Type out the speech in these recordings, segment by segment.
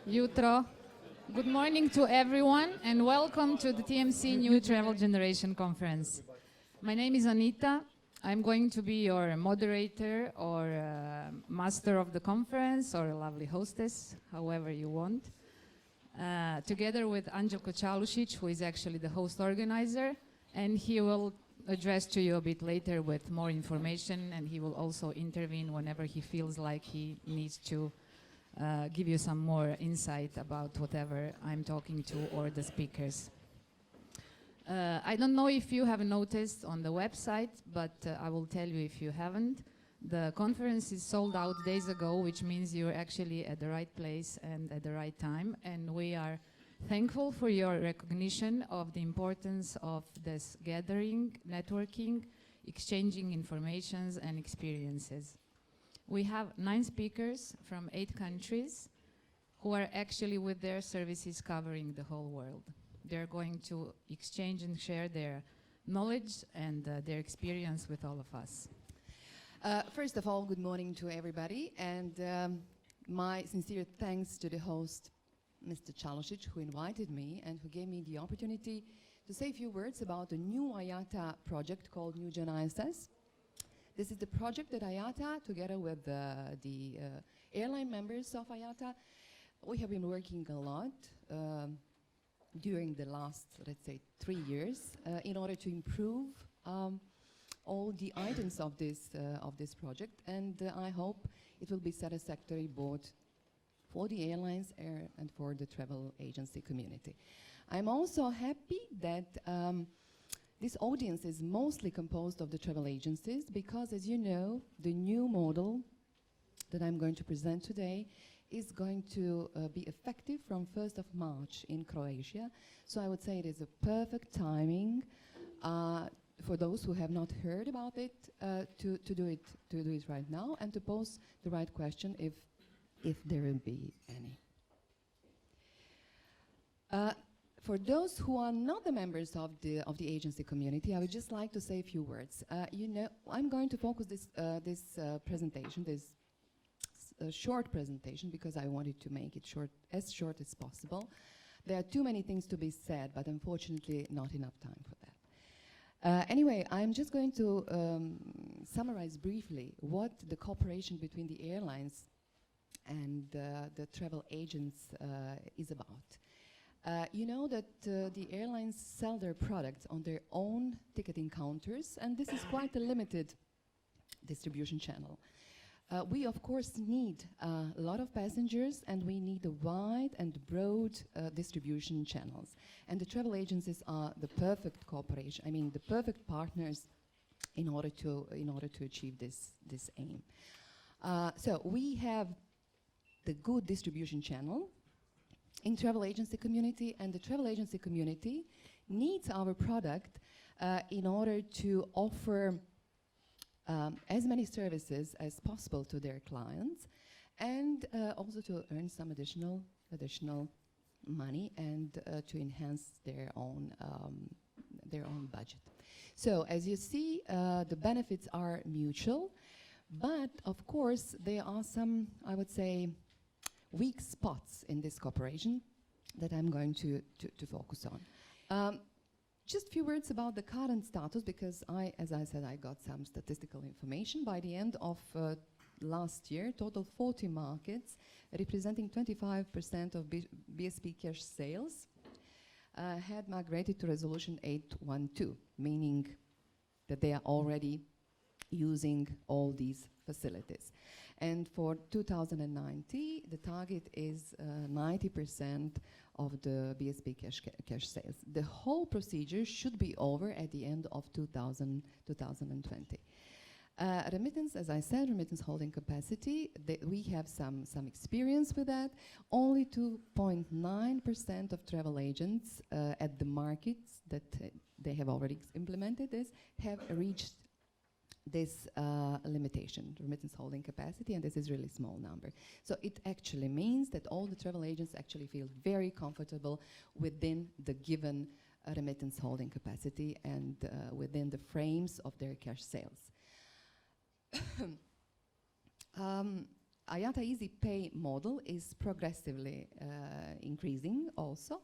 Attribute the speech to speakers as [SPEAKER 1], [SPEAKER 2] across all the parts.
[SPEAKER 1] Jutro. Good morning to everyone and welcome to the TMC New Travel Generation Conference. My name is Anita. I'm going to be your moderator or master of the conference or a lovely hostess, however you want. Together with Anđelko Čalušić, who is actually the host organizer, and he will address to you a bit later with more information, and he will also intervene whenever he feels like he needs to give you some more insight about whatever I'm talking to or the speakers. I don't know if you have noticed on the website, but I will tell you if you haven't. The conference is sold out days ago, which means you're actually at the right place and at the right time. And we are thankful for your recognition of the importance of this gathering, networking, exchanging informations and experiences. We have 9 speakers from 8 countries who are actually with their services covering the whole world. They're going to exchange and share their knowledge and their experience with all of us.
[SPEAKER 2] First of all, good morning to everybody, and my sincere thanks to the host, Mr. Čalušić, who invited me and who gave me the opportunity to say a few words about the new IATA project called New Gen ISS. This is the project that IATA, together with the airline members of IATA, we have been working a lot during the last, let's say, 3 years in order to improve all the items of this project, and I hope it will be satisfactory both for the airlines and for the travel agency community. I'm also happy that this audience is mostly composed of the travel agencies because, as you know, the new model that I'm going to present today is going to be effective from 1st of March in Croatia. So I would say it is a perfect timing for those who have not heard about it to do it right now and to pose the right question if there will be any. For those who are not the members of the agency community, I would just like to say a few words. You know, I'm going to focus this presentation, this short presentation, because I wanted to make it as short as possible. There are too many things to be said, but unfortunately not enough time for that. Anyway, I'm just going to summarize briefly what the cooperation between the airlines and the travel agents is about. You know that the airlines sell their products on their own ticketing counters, and this is quite a limited distribution channel. We, of course, need a lot of passengers, and we need a wide and broad distribution channels. And the travel agencies are the perfect cooperation, I mean, the perfect partners in order to achieve this aim. So we have the good distribution channel in travel agency community, and the travel agency community needs our product in order to offer as many services as possible to their clients, and also to earn some additional money and to enhance their own budget. So as you see, the benefits are mutual, but of course there are some, I would say, weak spots in this cooperation that I'm going to focus on. Just a few words about the current status, because as I said, I got some statistical information. By the end of last year, total 40 markets, representing 25% of BSP cash sales, had migrated to Resolution 812, meaning that they are already using all these facilities. And for 2019, the target is 90% of the BSP cash sales. The whole procedure should be over at the end of 2020. Remittance, as I said, remittance holding capacity, we have some experience with that. Only 2.9% of travel agents at the markets that they have already implemented this have reached this limitation, remittance holding capacity, and this is really small number. So it actually means that all the travel agents actually feel very comfortable within the given remittance holding capacity and within the frames of their cash sales. IATA Easy Pay model is progressively increasing also.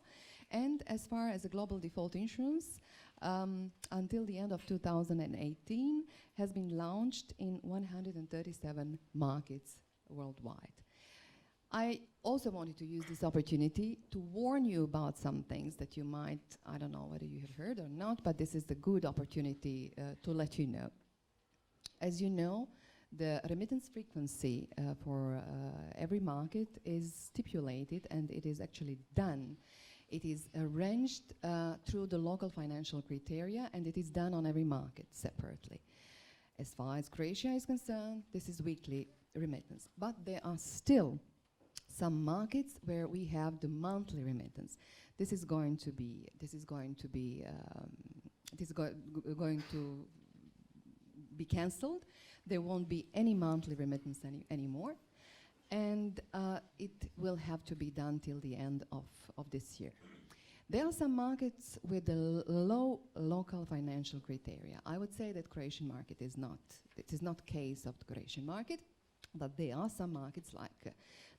[SPEAKER 2] And as far as the global default insurance, until the end of 2018, has been launched in 137 markets worldwide. I also wanted to use this opportunity to warn you about some things that you might, I don't know whether you have heard or not, but this is the good opportunity to let you know. As you know, the remittance frequency for every market is stipulated, and it is actually done. It is arranged through the local financial criteria, and it is done on every market separately. As far as Croatia is concerned, this is weekly remittance. But there are still some markets where we have the monthly remittance. This is going to be cancelled. There won't be any monthly remittance anymore, and it will have to be done till the end of this year. There are some markets with the low local financial criteria. I would say that Croatian market is not. It is not case of the Croatian market, but there are some markets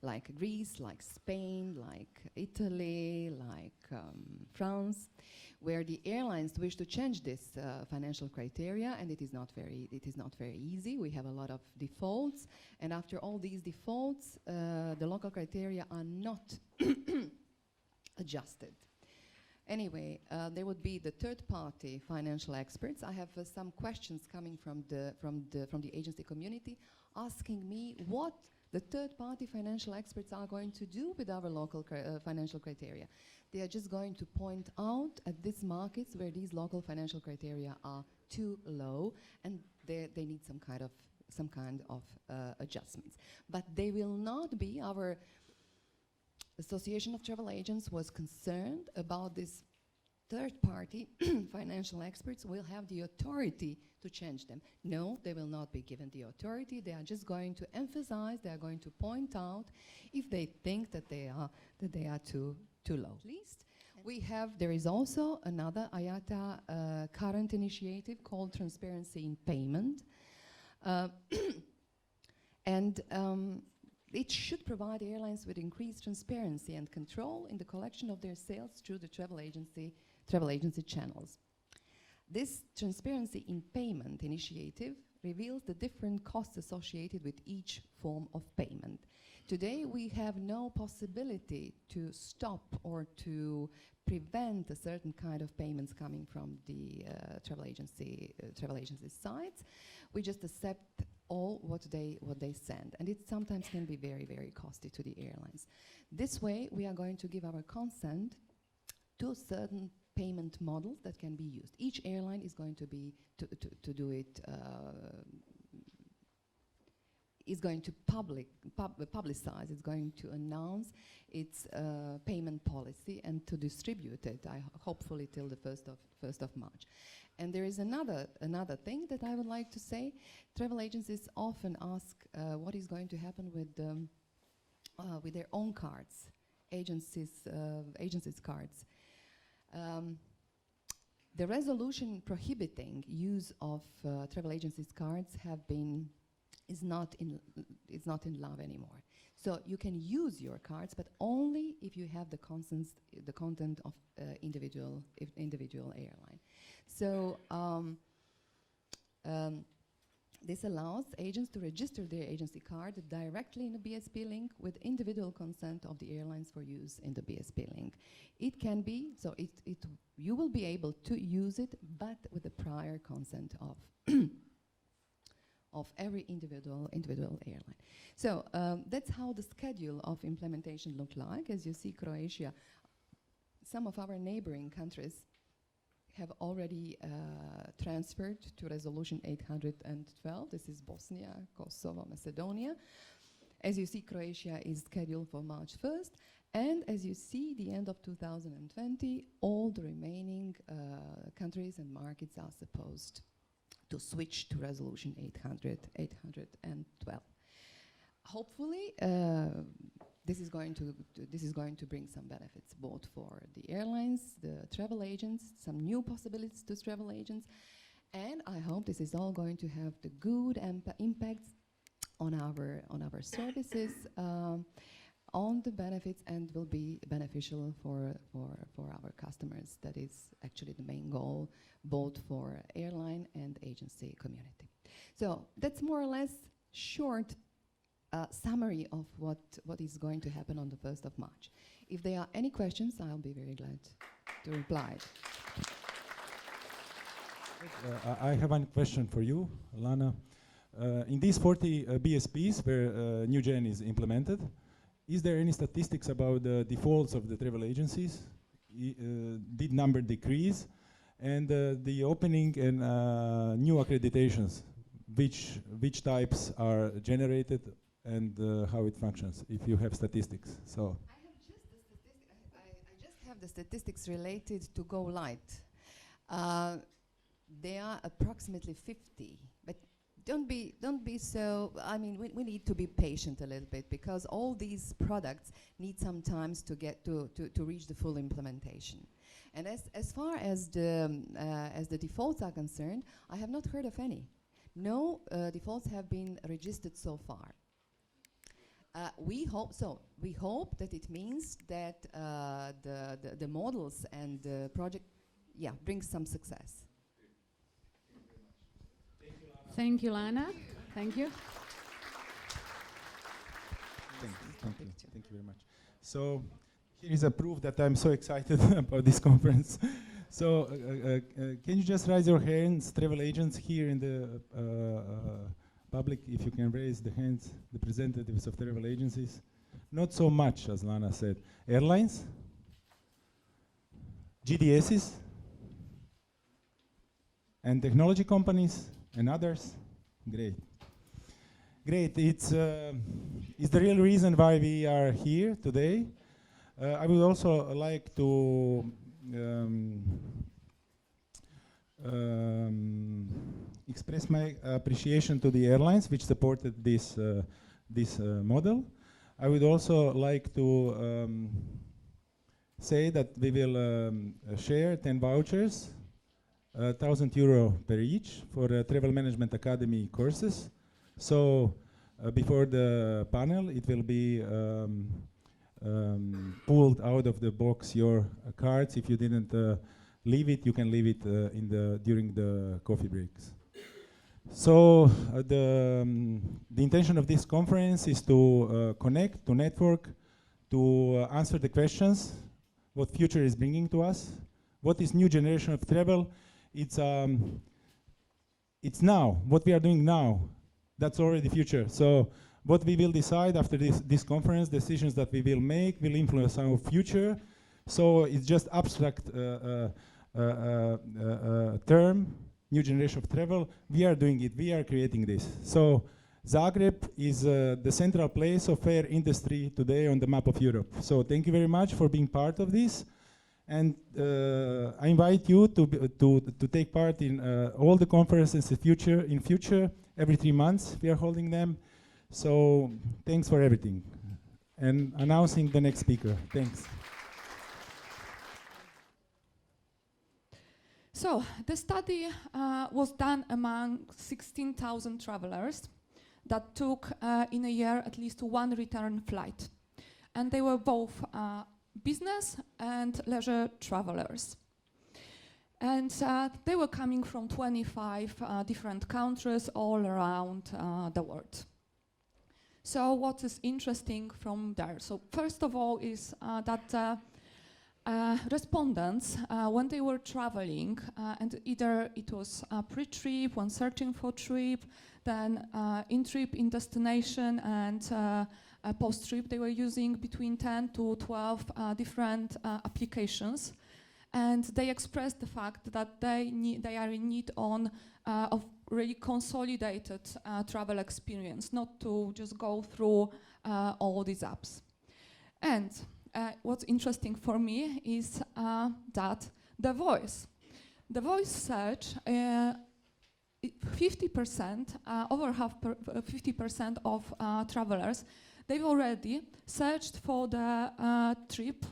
[SPEAKER 2] like Greece, like Spain, like Italy, like France, where the airlines wish to change this financial criteria, and it is not very easy. We have a lot of defaults, and after all these defaults, the local criteria are not adjusted. Anyway, there would be the third-party financial experts. I have some questions coming from the agency community, asking me what the third-party financial experts are going to do with our local financial criteria. They are just going to point out at these markets where these local financial criteria are too low, and they need some kind of adjustments. But they will not be. Our Association of Travel Agents was concerned about this third-party financial experts will have the authority to change them. No, they will not be given the authority. They are just going to emphasize, they are going to point out if they think that they are too low. At least there is also another IATA current initiative called Transparency in Payment. And it should provide airlines with increased transparency and control in the collection of their sales through the travel agency channels. This Transparency in Payment initiative reveals the different costs associated with each form of payment. Today, we have no possibility to stop or to prevent a certain kind of payments coming from the travel agency sites. We just accept all what they send, and it sometimes can be very, very costly to the airlines. This way, we are going to give our consent to certain payment models that can be used. Each airline is going to be to do it. Is going to publicize. It's going to announce its payment policy and to distribute it. Hopefully till the 1st of March. And there is another thing that I would like to say. Travel agencies often ask what is going to happen with their own cards, agencies' cards. The resolution prohibiting use of travel agencies' cards is not in law anymore. So you can use your cards, but only if you have the content of individual airline. So this allows agents to register their agency card directly in the BSP link with individual consent of the airlines for use in the BSP link. It can be, so you will be able to use it, but with the prior consent of of every individual airline. So that's how the schedule of implementation looked like. As you see, Croatia, some of our neighboring countries have already transferred to Resolution 812. This is Bosnia, Kosovo, Macedonia. As you see, Croatia is scheduled for March 1st. And as you see, the end of 2020, all the remaining countries and markets are supposed to switch to Resolution 812. Hopefully, this is going to bring some benefits both for the airlines, the travel agents, some new possibilities to travel agents, and I hope this is all going to have the good impacts on our services, on the benefits, and will be beneficial for our customers. That is actually the main goal, both for airline and agency community. So that's more or less short summary of what is going to happen on the 1st of March. If there are any questions, I'll be very glad to reply.
[SPEAKER 3] I have one question for you, Lana. In these 40 BSPs where NewGen is implemented, is there any statistics about the defaults of the travel agencies? Did number decrease? And the opening and new accreditations, which types are generated and how it functions, if you have statistics? So.
[SPEAKER 2] I just have the statistics related to Go Light. There are approximately 50, but don't be so, I mean, we need to be patient a little bit, because all these products need some time to get to reach the full implementation. And as far as the defaults are concerned, I have not heard of any. No defaults have been registered so far. We hope so. We hope that it means that the models and the project, brings some success.
[SPEAKER 1] Thank you, Lana. Thank you.
[SPEAKER 3] Thank you very much. So here is a proof that I'm so excited about this conference. So can you just raise your hands, travel agents here in the public, if you can raise the hands, the representatives of travel agencies? Not so much, as Lana said. Airlines? GDSs? And technology companies? And others? Great. Great, it's the real reason why we are here today. I would also like to express my appreciation to the airlines which supported this model. I would also like to say that we will share 10 vouchers, €1,000 per each for Travel Management Academy courses. So before the panel, it will be pulled out of the box your cards. If you didn't leave it, you can leave it during the coffee breaks. So the intention of this conference is to connect, to network, to answer the questions, what future is bringing to us, what is new generation of travel. It's now, what we are doing now, that's already future. So what we will decide after this conference, decisions that we will make will influence our future. So it's just abstract term, new generation of travel. We are doing it, we are creating this. So Zagreb is the central place of air industry today on the map of Europe. So thank you very much for being part of this. And I invite you to take part in all the conferences in future. Every 3 months we are holding them. So thanks for everything. And announcing the next speaker. Thanks.
[SPEAKER 4] So the study was done among 16,000 travelers that took in a year at least one return flight. And they were both business and leisure travelers. And they were coming from 25 different countries all around the world. So what is interesting from there? So first of all is that respondents, when they were traveling, and either it was pre-trip, when searching for trip, then in-trip, in destination, and post-trip, they were using between 10 to 12 different applications. And they expressed the fact that they are in need of really consolidated travel experience, not to just go through all these apps. And what's interesting for me is that the voice search, 50%, over 50% of travelers, they've already searched for the trip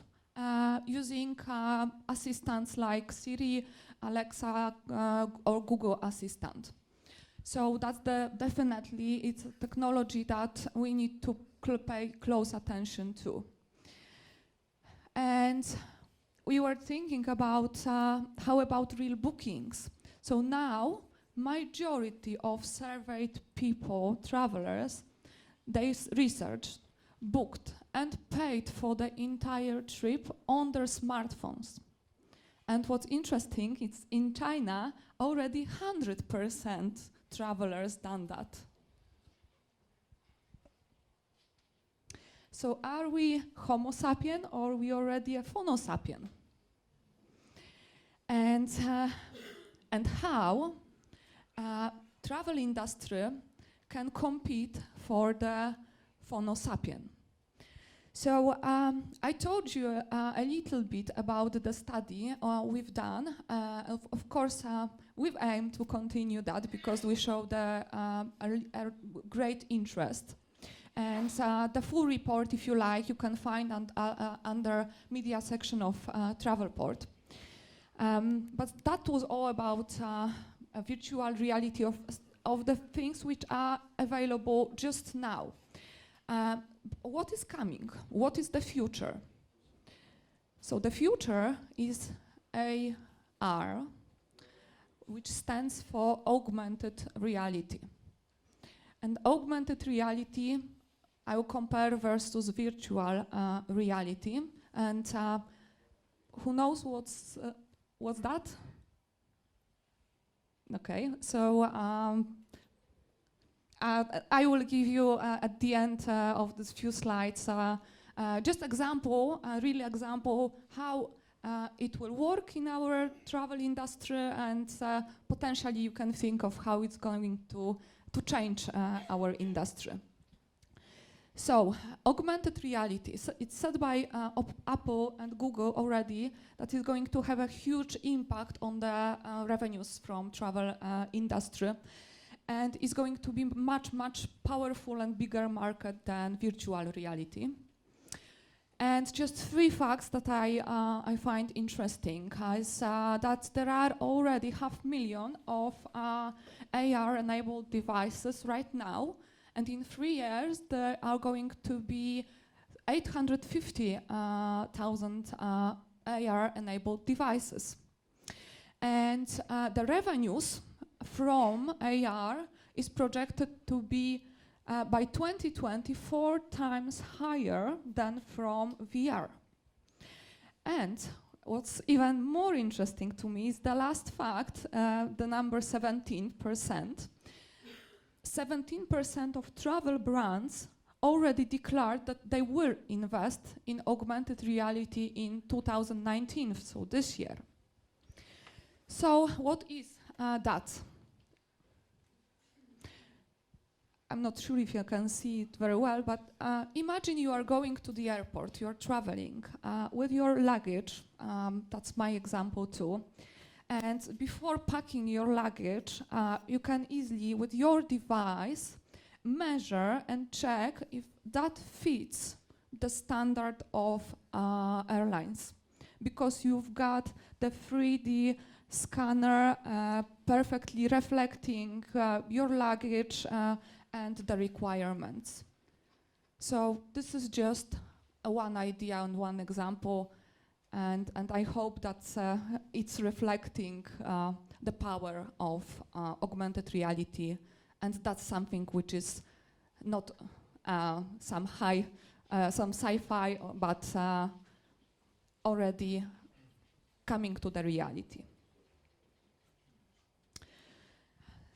[SPEAKER 4] using assistants like Siri, Alexa, or Google Assistant. So that's definitely it's a technology that we need to pay close attention to. And we were thinking about how about real bookings. So now, majority of surveyed people, travelers, they researched, booked, and paid for the entire trip on their smartphones. And what's interesting, it's in China, already 100% travelers done that. So are we Homo sapien or we already a Phono sapien? And how travel industry can compete for the Phono sapien? So I told you a little bit about the study we've done. Of course, we've aimed to continue that because we showed a great interest. And the full report, if you like, you can find under media section of Travelport. But that was all about a virtual reality of the things which are available just now. What is coming? What is the future? So the future is AR, which stands for augmented reality. And augmented reality, I will compare versus virtual reality. And who knows what's that? Okay, so I will give you at the end of these few slides just example, real example how it will work in our travel industry, and potentially you can think of how it's going to change our industry. So, augmented reality, so it's said by Apple and Google already that is going to have a huge impact on the revenues from travel industry, and is going to be much, much powerful and bigger market than virtual reality. And just 3 facts that I find interesting is that there are already 500,000 of AR-enabled devices right now, and in 3 years there are going to be 850,000 AR-enabled devices. And the revenues from AR is projected to be by 2020 4 times higher than from VR. And what's even more interesting to me is the last fact, the number 17%. 17% of travel brands already declared that they will invest in augmented reality in 2019, so this year. So what is that? I'm not sure if you can see it very well, but imagine you are going to the airport, you are traveling with your luggage, that's my example too, and before packing your luggage, you can easily, with your device, measure and check if that fits the standard of airlines, because you've got the 3D scanner perfectly reflecting your luggage and the requirements. So this is just one idea and one example, and I hope that it's reflecting the power of augmented reality, and that's something which is not some sci-fi, but already coming to the reality.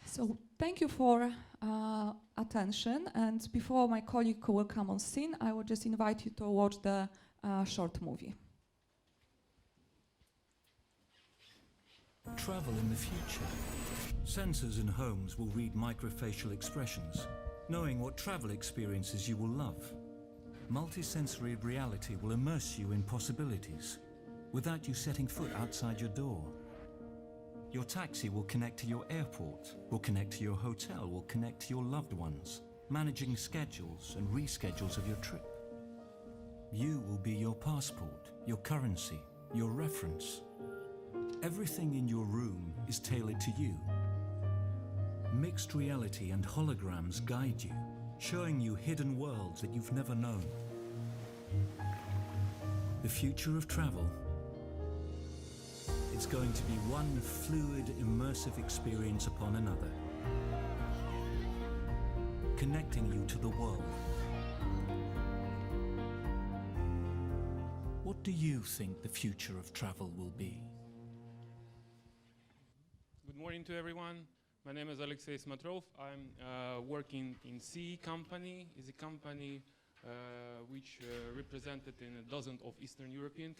[SPEAKER 4] So thank you for attention, and before my colleague will come on scene, I will just invite you to watch the short movie.
[SPEAKER 5] Travel in the future. Sensors in homes will read microfacial expressions, knowing what travel experiences you will love. Multisensory reality will immerse you in possibilities without you setting foot outside your door. Your taxi will connect to your airport, will connect to your hotel, will connect to your loved ones, managing schedules and reschedules of your trip. You will be your passport, your currency, your reference. Everything in your room is tailored to you. Mixed reality and holograms guide you, showing you hidden worlds that you've never known. The future of travel. It's going to be one fluid, immersive experience upon another, connecting you to the world. What do you think the future of travel will be?
[SPEAKER 6] Good morning to everyone. My name is Oleksii Smotrov. I'm working in CE company. It's a company which represented in a dozen of Eastern European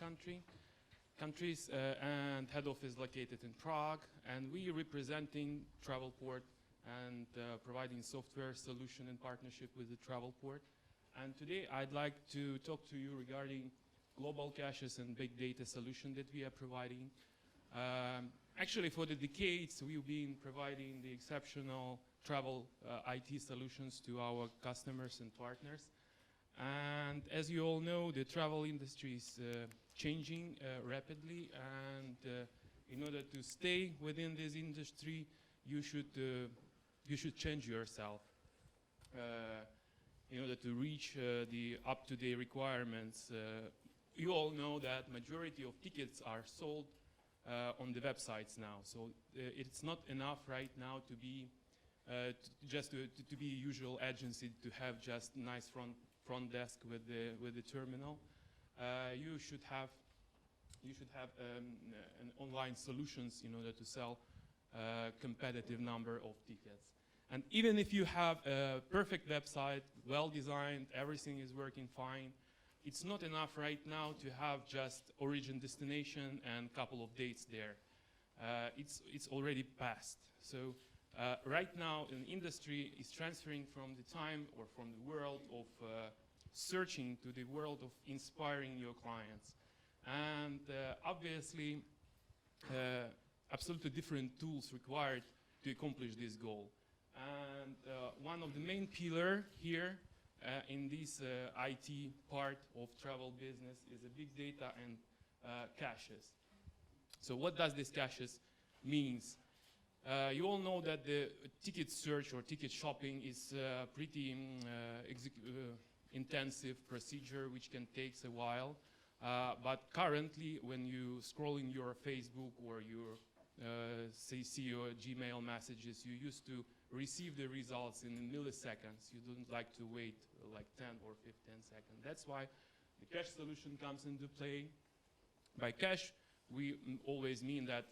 [SPEAKER 6] countries and head office located in Prague. And we representing Travelport and providing software solution in partnership with the Travelport. And today I'd like to talk to you regarding global caches and big data solution that we are providing. Actually, for the decades, we've been providing the exceptional travel IT solutions to our customers and partners. And as you all know, the travel industry is changing rapidly, and in order to stay within this industry, you should change yourself in order to reach the up-to-date requirements. You all know that majority of tickets are sold on the websites now, so it's not enough right now to be to be a usual agency, to have just nice front desk with the terminal. You should have an online solutions in order to sell a competitive number of tickets. And even if you have a perfect website, well designed, everything is working fine, it's not enough right now to have just origin, destination, and couple of dates there. It's already past. So right now, an industry is transferring from the time or from the world of searching to the world of inspiring your clients. And obviously, absolutely different tools required to accomplish this goal. And one of the main pillars here in this IT part of travel business is a big data and caches. So what does this caches means? You all know that the ticket search or ticket shopping is a pretty intensive procedure which can take a while. But currently, when you scroll in your Facebook or your see your Gmail messages, you used to receive the results in milliseconds. You don't like to wait like 10 or 15 seconds. That's why the cache solution comes into play. By cache, we always mean that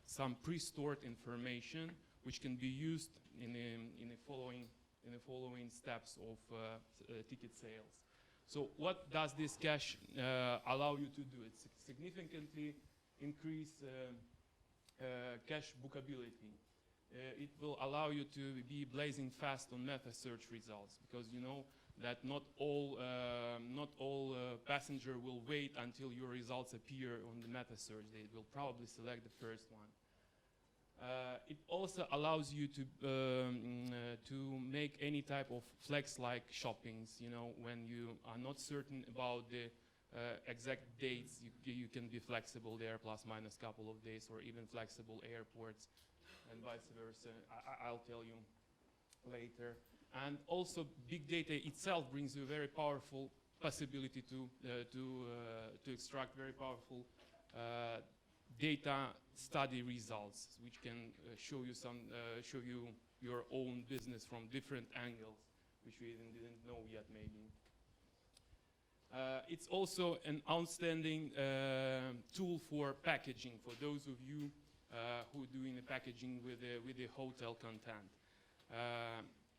[SPEAKER 6] some pre-stored information which can be used in the following steps of ticket sales. So what does this cache allow you to do? It significantly increase cache bookability. It will allow you to be blazing fast on meta search results, because you know that not all passenger will wait until your results appear on the meta search. They will probably select the first one. It also allows you to make any type of flex-like shoppings. You know, when you are not certain about the exact dates, you can be flexible there, plus minus couple of days, or even flexible airports, and vice versa. I'll tell you later. And also, big data itself brings you a very powerful possibility to extract very powerful data study results, which can show you your own business from different angles, which we didn't know yet, maybe. It's also an outstanding tool for packaging, for those of you who are doing the packaging with the hotel content.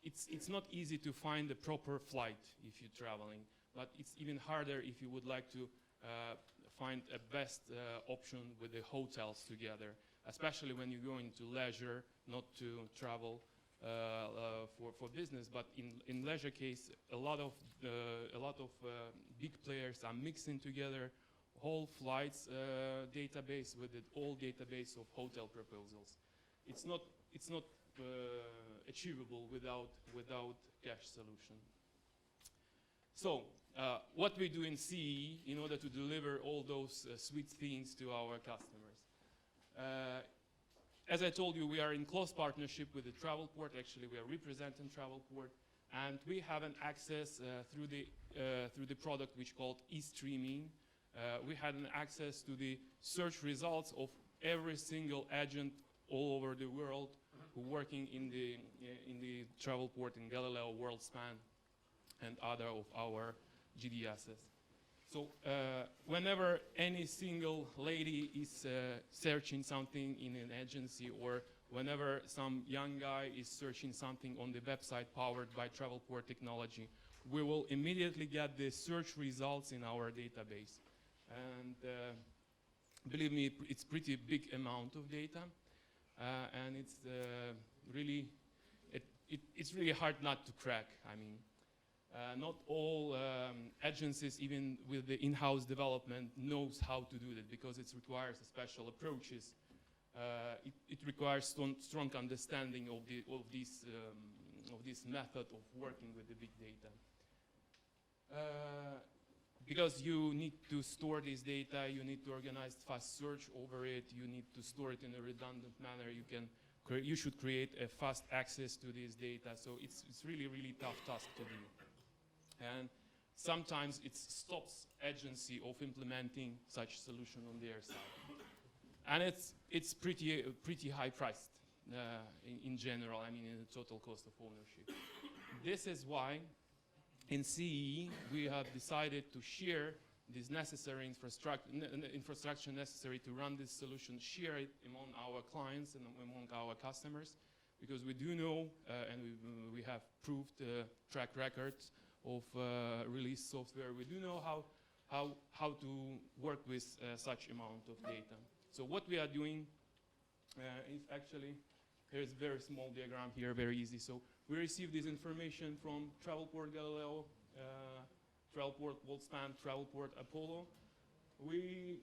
[SPEAKER 6] It's not easy to find the proper flight if you're traveling, but it's even harder if you would like to find a best option with the hotels together, especially when you go into leisure, not to travel for business, but in leisure case, a lot of big players are mixing together whole flights database with the old database of hotel proposals. It's not achievable without cache solution. So what we do in CE in order to deliver all those sweet things to our customers. as I told you, we are in close partnership with the Travelport. Actually, we are representing Travelport, and we have an access through the product which called e-streaming. We had an access to the search results of every single agent all over the world who working in the Travelport, in Galileo, WorldSpan, and other of our GDSs. So whenever any single lady is searching something in an agency, or whenever some young guy is searching something on the website powered by Travelport technology, we will immediately get the search results in our database. And believe me, it's pretty big amount of data, and it's really hard not to crack. I mean, not all agencies, even with the in-house development, knows how to do that, because it requires special approaches. It requires strong understanding of this method of working with the big data. Because you need to store this data, you need to organize fast search over it, you need to store it in a redundant manner. You should create a fast access to this data. So it's really tough task to do. And sometimes it stops agency of implementing such solution on their side. And it's pretty high priced in general, I mean, in the total cost of ownership. This is why in CEE we have decided to share this necessary infrastructure necessary to run this solution, share it among our clients and among our customers, because we do know, and we have proved track records of release software. We do know how to work with such amount of data. So what we are doing is actually, here's a very small diagram here, very easy. So we receive this information from Travelport Galileo, Travelport WorldSpan, Travelport Apollo. We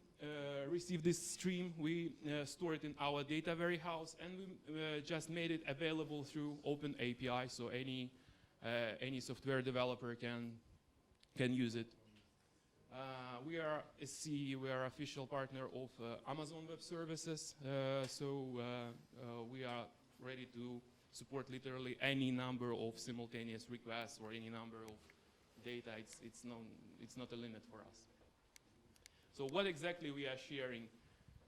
[SPEAKER 6] receive this stream, we store it in our data warehouse, and we just made it available through open API, so any software developer can use it. We are a CE, we are official partner of Amazon Web Services, so we are ready to support literally any number of simultaneous requests or any number of data. It's not a limit for us. So what exactly we are sharing?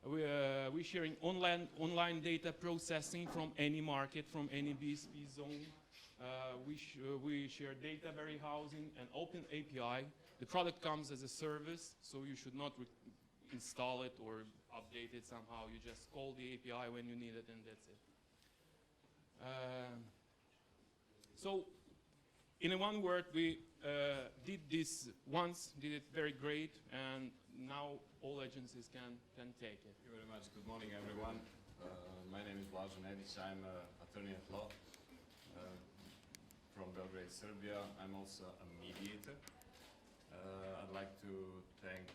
[SPEAKER 6] We're sharing online data processing from any market, from any BSP zone. We share data warehousing and open API. The product comes as a service, so you should not install it or update it somehow. You just call the API when you need it, and that's it. So, in one word, we did this once, did it very great, and now all agencies can take it.
[SPEAKER 7] Thank you very much. Good morning, everyone. My name is Blažo Nedić. I'm an attorney at law from Belgrade, Serbia. I'm also a mediator. I'd like to thank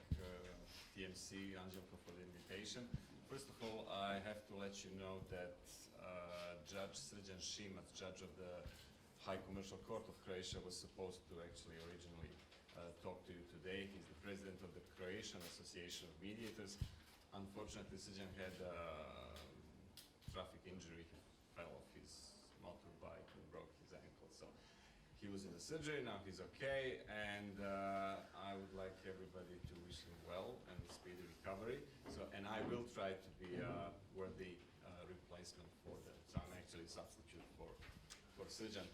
[SPEAKER 7] TMC, Angelko, for the invitation. First of all, I have to let you know that Judge Srđan Šimac, judge of the High Commercial Court of Croatia, was supposed to actually originally talk to you today. He's the president of the Croatian Association of Mediators. Unfortunately, Srđan had a traffic injury. He fell off his motorbike and broke his ankle. So he was in the surgery, now he's okay, and I would like everybody to wish him well and speedy recovery. So, and I will try to be a worthy replacement for that. So I'm actually a substitute for Srđan,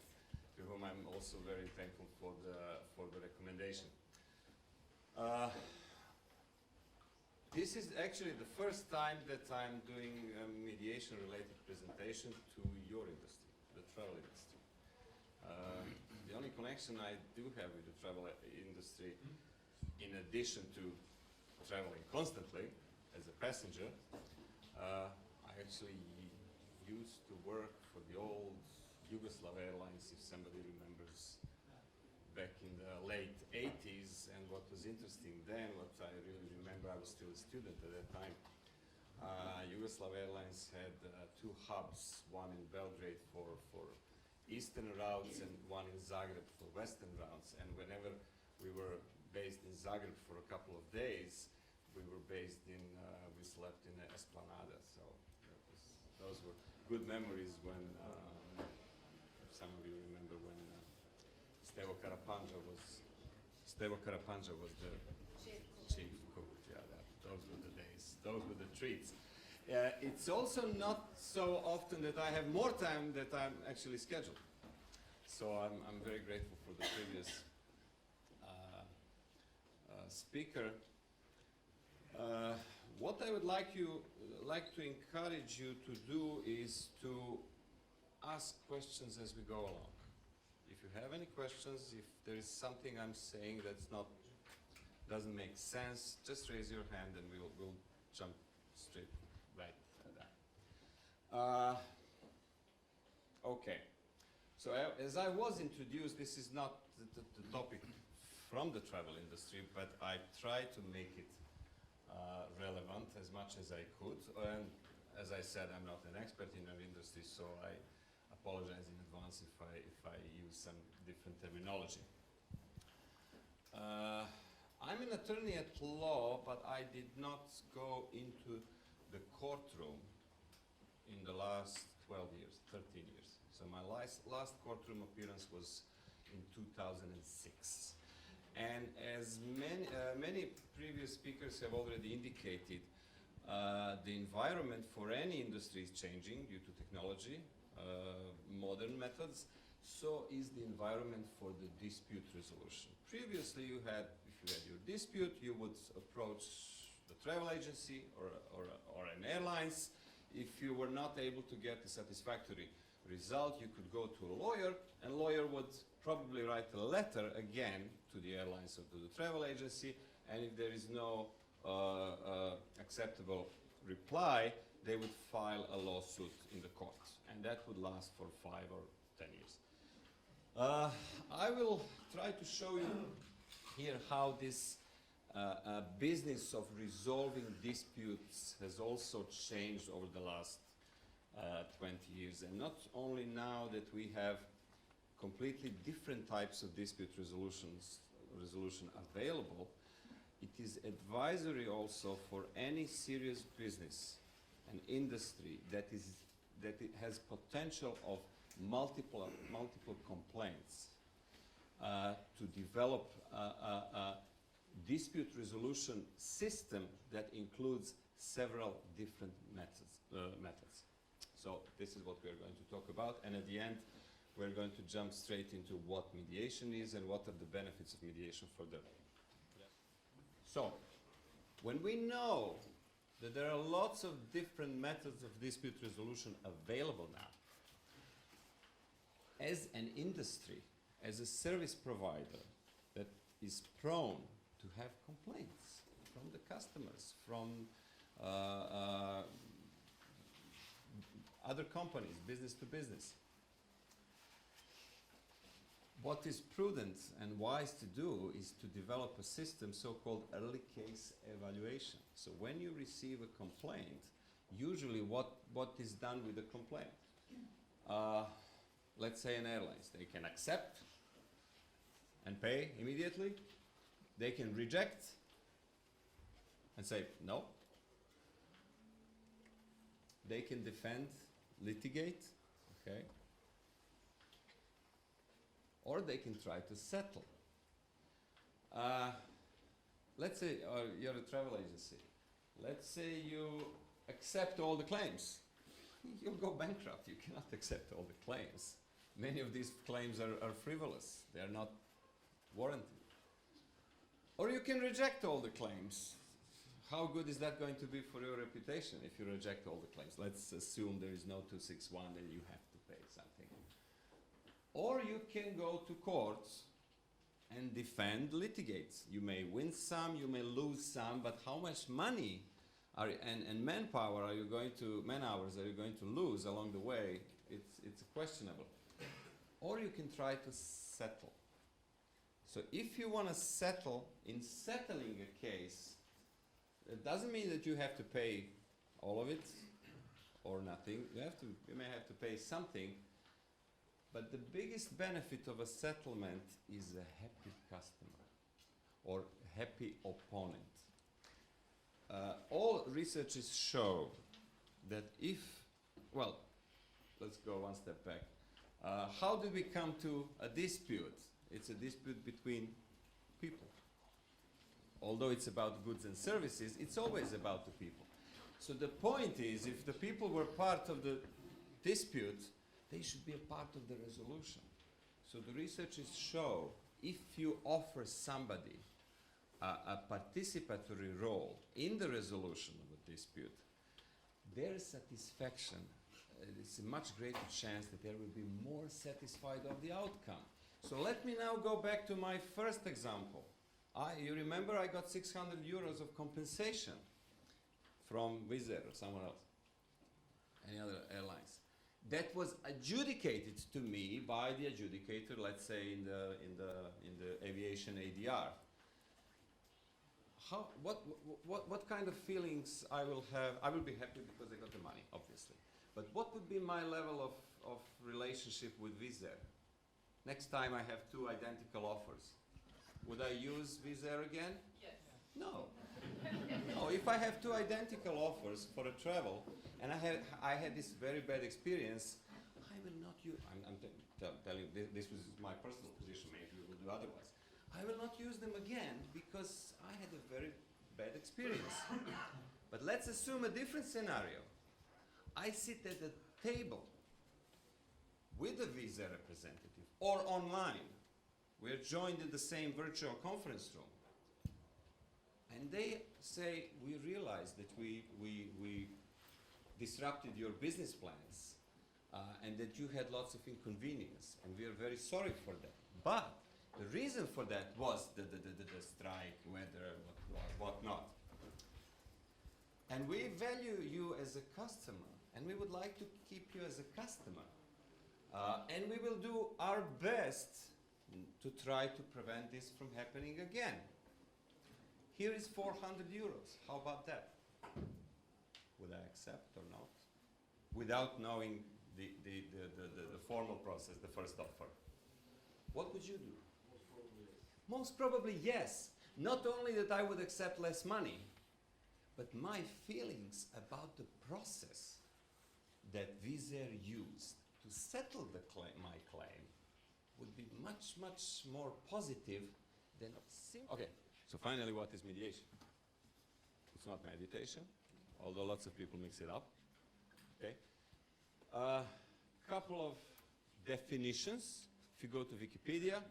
[SPEAKER 7] to whom I'm also very thankful for the recommendation. This is actually the first time that I'm doing a mediation-related presentation to your industry, the travel industry. The only connection I do have with the travel industry, in addition to traveling constantly as a passenger, I actually used to work for the old Yugoslav Airlines, if somebody remembers, back in the late 80s. And what was interesting then, what I really remember, I was still a student at that time, Yugoslav Airlines had two hubs, one in Belgrade for eastern routes and one in Zagreb for western routes. And whenever we were based in Zagreb for a couple of days, we were based in, we slept in Esplanada, so that was those were good memories when, some of you remember when Stevo Karapanja was the chief cook. Yeah, those were the days. Those were the treats. It's also not so often that I have more time that I'm actually scheduled. So I'm very grateful for the previous speaker. What I would like to encourage you to do is to ask questions as we go along. If you have any questions, if there is something I'm saying doesn't make sense, just raise your hand and we'll jump straight right at that. Okay. So as I was introduced, this is not the topic from the travel industry, but I try to make it relevant as much as I could. And as I said, I'm not an expert in our industry, so I apologize in advance if I use some different terminology. I'm an attorney at law, but I did not go into the courtroom in the last 12 years, 13 years. So my last courtroom appearance was in 2006. And as many previous speakers have already indicated, the environment for any industry is changing due to technology, modern methods. So is the environment for the dispute resolution. Previously, if you had your dispute, you would approach the travel agency or an airlines. If you were not able to get a satisfactory result, you could go to a lawyer, and lawyer would probably write a letter again to the airlines or to the travel agency, and if there is no acceptable reply, they would file a lawsuit in the court, and that would last for 5 or 10 years. I will try to show you here how this business of resolving disputes has also changed over the last 20 years, and not only now that we have completely different types of dispute resolution available, it is advisory also for any serious business and industry that it has potential of multiple complaints to develop a dispute resolution system that includes several different methods. So this is what we're going to talk about, and at the end we're going to jump straight into what mediation is and what are the benefits of mediation for them. So, when we know that there are lots of different methods of dispute resolution available now, as an industry, as a service provider that is prone to have complaints from the customers, from other companies, business to business, what is prudent and wise to do is to develop a system so-called early case evaluation. So when you receive a complaint, usually what is done with the complaint? Let's say an airlines, they can accept and pay immediately. They can reject and say no. They can defend, litigate, okay? Or they can try to settle. Let's say you're a travel agency. Let's say you accept all the claims. You'll go bankrupt. You cannot accept all the claims. Many of these claims are frivolous. They are not warranted. Or you can reject all the claims. How good is that going to be for your reputation if you reject all the claims? Let's assume there is no 261 and you have to pay something. Or you can go to courts and defend, litigate. You may win some, you may lose some, but how much money and manpower are you going to, man-hours are you going to lose along the way? It's questionable. Or you can try to settle. So if you want to settle, in settling a case, it doesn't mean that you have to pay all of it or nothing. You may have to pay something. But the biggest benefit of a settlement is a happy customer or happy opponent. All researches show that well, let's go one step back. How did we come to a dispute? It's a dispute between people. Although it's about goods and services, it's always about the people. So the point is, if the people were part of the dispute, they should be a part of the resolution. So the researchers show if you offer somebody a participatory role in the resolution of a dispute, their satisfaction, it's a much greater chance that they will be more satisfied of the outcome. So let me now go back to my first example. You remember I got 600 euros of compensation from Wizz Air or someone else, any other airlines. That was adjudicated to me by the adjudicator, let's say in the aviation ADR. What kind of feelings I will have? I will be happy because I got the money, obviously. But what would be my level of relationship with Wizz Air? Next time I have two identical offers, would I use Wizz Air again? Yes. No. No, if I have two identical offers for a travel, and I had this very bad experience, I will not use, I'm telling you, this was my personal position, maybe we will do otherwise. I will not use them again because I had a very bad experience. But let's assume a different scenario. I sit at a table with a Wizz Air representative or online. We're joined in the same virtual conference room. And they say, we realize that we disrupted your business plans and that you had lots of inconvenience, and we are very sorry for that. But the reason for that was the strike, weather, whatnot. And we value you as a customer, and we would like to keep you as a customer. And we will do our best to try to prevent this from happening again. Here is 400 euros. How about that? Would I accept or not? Without knowing the formal process, the first offer. What would you do? Most probably yes. Not only that I would accept less money, but my feelings about the process that Wizz Air used to settle my claim would be much, much more positive than simple. Okay, so finally, what is mediation? It's not meditation, although lots of people mix it up. Okay, couple of definitions. If you go to Wikipedia,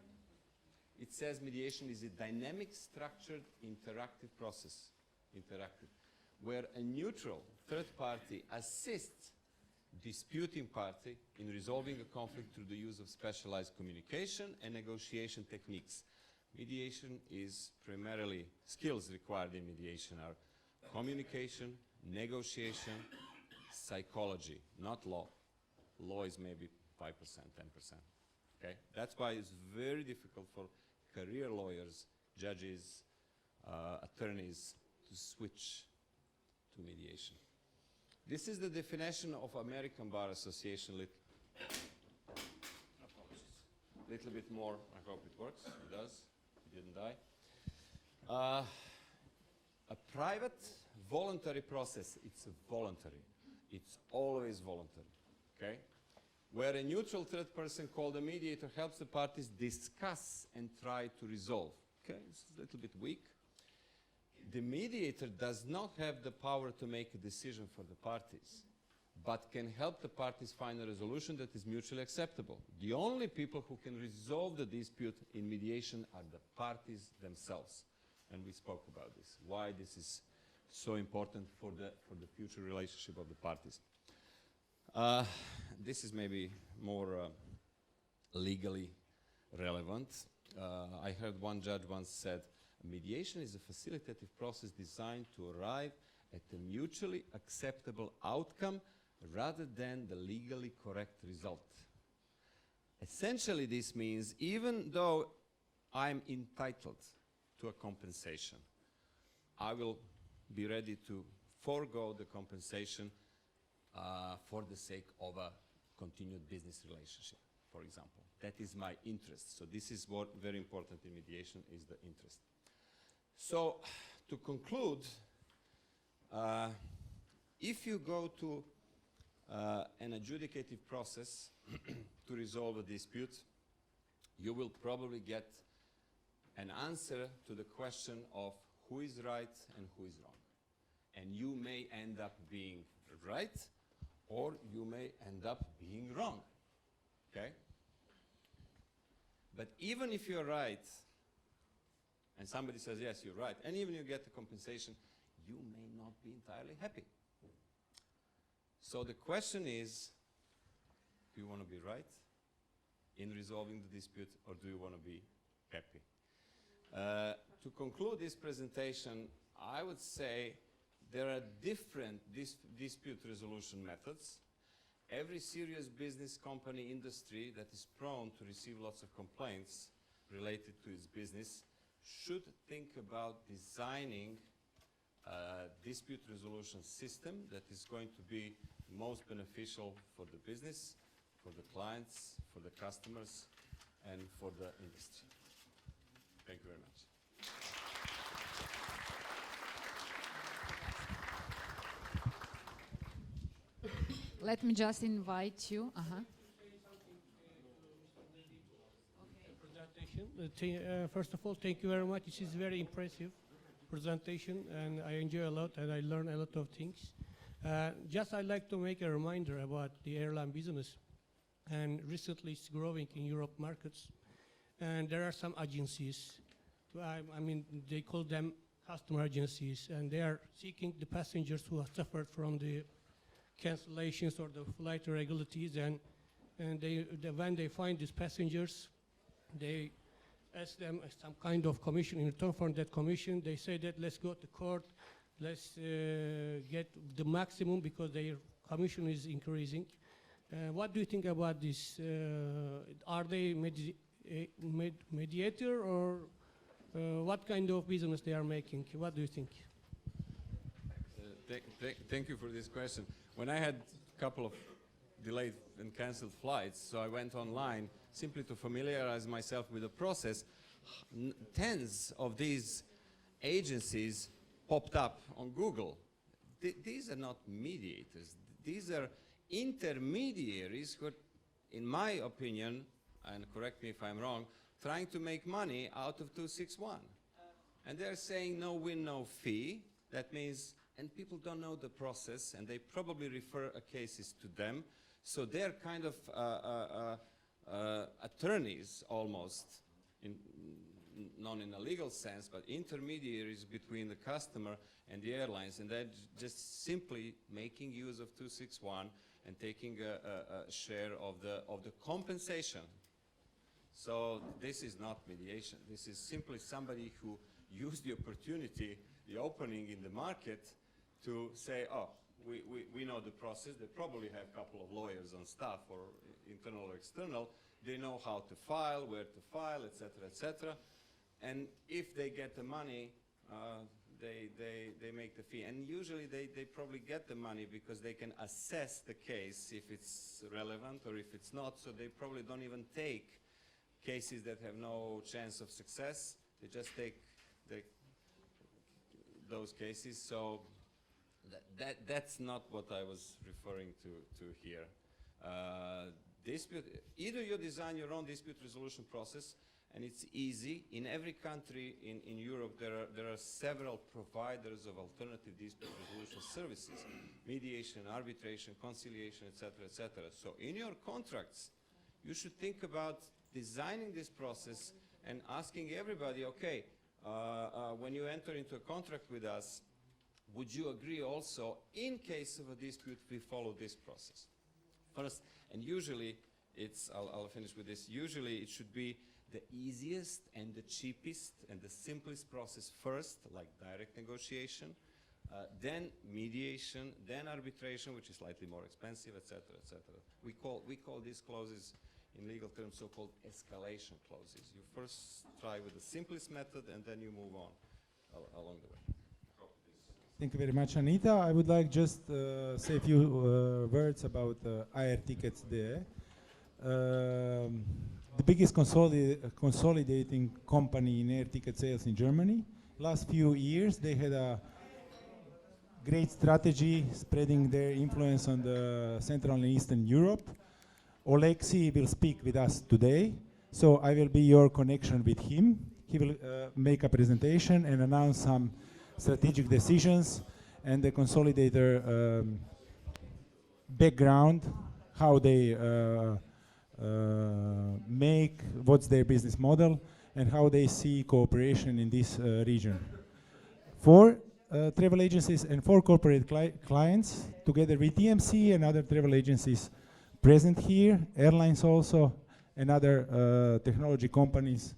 [SPEAKER 7] it says mediation is a dynamic, structured, interactive process, where a neutral third party assists disputing party in resolving a conflict through the use of specialized communication and negotiation techniques. Mediation is primarily, skills required in mediation are communication, negotiation, psychology, not law. Law is maybe 5%, 10%. Okay? That's why it's very difficult for career lawyers, judges, attorneys to switch to mediation. This is the definition of American Bar Association. Little bit more, I hope it works. It does. It didn't die. A private voluntary process, it's voluntary. It's always voluntary, okay? Where a neutral third person called a mediator helps the parties discuss and try to resolve. Okay, it's a little bit weak. The mediator does not have the power to make a decision for the parties, but can help the parties find a resolution that is mutually acceptable. The only people who can resolve the dispute in mediation are the parties themselves. And we spoke about this, why this is so important for the future relationship of the parties. This is maybe more legally relevant. I heard one judge once said, mediation is a facilitative process designed to arrive at a mutually acceptable outcome rather than the legally correct result. Essentially, this means even though I'm entitled to a compensation, I will be ready to forego the compensation for the sake of a continued business relationship, for example. That is my interest. So this is what very important in mediation is the interest. So to conclude, if you go to an adjudicative process to resolve a dispute, you will probably get an answer to the question of who is right and who is wrong. And you may end up being right, or you may end up being wrong, okay? But even if you're right, and somebody says, yes, you're right, and even you get the compensation, you may not be entirely happy. So the question is, do you want to be right in resolving the dispute, or do you want to be happy? To conclude this presentation, I would say there are different dispute resolution methods. Every serious business company industry that is prone to receive lots of complaints related to its business should think about designing a dispute resolution system that is going to be most beneficial for the business, for the clients, for the customers, and for the industry. Thank you very much.
[SPEAKER 1] Let me just invite you.
[SPEAKER 8] Presentation. First of all, thank you very much. This is very impressive presentation, and I enjoy a lot, and I learn a lot of things. Just I'd like to make a reminder about the airline business, and recently it's growing in Europe markets, and there are some agencies. I mean, they call them customer agencies, and they are seeking the passengers who have suffered from the cancellations or the flight irregularities, and when they find these passengers, they ask them some kind of commission. In return for that commission, they say that let's go to court, let's get the maximum because their commission is increasing. What do you think about this? Are they mediator, or what kind of business they are making? What do you think?
[SPEAKER 7] Thank you for this question. When I had a couple of delayed and cancelled flights, so I went online simply to familiarize myself with the process. Tens of these agencies popped up on Google. These are not mediators. These are intermediaries who are, in my opinion, and correct me if I'm wrong, trying to make money out of 261. And they're saying no win, no fee. That means, and people don't know the process, and they probably refer cases to them. So they're kind of attorneys almost, not in a legal sense, but intermediaries between the customer and the airlines, and they're just simply making use of 261 and taking a share of the compensation. So this is not mediation. This is simply somebody who used the opportunity, the opening in the market, to say, oh, we know the process. They probably have a couple of lawyers on staff, or internal or external. They know how to file, where to file, etc., etc. And if they get the money, they make the fee. And usually they probably get the money because they can assess the case if it's relevant or if it's not. So they probably don't even take cases that have no chance of success. They just take those cases. So that's not what I was referring to here. Either you design your own dispute resolution process, and it's easy. In every country in Europe, there are several providers of alternative dispute resolution services: mediation, arbitration, conciliation, etc., etc. So in your contracts, you should think about designing this process and asking everybody, okay, when you enter into a contract with us, would you agree also, in case of a dispute, we follow this process? First, and usually, I'll finish with this, usually it should be the easiest and the cheapest and the simplest process first, like direct negotiation, then mediation, then arbitration, which is slightly more expensive, etc., etc. We call these clauses, in legal terms, so-called escalation clauses. You first try with the simplest method, and then you move on along the way.
[SPEAKER 3] Thank you very much, Anita. I would like just say a few words about AerTickets there. The biggest consolidating company in air ticket sales in Germany. Last few years, they had a great strategy, spreading their influence on the Central and Eastern Europe. Oleksii will speak with us today, so I will be your connection with him. He will make a presentation and announce some strategic decisions and the consolidator background, how they make, what's their business model, and how they see cooperation in this region. For travel agencies and for corporate clients, together with TMC and other travel agencies present here, airlines also, and other technology companies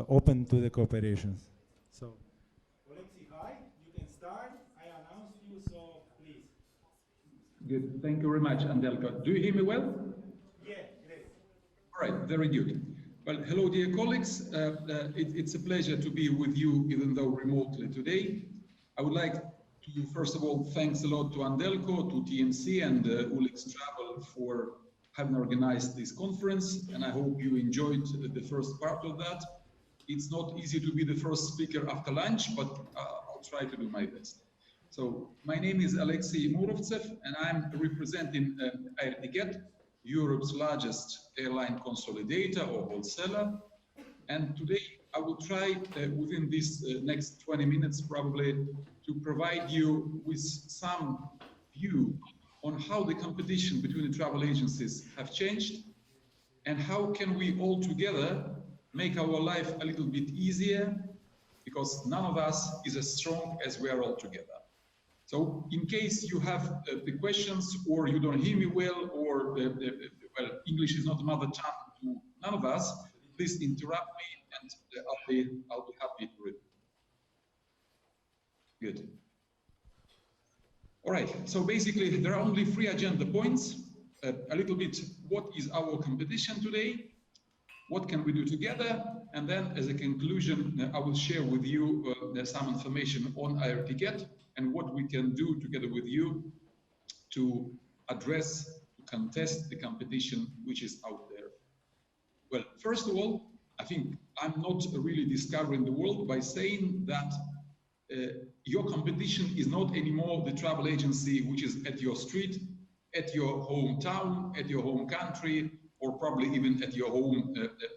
[SPEAKER 3] open to the cooperations. So, Oleksii, hi, you can start. I announced you, so please.
[SPEAKER 9] Good. Thank you very much, Andelko. Do you hear me well?
[SPEAKER 3] Yeah, great.
[SPEAKER 9] All right, very good. Well, hello, dear colleagues. It's a pleasure to be with you, even though remotely today. I would like to, first of all, thanks a lot to Andelko, to TMC, and Oleksii Travel for having organized this conference, and I hope you enjoyed the first part of that. It's not easy to be the first speaker after lunch, but I'll try to do my best. So, my name is Aleksii Murovtsev, and I'm representing AerTicket, Europe's largest airline consolidator or wholesaler. And today I will try within this next 20 minutes probably to provide you with some view on how the competition between the travel agencies have changed and how can we all together make our life a little bit easier, because none of us is as strong as we are all together. So in case you have the questions or you don't hear me well, or well, English is not a mother tongue to none of us, please interrupt me and I'll be happy to read. Good. All right, so basically there are only 3 agenda points. A little bit, what is our competition today? What can we do together? And then as a conclusion, I will share with you some information on AerTicket and what we can do together with you to address, to contest the competition which is out there. Well, first of all, I think I'm not really discovering the world by saying that your competition is not anymore the travel agency which is at your street, at your hometown, at your home country, or probably even at your home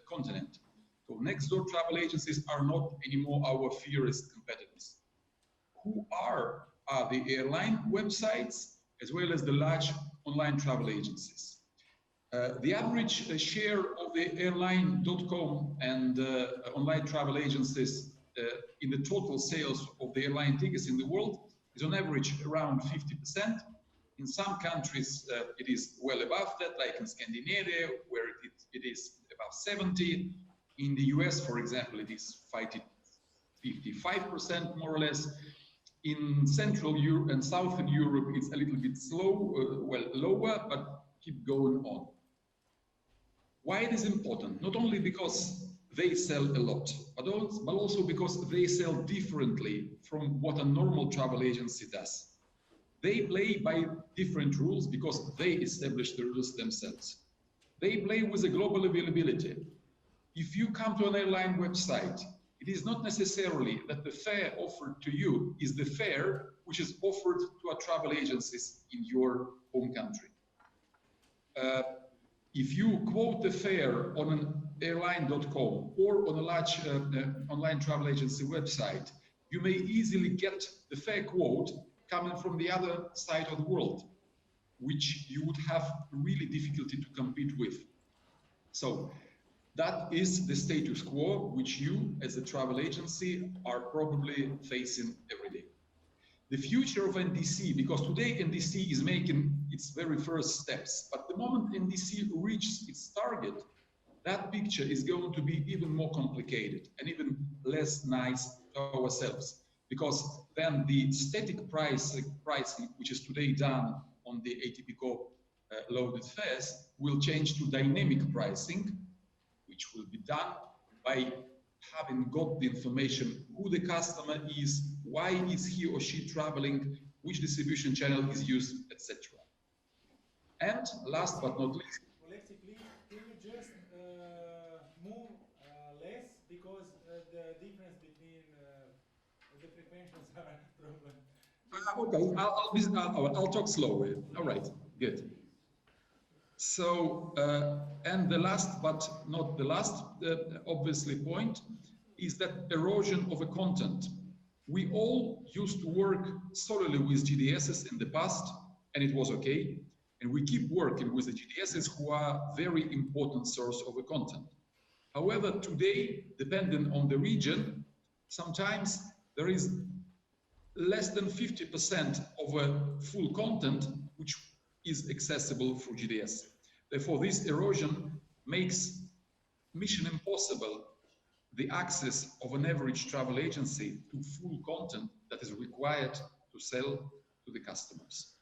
[SPEAKER 9] continent. So next door travel agencies are not anymore our fiercest competitors. Who are the airline websites as well as the large online travel agencies? The average share of the airline.com and online travel agencies in the total sales of the airline tickets in the world is on average around 50%. In some countries, it is well above that, like in Scandinavia, where it is above 70. In the US, for example, it is 55% more or less. In Central Europe and Southern Europe, it's a little bit slow, well, lower, but keep going on. Why it is important? Not only because they sell a lot, but also because they sell differently from what a normal travel agency does. They play by different rules because they establish the rules themselves. They play with a global availability. If you come to an airline website, it is not necessarily that the fare offered to you is the fare which is offered to a travel agencies in your home country. If you quote the fare on an airline.com or on a large online travel agency website, you may easily get the fare quote coming from the other side of the world, which you would have really difficulty to compete with. So that is the status quo, which you as a travel agency are probably facing every day. The future of NDC, because today NDC is making its very first steps, but the moment NDC reaches its target, that picture is going to be even more complicated and even less nice to ourselves, because then the static pricing, which is today done on the atypical loaded fares, will change to dynamic pricing, which will be done by having got the information who the customer is, why is he or she traveling, which distribution channel is used, etc. And last but not least,
[SPEAKER 3] Oleksii, please, can you just move less, because the difference between the frequencies are a problem.
[SPEAKER 9] Okay, I'll talk slowly. All right, good. So, and the last, but not the last, obviously point, is that erosion of a content. We all used to work solely with GDSs in the past, and it was okay. And we keep working with the GDSs, who are very important source of the content. However, today, depending on the region, sometimes there is less than 50% of a full content which is accessible through GDS. Therefore, this erosion makes mission impossible the access of an average travel agency to full content that is required to sell to the customers.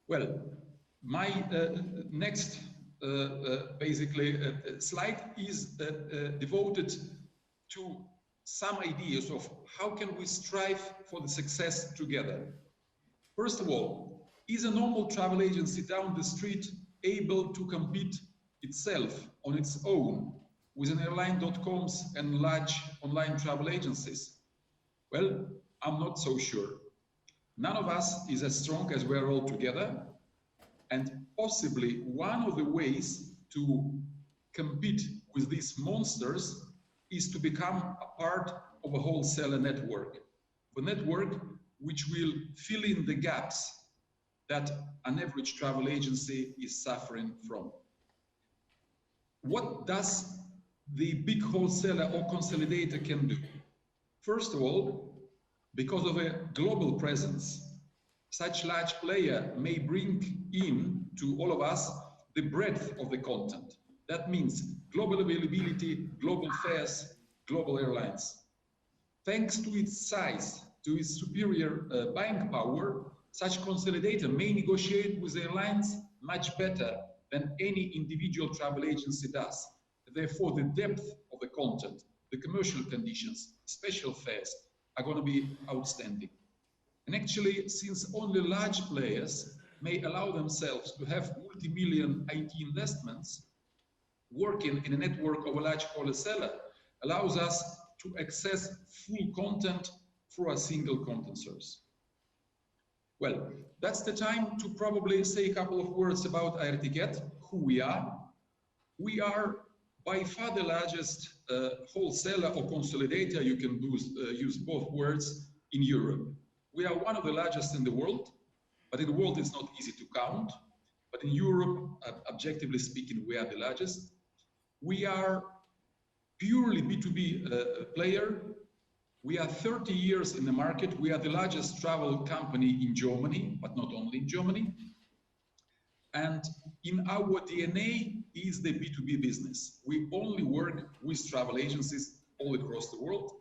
[SPEAKER 9] Well, my next slide is devoted to some ideas of how can we strive for the success together. First of all, is a normal travel agency down the street able to compete itself on its own with an airline.coms and large online travel agencies? Well, I'm not so sure. None of us is as strong as we are all together, and possibly one of the ways to compete with these monsters is to become a part of a wholesaler network, a network which will fill in the gaps that an average travel agency is suffering from. What does the big wholesaler or consolidator can do? First of all, because of a global presence, such large player may bring in to all of us the breadth of the content. That means global availability, global fares, global airlines. Thanks to its size, to its superior buying power, such consolidator may negotiate with airlines much better than any individual travel agency does. Therefore, the depth of the content, the commercial conditions, special fares are going to be outstanding. And actually, since only large players may allow themselves to have multi-million IT investments, working in a network of a large wholesaler allows us to access full content through a single content source. Well, that's the time to probably say a couple of words about AerTicket, who we are. We are by far the largest wholesaler or consolidator, you can use both words, in Europe. We are one of the largest in the world, but in the world it's not easy to count. But in Europe, objectively speaking, we are the largest. We are purely B2B player. We are 30 years in the market. We are the largest travel company in Germany, but not only in Germany. And in our DNA is the B2B business. We only work with travel agencies all across the world,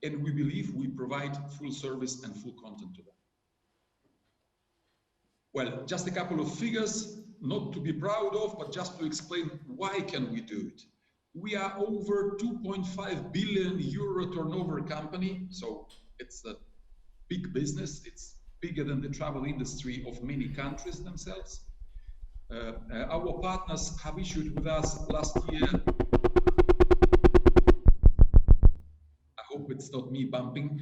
[SPEAKER 9] and we believe we provide full service and full content to them. Well, just a couple of figures, not to be proud of, but just to explain why can we do it. We are over 2.5 billion euro turnover company, so it's a big business. It's bigger than the travel industry of many countries themselves. Our partners have issued with us last year, I hope it's not me bumping,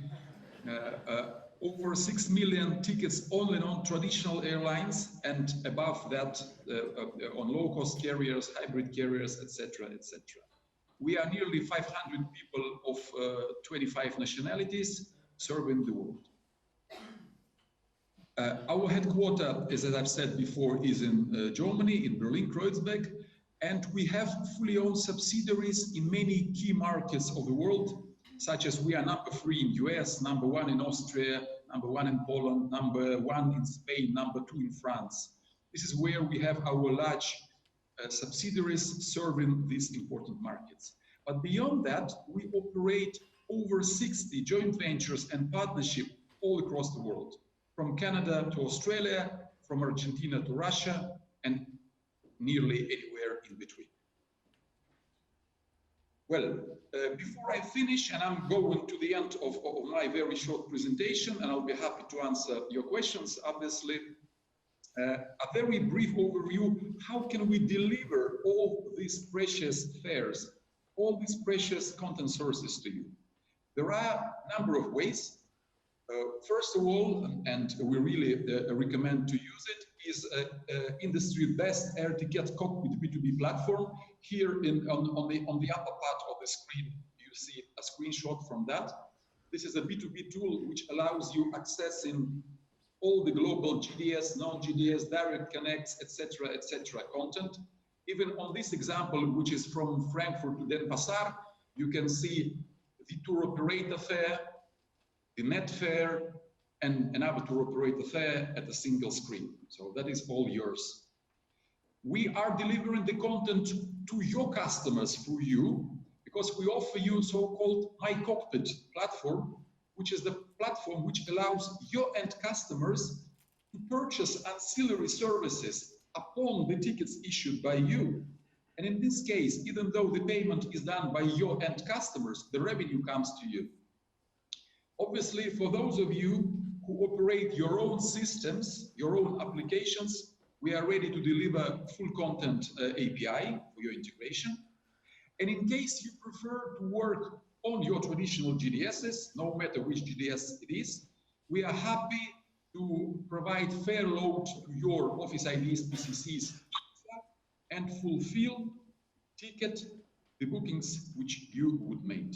[SPEAKER 9] over 6 million tickets only on traditional airlines, and above that on low-cost carriers, hybrid carriers, etc., etc. We are nearly 500 people of 25 nationalities serving the world. Our headquarters, as I've said before, is in Germany, in Berlin-Kreuzberg, and we have fully owned subsidiaries in many key markets of the world, such as we are number 3 in US, number 1 in Austria, number 1 in Poland, number 1 in Spain, number 2 in France. This is where we have our large subsidiaries serving these important markets. But beyond that, we operate over 60 joint ventures and partnerships all across the world, from Canada to Australia, from Argentina to Russia, and nearly anywhere in between. Well, before I finish, and I'm going to the end of my very short presentation, and I'll be happy to answer your questions, obviously. A very brief overview, how can we deliver all these precious fares, all these precious content sources to you? There are a number of ways. First of all, and we really recommend to use it, is industry best AerTicket cockpit B2B platform. Here on the upper part of the screen, you see a screenshot from that. This is a B2B tool which allows you accessing all the global GDS, non-GDS, direct connects, etc., content. Even on this example, which is from Frankfurt to Denpasar, you can see the tour operator fare, the net fare, and another tour operator fare at a single screen. So that is all yours. We are delivering the content to your customers through you, because we offer you so-called My Cockpit platform, which is the platform which allows your end customers to purchase ancillary services upon the tickets issued by you. And in this case, even though the payment is done by your end customers, the revenue comes to you. Obviously, for those of you who operate your own systems, your own applications, we are ready to deliver full content API for your integration. And in case you prefer to work on your traditional GDSs, no matter which GDS it is, we are happy to provide fair load to your Office IDs, PCCs, and fulfill ticket the bookings which you would make.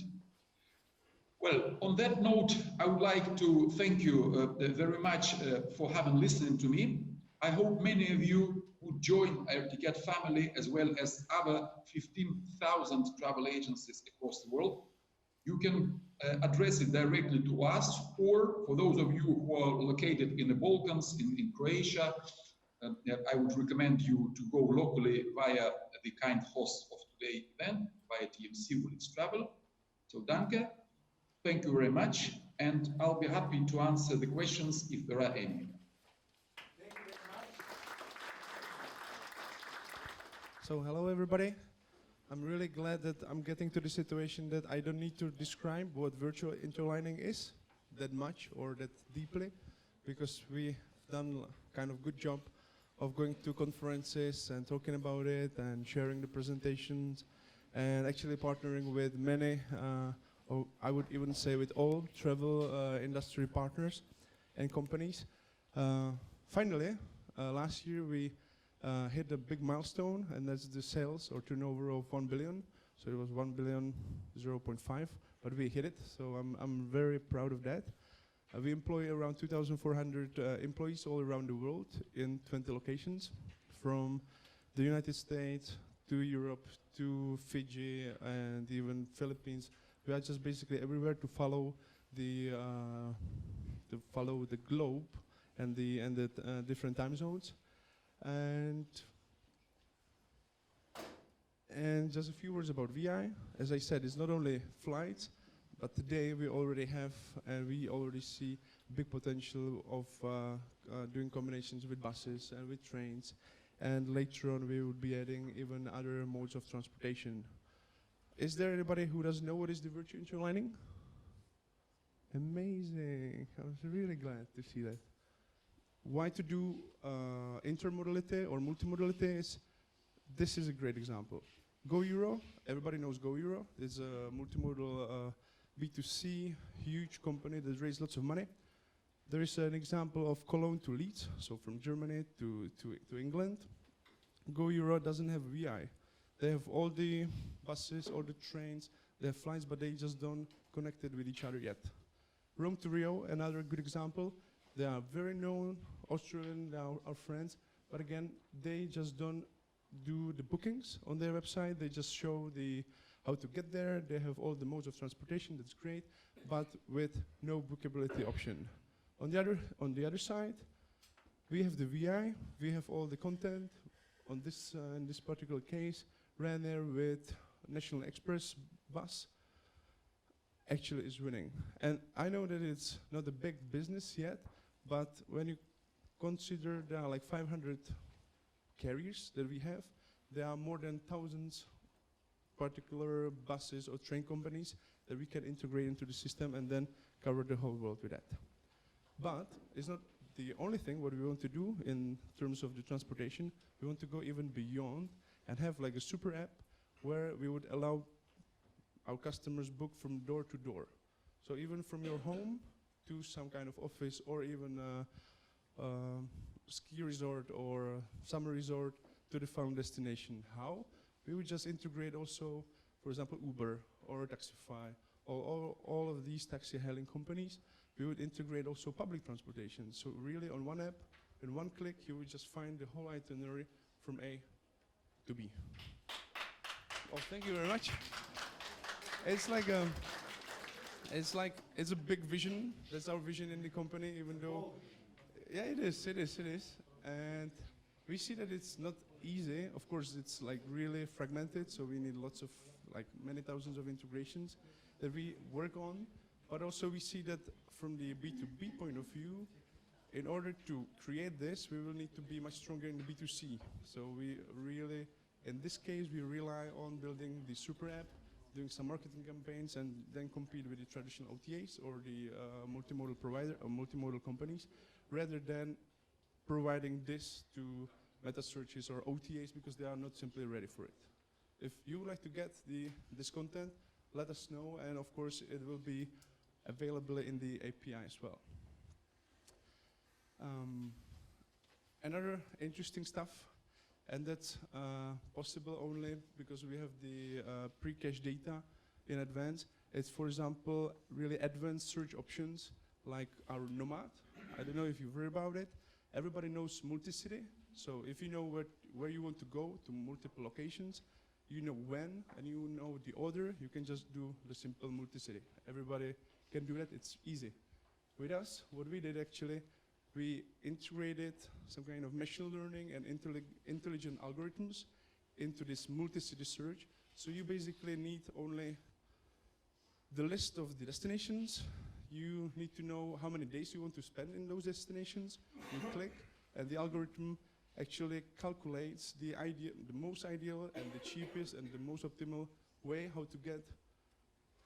[SPEAKER 9] Well, on that note, I would like to thank you very much for having listened to me. I hope many of you would join AerTicket family, as well as other 15,000 travel agencies across the world. You can address it directly to us, or for those of you who are located in the Balkans, in Croatia, I would recommend you to go locally via the kind host of today's event, via TMC Woolwich Travel. So danke, thank you very much, and I'll be happy to answer the questions if there are any.
[SPEAKER 10] Thank you very much. So hello everybody. I'm really glad that I'm getting to the situation that I don't need to describe what virtual interlining is that much or that deeply, because we've done kind of good job of going to conferences and talking about it and sharing the presentations and actually partnering with many, or I would even say with all travel industry partners and companies. Finally, last year we hit a big milestone, and that's the sales or turnover of 1 billion. So it was 1 billion 0.5, but we hit it. So I'm very proud of that. We employ around 2,400 employees all around the world in 20 locations, from the United States to Europe to Fiji and even Philippines. We are just basically everywhere to follow the globe and the different time zones. And just a few words about VI. As I said, it's not only flights, but today we already have and we already see big potential of doing combinations with buses and with trains. And later on we will be adding even other modes of transportation. Is there anybody who doesn't know what is the virtual interlining? Amazing. I was really glad to see that. Why to do intermodality or multimodality this is a great example. Go Euro, everybody knows Go Euro. It's a multimodal B2C, huge company that raised lots of money. There is an example of Cologne to Leeds, so from Germany to England. Go Euro doesn't have VI. They have all the buses, all the trains, they have flights, but they just don't connect it with each other yet. Rome to Rio, another good example. They are very known, Australian, they are our friends, but again, they just don't do the bookings on their website. They just show how to get there. They have all the modes of transportation, that's great, but with no bookability option. On the other side, we have the VI, we have all the content. On this, in this particular case, Ryanair with National Express bus actually is winning. And I know that it's not a big business yet, but when you consider there are like 500 carriers that we have, there are more than thousands particular buses or train companies that we can integrate into the system and then cover the whole world with that. But it's not the only thing what we want to do in terms of the transportation. We want to go even beyond and have like a super app where we would allow our customers book from door to door. So even from your home to some kind of office or even ski resort or summer resort to the final destination. How? We would just integrate also, for example, Uber or Taxify, all of these taxi hailing companies. We would integrate also public transportation. So really on one app, in one click, you would just find the whole itinerary from A to B. Well, thank you very much. It's like it's a big vision. That's our vision in the company, even though, yeah, it is. And we see that it's not easy. Of course, it's like really fragmented, so we need lots of, like many thousands of integrations that we work on. But also we see that from the B2B point of view, in order to create this, we will need to be much stronger in the B2C. So we really, in this case, we rely on building the super app, doing some marketing campaigns, and then compete with the traditional OTAs or the multimodal provider or multimodal companies, rather than providing this to meta searches or OTAs because they are not simply ready for it. If you would like to get this content, let us know, and of course it will be available in the API as well. Another interesting stuff, and that's possible only because we have the pre-cache data in advance. It's, for example, really advanced search options like our Nomad. I don't know if you've heard about it. Everybody knows multi-city. So if you know where you want to go to multiple locations, you know when and you know the order, you can just do the simple multi-city. Everybody can do that, it's easy. With us, what we did actually, we integrated some kind of machine learning and intelligent algorithms into this multi-city search. So you basically need only the list of the destinations. You need to know how many days you want to spend in those destinations. You click, and the algorithm actually calculates the most ideal and the cheapest and the most optimal way how to get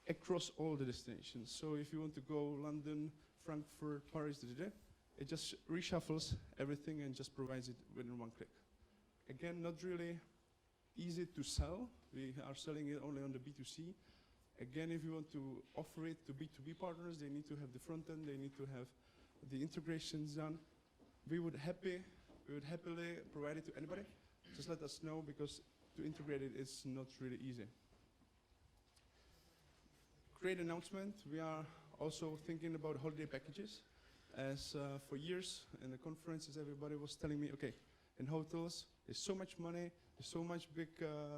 [SPEAKER 10] across all the destinations. So if you want to go London, Frankfurt, Paris, it just reshuffles everything and just provides it within one click. Again, not really easy to sell. We are selling it only on the B2C. Again, if you want to offer it to B2B partners, they need to have the front end, they need to have the integrations done. We would happily provide it to anybody. Just let us know, because to integrate it is not really easy. Great announcement. We are also thinking about holiday packages. As for years in the conferences, everybody was telling me, okay, in hotels, there's so much money, there's so much big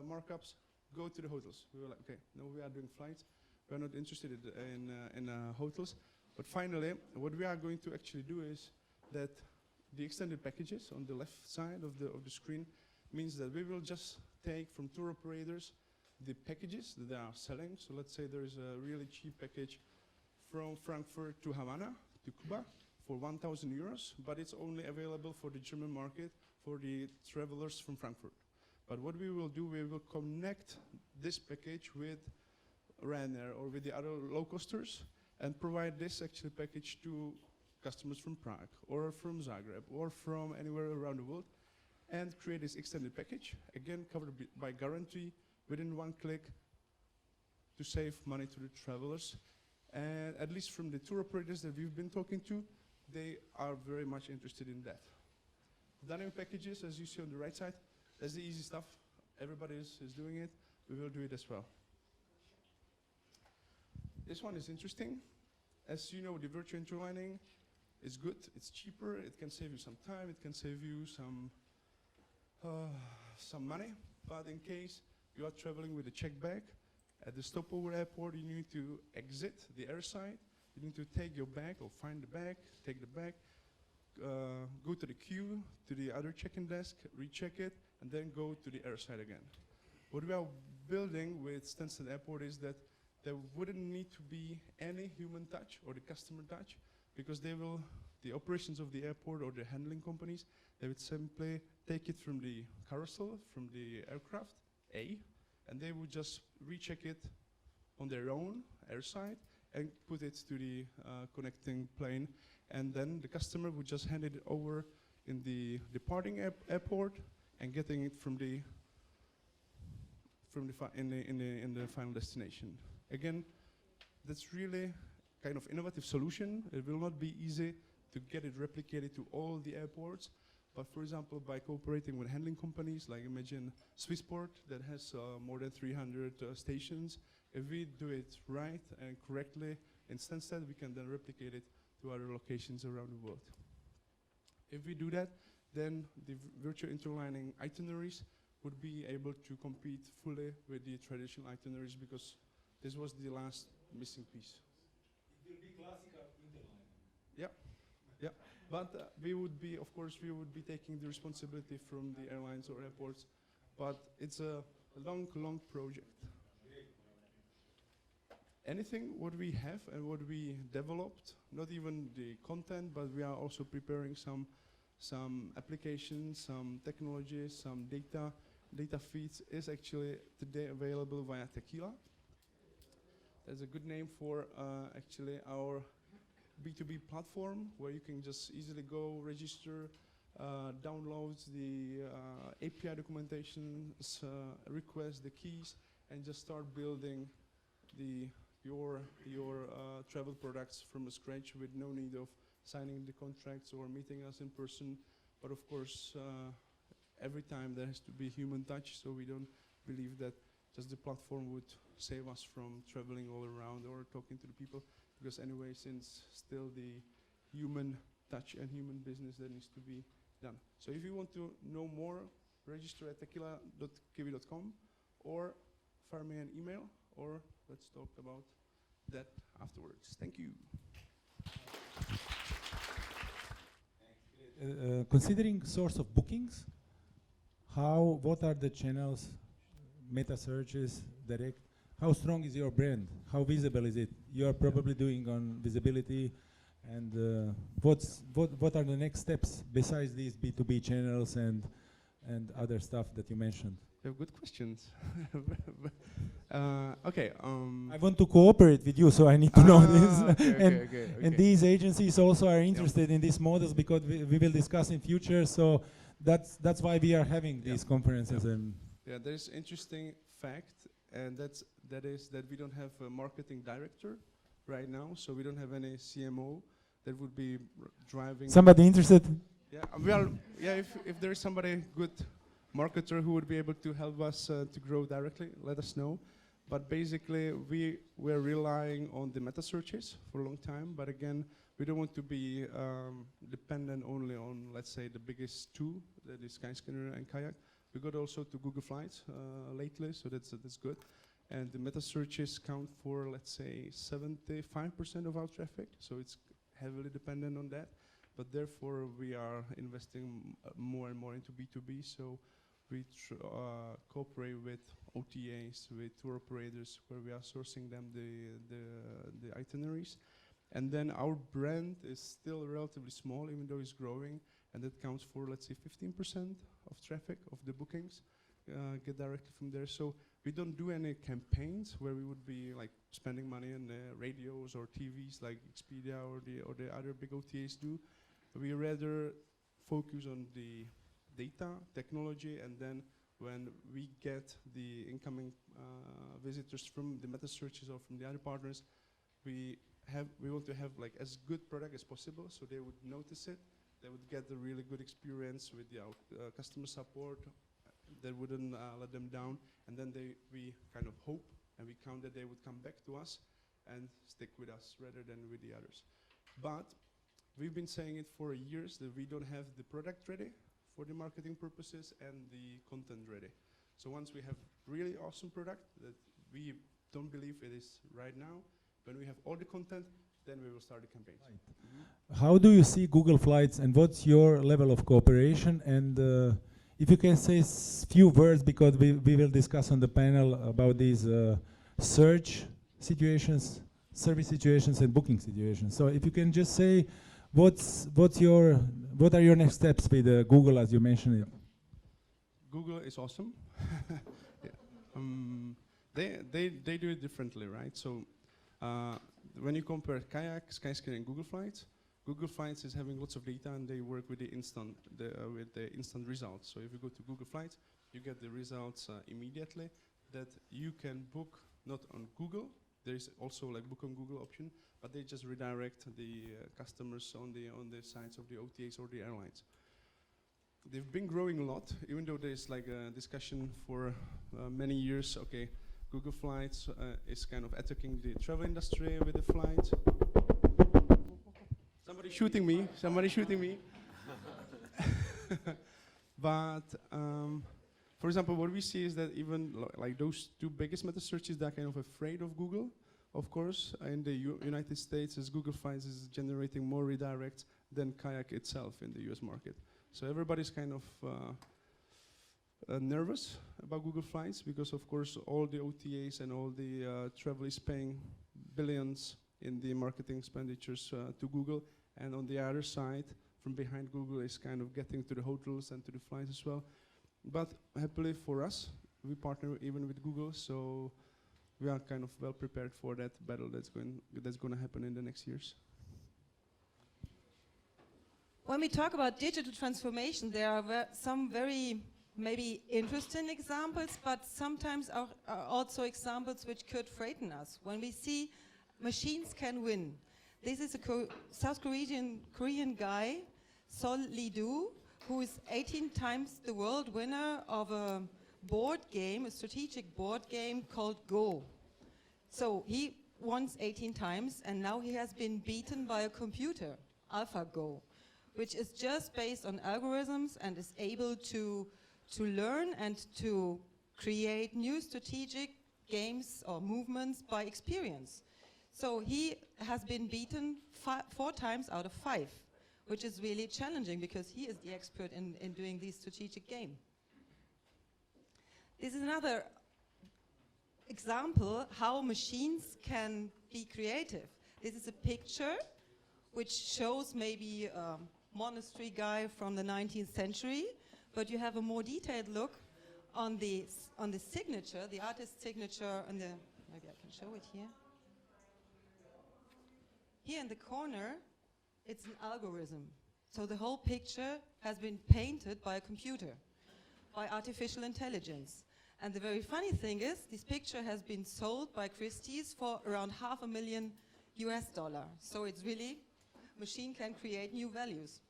[SPEAKER 10] markups, go to the hotels. We were like, okay, no, we are doing flights. We're not interested in hotels. But finally, what we are going to actually do is that the extended packages on the left side of the screen means that we will just take from tour operators the packages that they are selling. So let's say there is a really cheap package from Frankfurt to Havana, to Cuba, for 1,000 euros, but it's only available for the German market for the travelers from Frankfurt. But what we will do, we will connect this package with Ryanair or with the other low-costers and provide this actually package to customers from Prague or from Zagreb or from anywhere around the world, and create this extended package, again covered by guarantee within one click to save money to the travelers. And at least from the tour operators that we've been talking to, they are very much interested in that. Dynamic packages, as you see on the right side, that's the easy stuff. Everybody is doing it. We will do it as well. This one is interesting. As you know, the virtual interlining is good. It's cheaper. It can save you some time. It can save you some money. But in case you are traveling with a checked bag, at the stopover airport, you need to exit the airside. You need to take your bag or find the bag, take the bag, go to the queue, to the other check-in desk, recheck it, and then go to the airside again. What we are building with Stansted Airport is that there wouldn't need to be any human touch or the customer touch, because the operations of the airport or the handling companies, they would simply take it from the carousel, from the aircraft, A, and they would just recheck it on their own airside and put it to the connecting plane, and then the customer would just hand it over in the departing airport and getting it from the in the final destination. Again, that's really kind of innovative solution. It will not be easy to get it replicated to all the airports, but for example, by cooperating with handling companies, like imagine Swissport that has more than 300 stations. If we do it right and correctly in Stansted, we can then replicate it to other locations around the world. If we do that, then the virtual interlining itineraries would be able to compete fully with the traditional itineraries, because this was the last missing piece.
[SPEAKER 3] It will be classical interlining.
[SPEAKER 10] Yeah, yeah. But we would be, of course, we would be taking the responsibility from the airlines or airports. But it's a long, long project. Anything what we have and what we developed, not even the content, but we are also preparing some applications, some technologies, some data feeds is actually today available via Tequila. There's a good name for actually our B2B platform, where you can just easily go register, download the API documentation, request the keys, and just start building your travel products from scratch with no need of signing the contracts or meeting us in person. But of course, every time there has to be human touch, so we don't believe that just the platform would save us from traveling all around or talking to the people, because anyway, since still the human touch and human business that needs to be done. So if you want to know more, register at tequila.kiwi.com or fire me an email, or let's talk about that afterwards. Thank you.
[SPEAKER 3] Considering source of bookings, what are the channels, meta searches, direct? How strong is your brand? How visible is it? You are probably doing on visibility, and what are the next steps besides these B2B channels and other stuff that you mentioned?
[SPEAKER 10] You have good questions. Okay.
[SPEAKER 3] I want to cooperate with you, so I need to know this.
[SPEAKER 10] Okay,
[SPEAKER 3] and these agencies also are interested in these models, because we will discuss in future. So that's why we are having these conferences. And
[SPEAKER 10] yeah, there is interesting fact, and that is that we don't have a marketing director right now, so we don't have any CMO that would be driving.
[SPEAKER 3] Somebody interested?
[SPEAKER 10] Yeah, well, yeah. If there is somebody good marketer who would be able to help us to grow directly, let us know. But basically, we're relying on the meta searches for a long time. But again, we don't want to be dependent only on, let's say, the biggest two, that is Skyscanner and Kayak. We got also to Google Flights lately, so that's good. And the meta searches count for, let's say, 75% of our traffic. So it's heavily dependent on that. But therefore, we are investing more and more into B2B. So we cooperate with OTAs, with tour operators, where we are sourcing them the itineraries. And then our brand is still relatively small, even though it's growing, and that counts for, let's say, 15% of traffic, of the bookings, get directly from there. So we don't do any campaigns where we would be like spending money on radios or TVs like Expedia or the other big OTAs do. We rather focus on the data, technology, and then when we get the incoming visitors from the meta searches or from the other partners, we want to have like as good product as possible, so they would notice it, they would get a really good experience with the customer support that wouldn't let them down, and then we kind of hope and we count that they would come back to us and stick with us rather than with the others. But we've been saying it for years that we don't have the product ready for the marketing purposes and the content ready. So once we have really awesome product that we don't believe it is right now, when we have all the content, then we will start the campaigns.
[SPEAKER 3] Right. How do you see Google Flights, and what's your level of cooperation? And if you can say few words, because we will discuss on the panel about these search situations, service situations, and booking situations. So if you can just say, what are your next steps with Google, as you mentioned it?
[SPEAKER 10] Google is awesome. They do it differently, right? So when you compare Kayak, Skyscanner, and Google Flights is having lots of data, and they work with the instant results. So if you go to Google Flights, you get the results immediately that you can book not on Google there is also like book on Google option, but they just redirect the customers on the sites of the OTAs or the airlines. They've been growing a lot, even though there's like a discussion for many years. Okay, Google Flights is kind of attacking the travel industry with the flights. Somebody shooting me! Somebody shooting me! But for example, what we see is that even like those two biggest meta searches, they're kind of afraid of Google. Of course, in the United States, as Google Flights is generating more redirects than Kayak itself in the US market. So everybody's kind of nervous about Google Flights because, of course, all the OTAs and all the travel is paying billions in the marketing expenditures to Google. And on the other side, from behind Google is kind of getting to the hotels and to the flights as well. But happily for us, we partner even with Google, so we are kind of well prepared for that battle that's going to happen in the next years.
[SPEAKER 11] When we talk about digital transformation, there are some very maybe interesting examples, but sometimes are also examples which could frighten us. When we see machines can win. This is a South Korean guy, Sol Lee-do, who is 18 times the world winner of a board game, a strategic board game called Go. So he won 18 times, and now he has been beaten by a computer, AlphaGo, which is just based on algorithms and is able to learn and to create new strategic games or movements by experience. So he has been beaten 4 times out of 5, which is really challenging because he is the expert in doing these strategic games. This is another example how machines can be creative. This is a picture which shows maybe a monastery guy from the 19th century, but you have a more detailed look on the signature, the artist's signature, and maybe I can show it here. Here in the corner, it's an algorithm. So the whole picture has been painted by a computer, by artificial intelligence. And the very funny thing is, this picture has been sold by Christie's for around $500,000 US. So it's really, machine can create new values.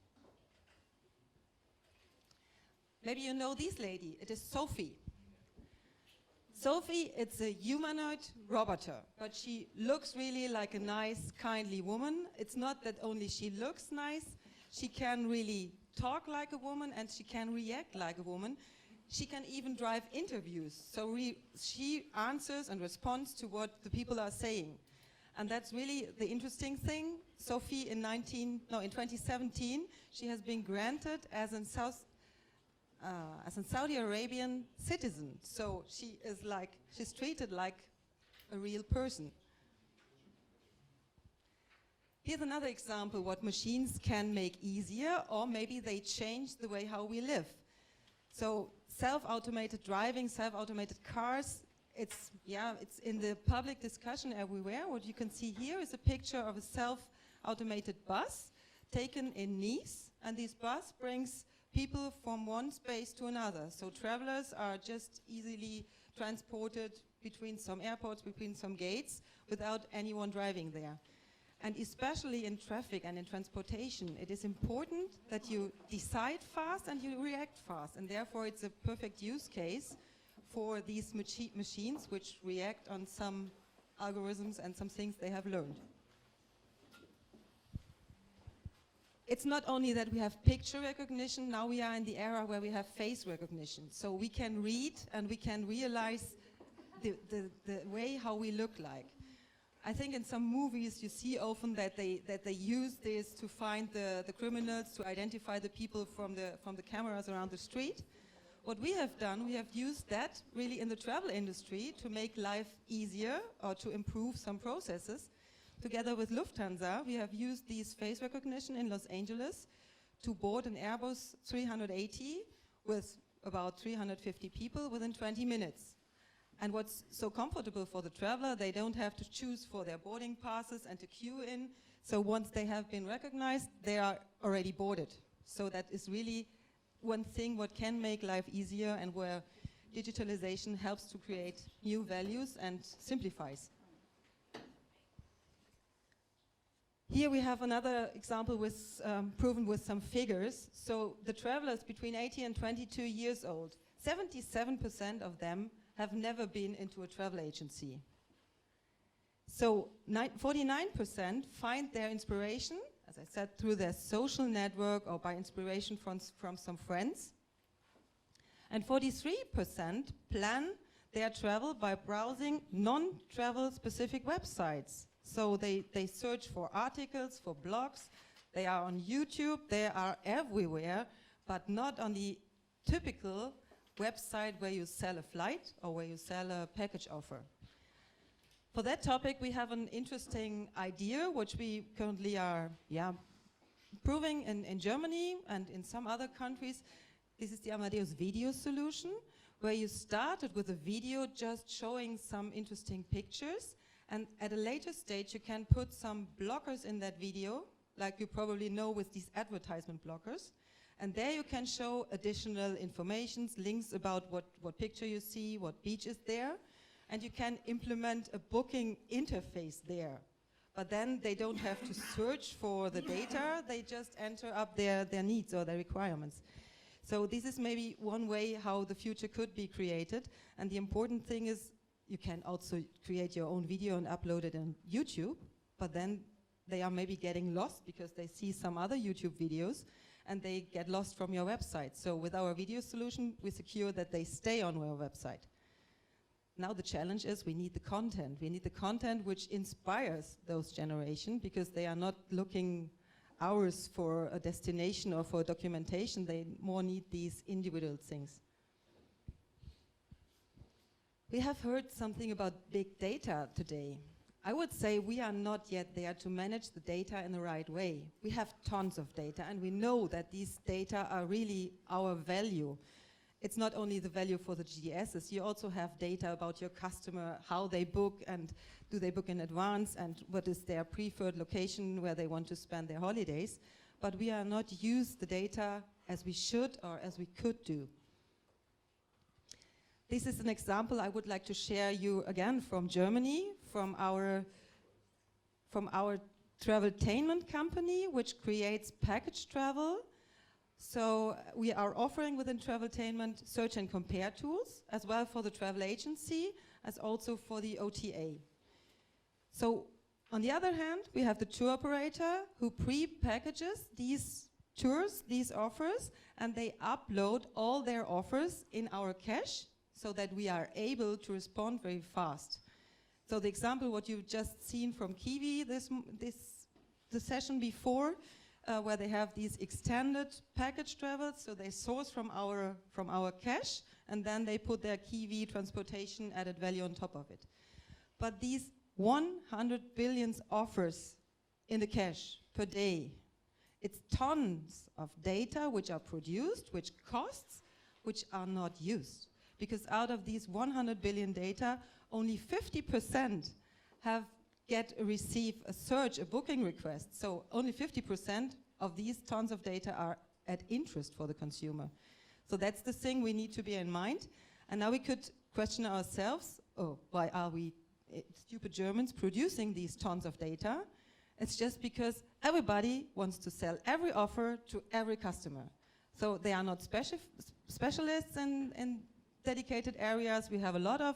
[SPEAKER 11] Maybe you know this lady, it is Sophie. Sophie, it's a humanoid robot, but she looks really like a nice, kindly woman. It's not that only she looks nice, she can really talk like a woman and she can react like a woman. She can even drive interviews, so she answers and responds to what the people are saying. And that's really the interesting thing. Sophie in 2017, she has been granted as a Saudi Arabian citizen. So she's treated like a real person. Here's another example what machines can make easier, or maybe they change the way how we live. So self-automated driving, self-automated cars, it's in the public discussion everywhere. What you can see here is a picture of a self-automated bus taken in Nice, and this bus brings people from one space to another. So travelers are just easily transported between some airports, between some gates, without anyone driving there. And especially in traffic and in transportation, it is important that you decide fast and you react fast. And therefore, it's a perfect use case for these machines which react on some algorithms and some things they have learned. It's not only that we have picture recognition, now we are in the era where we have face recognition. So we can read and we can realize the way how we look like. I think in some movies you see often that they use this to find the criminals, to identify the people from the cameras around the street. What we have done, we have used that really in the travel industry to make life easier or to improve some processes. Together with Lufthansa, we have used these face recognition in Los Angeles to board an Airbus 380 with about 350 people within 20 minutes. And what's so comfortable for the traveler, they don't have to choose for their boarding passes and to queue in. So once they have been recognized, they are already boarded. So that is really one thing what can make life easier and where digitalization helps to create new values and simplifies. Here we have another example with proven with some figures. So the travelers between 18 and 22 years old, 77% of them have never been into a travel agency. So 49% find their inspiration, as I said, through their social network or by inspiration from some friends. And 43% plan their travel by browsing non-travel specific websites. So they search for articles, for blogs, they are on YouTube, they are everywhere, but not on the typical website where you sell a flight or where you sell a package offer. For that topic, we have an interesting idea, which we currently are proving in Germany and in some other countries. This is the Amadeus video solution, where you started with a video just showing some interesting pictures, and at a later stage you can put some blockers in that video, like you probably know with these advertisement blockers, and there you can show additional information, links about what picture you see, what beach is there, and you can implement a booking interface there. But then they don't have to search for the data, they just enter up their needs or their requirements. So this is maybe one way how the future could be created, and the important thing is you can also create your own video and upload it on YouTube, but then they are maybe getting lost because they see some other YouTube videos and they get lost from your website. So with our video solution, we secure that they stay on our website. Now the challenge is we need the content. We need the content which inspires those generations, because they are not looking hours for a destination or for documentation. They more need these individual things. We have heard something about big data today. I would say we are not yet there to manage the data in the right way. We have tons of data, and we know that these data are really our value. It's not only the value for the GDSs, you also have data about your customer, how they book, and do they book in advance, and what is their preferred location where they want to spend their holidays. But we are not used the data as we should or as we could do. This is an example I would like to share you again from Germany, from our Travel&Technology company, which creates package travel. So we are offering within Travel&Technology search and compare tools, as well for the travel agency, as also for the OTA. So on the other hand, we have the tour operator who pre-packages these tours, these offers, and they upload all their offers in our cache so that we are able to respond very fast. So the example what you've just seen from Kiwi, the session before, where they have these extended package travels, so they source from our cache, and then they put their Kiwi transportation added value on top of it. But these 100 billion offers in the cache per day, it's tons of data which are produced, which costs, which are not used. Because out of these 100 billion data, only 50% receive a search, a booking request. So only 50% of these tons of data are at interest for the consumer. So that's the thing we need to bear in mind. And now we could question ourselves, why are we stupid Germans producing these tons of data? It's just because everybody wants to sell every offer to every customer. So they are not specialists in dedicated areas. We have a lot of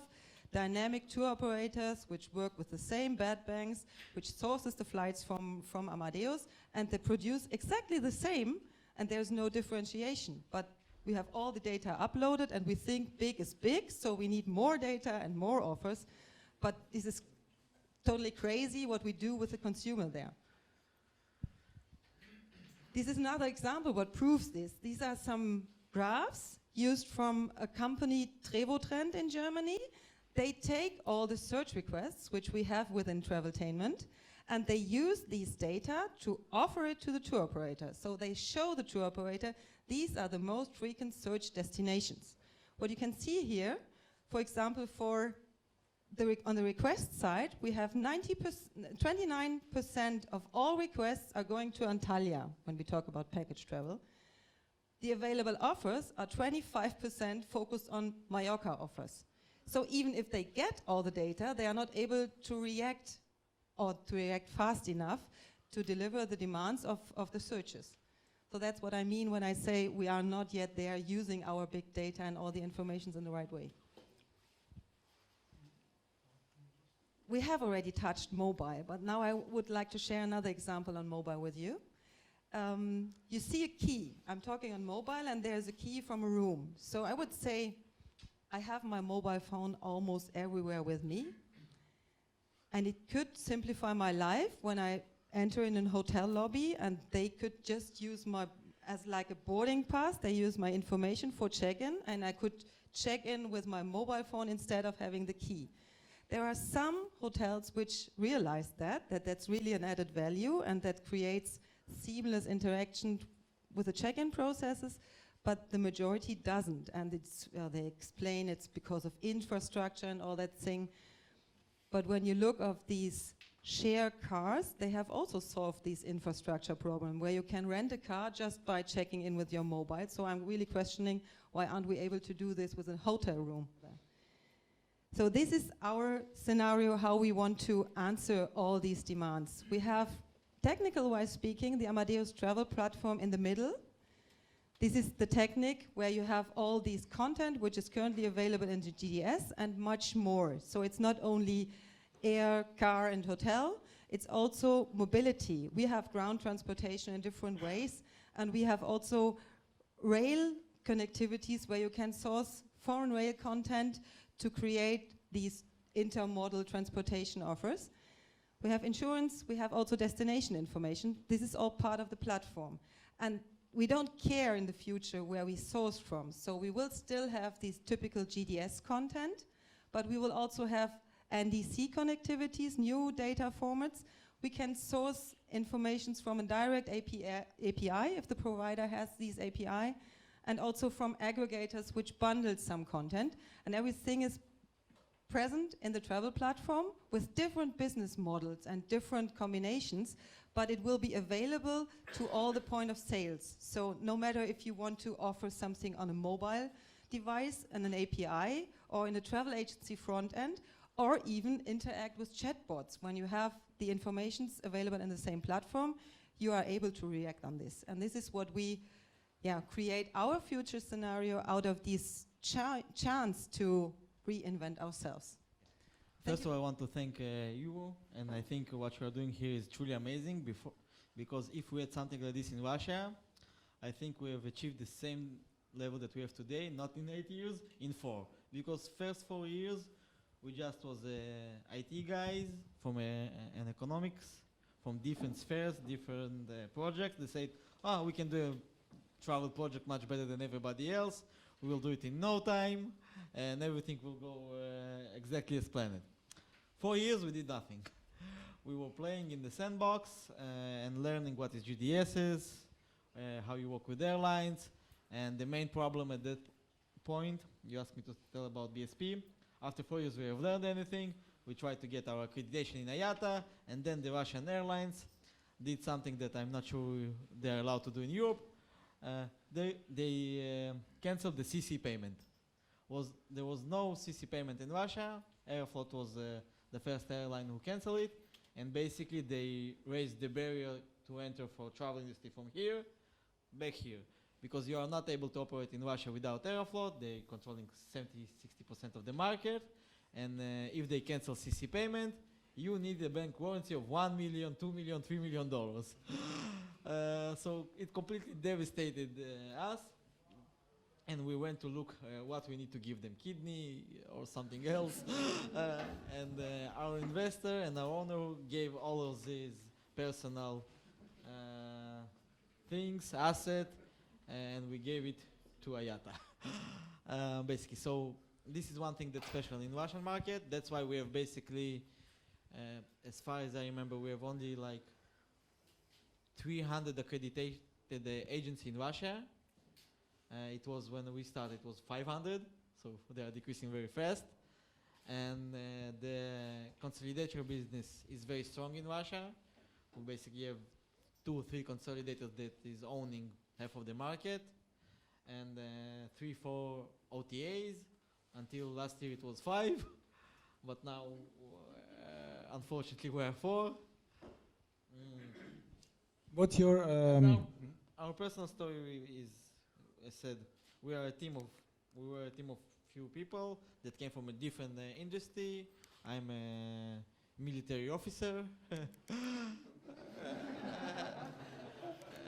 [SPEAKER 11] dynamic tour operators which work with the same bed banks, which sources the flights from Amadeus, and they produce exactly the same, and there's no differentiation. But we have all the data uploaded, and we think big is big, so we need more data and more offers. But this is totally crazy what we do with the consumer there. This is another example what proves this. These are some graphs used from a company, Trevotrend in Germany. They take all the search requests which we have within Travel&Technology, and they use these data to offer it to the tour operator. So they show the tour operator, these are the most frequent search destinations. What you can see here, for example, on the request side, we have 29% of all requests are going to Antalya when we talk about package travel. The available offers are 25% focused on Mallorca offers. So even if they get all the data, they are not able to react or to react fast enough to deliver the demands of the searches. So that's what I mean when I say we are not yet there using our big data and all the information in the right way. We have already touched mobile, but now I would like to share another example on mobile with you. You see a key. I'm talking on mobile, and there's a key from a room. So I would say I have my mobile phone almost everywhere with me, and it could simplify my life when I enter in a hotel lobby, and they could just use my, as like a boarding pass, they use my information for check-in, and I could check in with my mobile phone instead of having the key. There are some hotels which realize that that's really an added value, and that creates seamless interaction with the check-in processes, but the majority doesn't, and it's, they explain it's because of infrastructure and all that thing. But when you look at these share cars, they have also solved this infrastructure problem where you can rent a car just by checking in with your mobile. So I'm really questioning why aren't we able to do this with a hotel room? So this is our scenario, how we want to answer all these demands. We have, technical-wise speaking, the Amadeus travel platform in the middle. This is the technique where you have all these content which is currently available in the GDS and much more. So it's not only air, car and hotel, it's also mobility. We have ground transportation in different ways, and we have also rail connectivities where you can source foreign rail content to create these intermodal transportation offers. We have insurance, we have also destination information. This is all part of the platform. And we don't care in the future where we source from. So we will still have these typical GDS content, but we will also have NDC connectivities, new data formats. We can source information from a direct API if the provider has these API, and also from aggregators which bundle some content. And everything is present in the travel platform with different business models and different combinations, but it will be available to all the point of sales. So no matter if you want to offer something on a mobile device and an API, or in a travel agency front end, or even interact with chatbots. When you have the informations available in the same platform, you are able to react on this. And this is what we create our future scenario out of this chance to reinvent ourselves.
[SPEAKER 12] First of all, I want to thank you, and I think what you are doing here is truly amazing. Because if we had something like this in Russia, I think we have achieved the same level that we have today, not in 8 years, in 4. Because first 4 years, we just was IT guys from an economics, from different spheres, different projects. They said, we can do a travel project much better than everybody else. We will do it in no time, and everything will go exactly as planned. 4 years, we did nothing. We were playing in the sandbox and learning what is GDSs, how you work with airlines, and the main problem at that point, you asked me to tell about BSP. After 4 years, we have learned anything. We tried to get our accreditation in IATA, and then the Russian airlines did something that I'm not sure they're allowed to do in Europe. They canceled the CC payment. There was no CC payment in Russia. Aeroflot was the first airline who canceled it, and basically they raised the barrier to enter for travel industry from here back here, because you are not able to operate in Russia without Aeroflot. They're controlling 70-60% of the market, and if they cancel CC payment, you need a bank warranty of $1 million, $2 million, $3 million. So it completely devastated us, and we went to look what we need to give them, kidney or something else. And our investor and our owner gave all of these personal things, asset, and we gave it to IATA. Basically, so this is one thing that's special in Russian market. That's why we have basically, as far as I remember, we have only like 300 accredited agency in Russia. It was when we started, it was 500, so they are decreasing very fast. And the consolidator business is very strong in Russia. We basically have 2 or 3 consolidators that is owning half of the market, and 3-4 OTAs. Until last year it was 5, but now unfortunately we are 4.
[SPEAKER 3] What's your
[SPEAKER 12] Now, our personal story is, I said, we were a team of few people that came from a different industry. I'm a military officer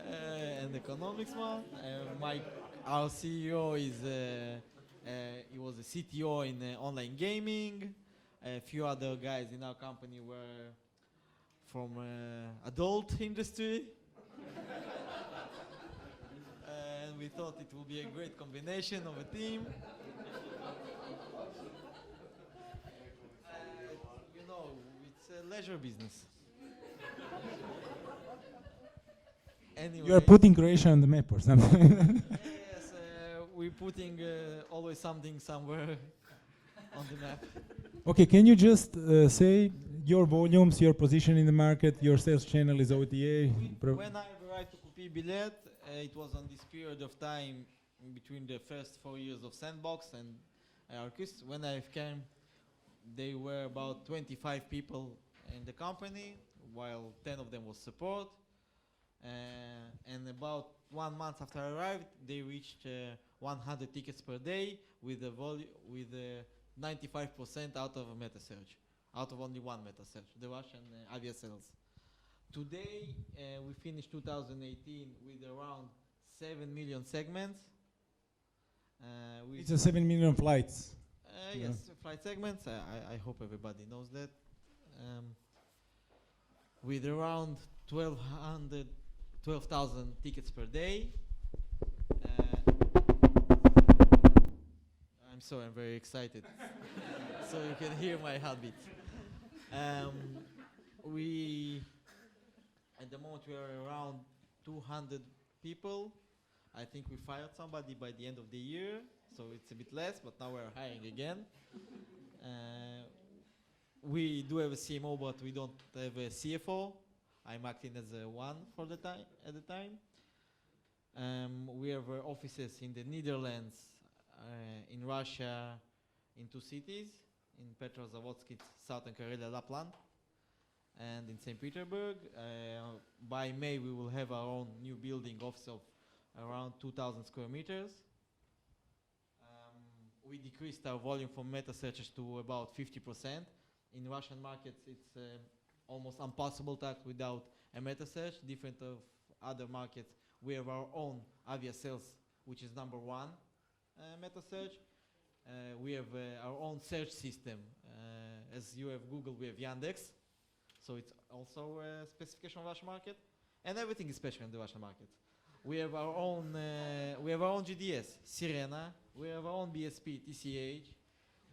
[SPEAKER 12] and economics one. Our CEO is he was a CTO in online gaming. A few other guys in our company were from adult industry. And we thought it would be a great combination of a team. You know, it's a leisure business. Anyway,
[SPEAKER 3] you are putting Croatia on the map or something?
[SPEAKER 12] yes, we're putting always something somewhere on the map.
[SPEAKER 3] Okay, can you just say your volumes, your position in the market, your sales channel is OTA?
[SPEAKER 12] When I arrived to Kupi Bilet, it was on this period of time between the first 4 years of Sandbox and AerTicket. When I came, they were about 25 people in the company, while 10 of them was support. And about 1 month after I arrived, they reached 100 tickets per day with a 95% out of a meta search, out of only one meta search, the Russian avia sales. Today, we finished 2018 with around 7 million segments.
[SPEAKER 3] It's a 7 million flights.
[SPEAKER 12] Yes, flight segments. I hope everybody knows that. With around 12,000 tickets per day. I'm sorry, I'm very excited. So you can hear my heartbeat. At the moment we are around 200 people. I think we fired somebody by the end of the year, so it's a bit less, but now we're hiring again. We do have a CMO, but we don't have a CFO. I'm acting as a one for the time at the time. We have offices in the Netherlands, in Russia, in 2 cities, in Petrozavodsk, Southern Karelia, Lapland, and in St. Petersburg. By May, we will have our own new building office of around 2,000 square meters. We decreased our volume from meta searches to about 50%. In Russian markets, it's almost impossible to act without a meta search. Different of other markets, we have our own avia sales, which is #1 meta search. We have our own search system. As you have Google, we have Yandex. So it's also a specification of Russian market. And everything is special in the Russian market. We have our own GDS, Sirena. We have our own BSP, TCH.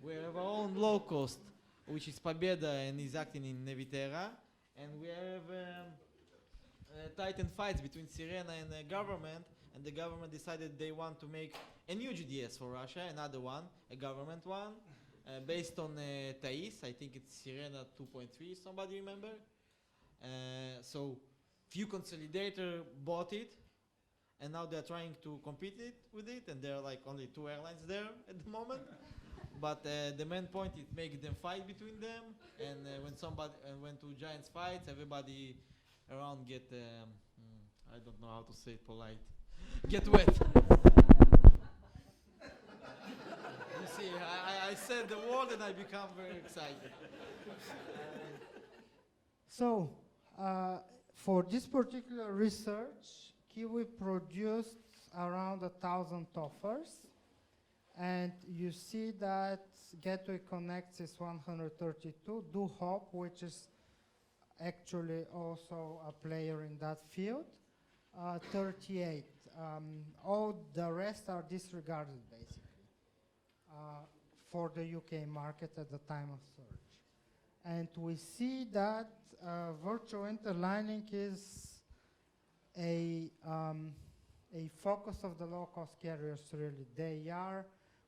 [SPEAKER 12] We have our own low cost, which is Pobeda and is acting in Nevitera. And we have titan fights between Sirena and the government. And the government decided they want to make a new GDS for Russia, another one, a government one, based on Thais. I think it's Sirena 2.3, somebody remember? So few consolidator bought it, and now they're trying to compete with it, and there are like only 2 airlines there at the moment. But the main point is make them fight between them, and when 2 giants fight, everybody around get I don't know how to say it polite. Get wet. You see, I said the word and I become very excited.
[SPEAKER 13] So, for this particular research, Kiwi produced around 1,000 offers, and you see that Gateway Connects is 132, DoHop, which is actually also a player in that field, 38. All the rest are disregarded, basically, for the UK market at the time of search. And we see that virtual interlining is a focus of the low-cost carriers, really. They are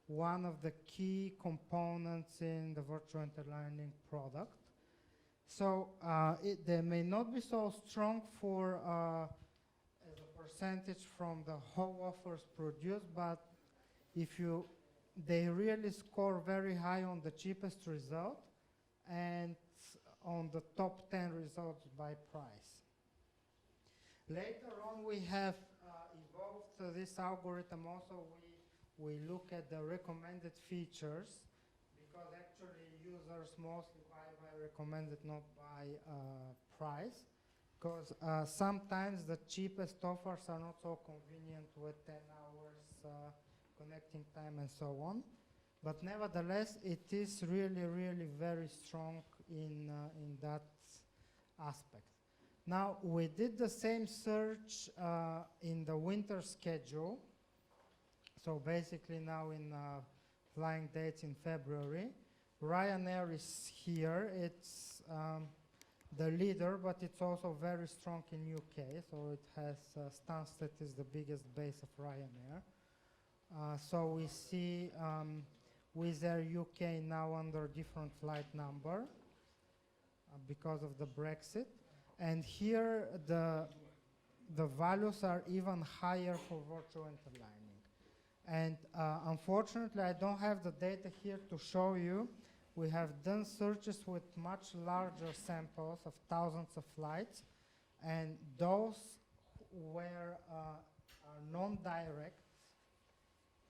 [SPEAKER 13] one of the key components in the virtual interlining product. So they may not be so strong for as a percentage from the whole offers produced, but they really score very high on the cheapest result and on the top 10 results by price. Later on, we have evolved this algorithm also. We look at the recommended features, because actually users mostly buy by recommended, not by price. Because sometimes the cheapest offers are not so convenient with 10 hours connecting time and so on. But nevertheless, it is really, really very strong in that aspect. Now, we did the same search in the winter schedule. So basically now in flying dates in February. Ryanair is here. It's the leader, but it's also very strong in UK. So it has Stansted is the biggest base of Ryanair. So we see Wizz Air UK now under different flight number because of the Brexit. And here the values are even higher for virtual interlining. And unfortunately, I don't have the data here to show you. We have done searches with much larger samples of thousands of flights, and those were non-direct,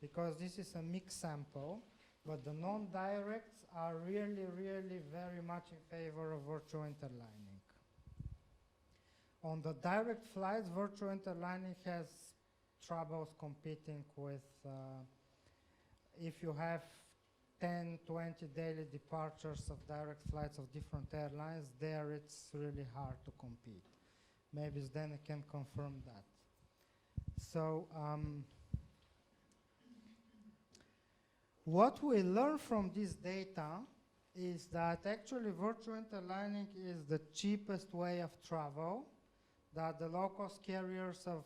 [SPEAKER 13] because this is a mixed sample, but the non-directs are really, really very much in favor of virtual interlining. On the direct flights, virtual interlining has troubles competing with, if you have 10, 20 daily departures of direct flights of different airlines, there it's really hard to compete. Maybe Zdenek can confirm that. So what we learn from this data is that actually virtual interlining is the cheapest way of travel, that the low-cost carriers of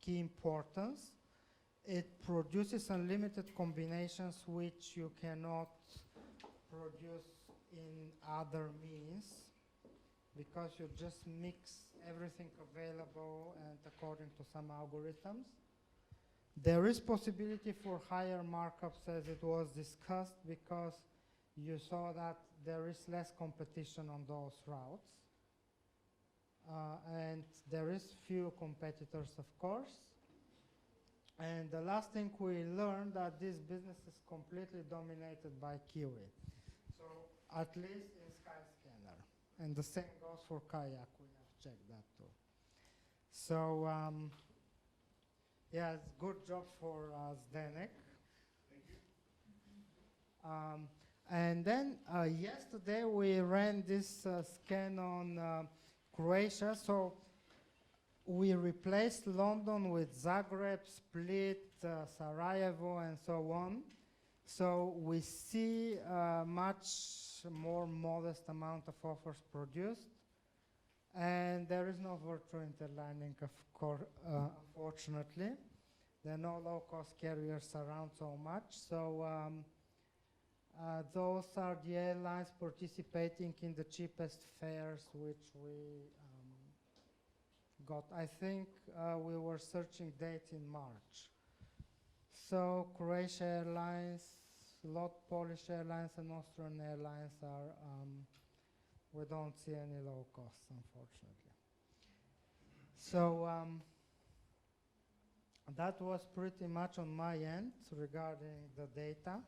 [SPEAKER 13] key importance. It produces unlimited combinations which you cannot produce in other means, because you just mix everything available and according to some algorithms. There is possibility for higher markups, as it was discussed, because you saw that there is less competition on those routes. And there is few competitors, of course. And the last thing we learned, that this business is completely dominated by Kiwi. So at least in Skyscanner. And the same goes for Kayak. We have checked that too. So yeah, it's good job for Zdenek.
[SPEAKER 10] Thank you.
[SPEAKER 13] And then yesterday we ran this scan on Croatia. So we replaced London with Zagreb, Split, Sarajevo, and so on. So we see a much more modest amount of offers produced. And there is no virtual interlining, of course, unfortunately. There are no low-cost carriers around so much. So those are the airlines participating in the cheapest fares which we got. I think we were searching dates in March. So Croatia Airlines, a lot Polish Airlines and Austrian Airlines are, we don't see any low costs, unfortunately. So that was pretty much on my end regarding the data.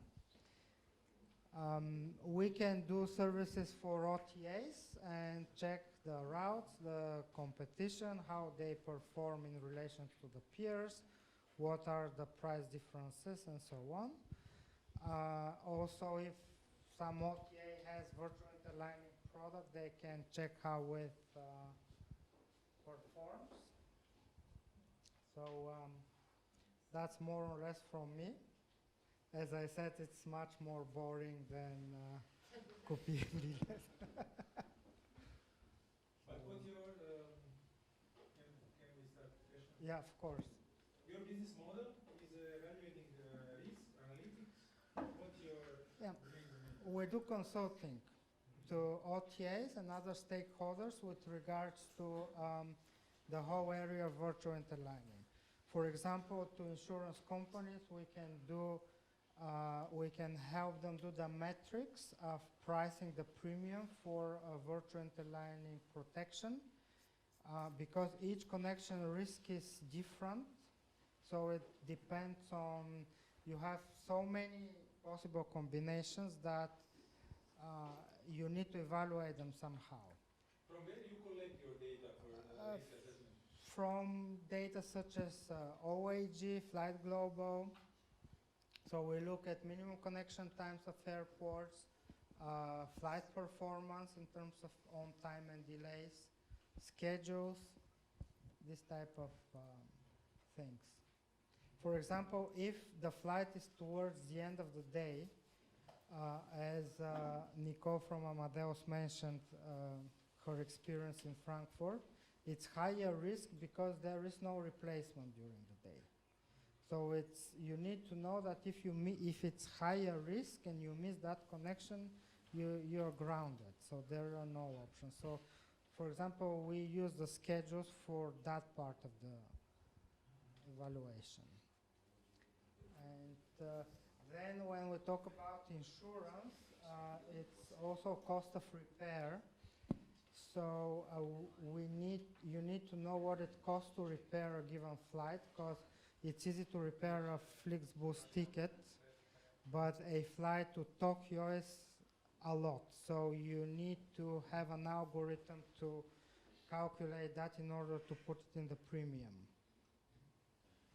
[SPEAKER 13] We can do services for OTAs and check the routes, the competition, how they perform in relation to the peers, what are the price differences, and so on. Also, if some OTA has virtual interlining product, they can check how it performs. So that's more or less from me. As I said, it's much more boring than copying videos.
[SPEAKER 14] But what's your, can we start the question?
[SPEAKER 13] Yeah, of course.
[SPEAKER 14] Your business model is evaluating the risk, analytics. What's your
[SPEAKER 13] We do consulting to OTAs and other stakeholders with regards to the whole area of virtual interlining. For example, to insurance companies, we can help them do the metrics of pricing the premium for virtual interlining protection. because each connection risk is different, so it depends on, you have so many possible combinations that you need to evaluate them somehow.
[SPEAKER 14] From where do you collect your data for risk assessment?
[SPEAKER 13] From data such as OAG, Flight Global. So we look at minimum connection times of airports, flight performance in terms of on time and delays, schedules, this type of things. For example, if the flight is towards the end of the day, as Nicole from Amadeus mentioned her experience in Frankfurt, it's higher risk because there is no replacement during the day. So you need to know that if it's higher risk and you miss that connection, you're grounded. So there are no options. So, for example, we use the schedules for that part of the evaluation. And then when we talk about insurance, it's also cost of repair. So you need to know what it costs to repair a given flight, because it's easy to repair a Flixbus ticket, but a flight to Tokyo is a lot. So you need to have an algorithm to calculate that in order to put it in the premium.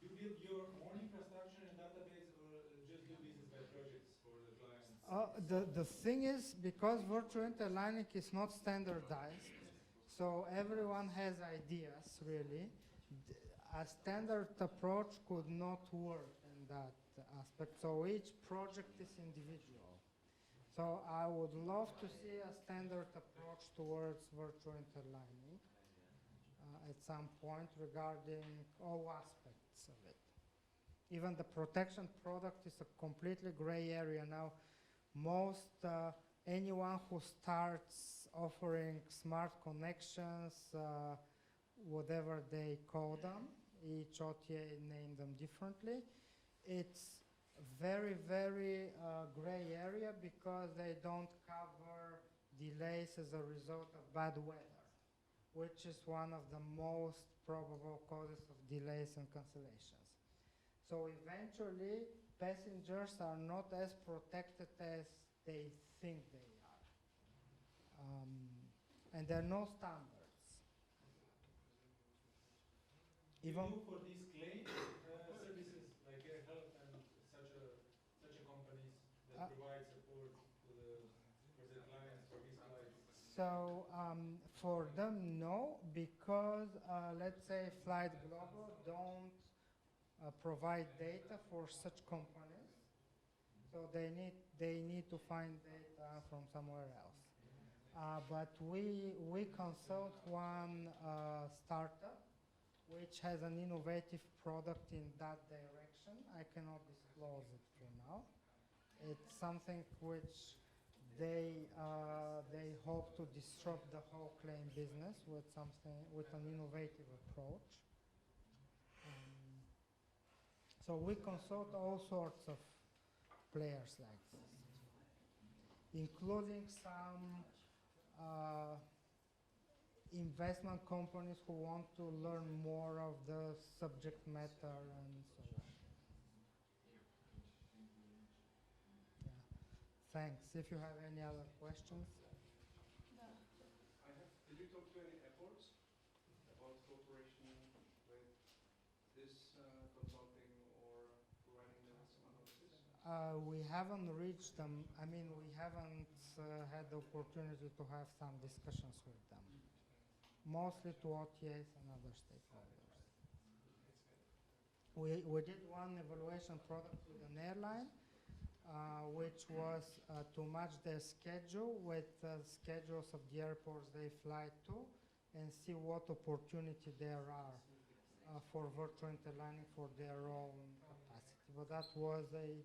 [SPEAKER 14] You build your own infrastructure and database, or just do business by projects for the clients?
[SPEAKER 13] The thing is, because virtual interlining is not standardized, so everyone has ideas, really. A standard approach could not work in that aspect, so each project is individual. So I would love to see a standard approach towards virtual interlining at some point regarding all aspects of it. Even the protection product is a completely gray area now. Anyone who starts offering smart connections, whatever they call them, each OTA named them differently, it's very, very gray area because they don't cover delays as a result of bad weather, which is one of the most probable causes of delays and cancellations. So eventually, passengers are not as protected as they think they are. And there are no standards.
[SPEAKER 14] Even for these claim services like AirHelp and such a companies that provide support for their clients for these flights?
[SPEAKER 13] So for them, no, because let's say Flight Global don't provide data for such companies, so they need to find data from somewhere else. But we consult one startup which has an innovative product in that direction. I cannot disclose it for now. It's something which they hope to disrupt the whole claim business with an innovative approach. So we consult all sorts of players like this, including some investment companies who want to learn more of the subject matter and so on. Yeah. Thanks. If you have any other questions.
[SPEAKER 10] Did you talk to any airports about cooperation with this consulting or providing them some analysis?
[SPEAKER 13] We haven't reached them. I mean, we haven't had the opportunity to have some discussions with them. Mostly to OTAs and other stakeholders. We did one evaluation product with an airline, which was to match their schedule with the schedules of the airports they fly to and see what opportunity there are for virtual interlining for their own capacity. But that was a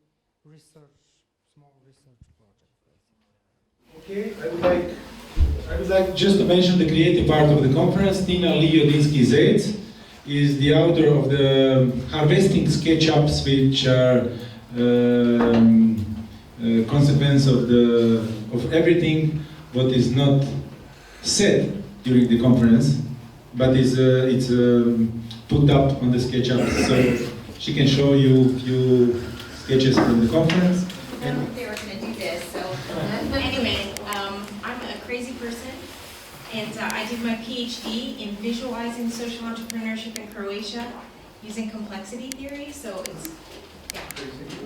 [SPEAKER 13] small research project, basically.
[SPEAKER 3] Okay, I would like just to mention the creative part of the conference. Tina Liodinsky-Zec is the author of the harvesting SketchUps, which are consequence of everything what is not said during the conference. but it's put up on the SketchUp, so she can show you a few sketches from the conference.
[SPEAKER 15] I don't think they were going to do this, so anyway, I'm a crazy person, and I did my PhD in visualizing social entrepreneurship in Croatia using complexity theory, so it's, yeah,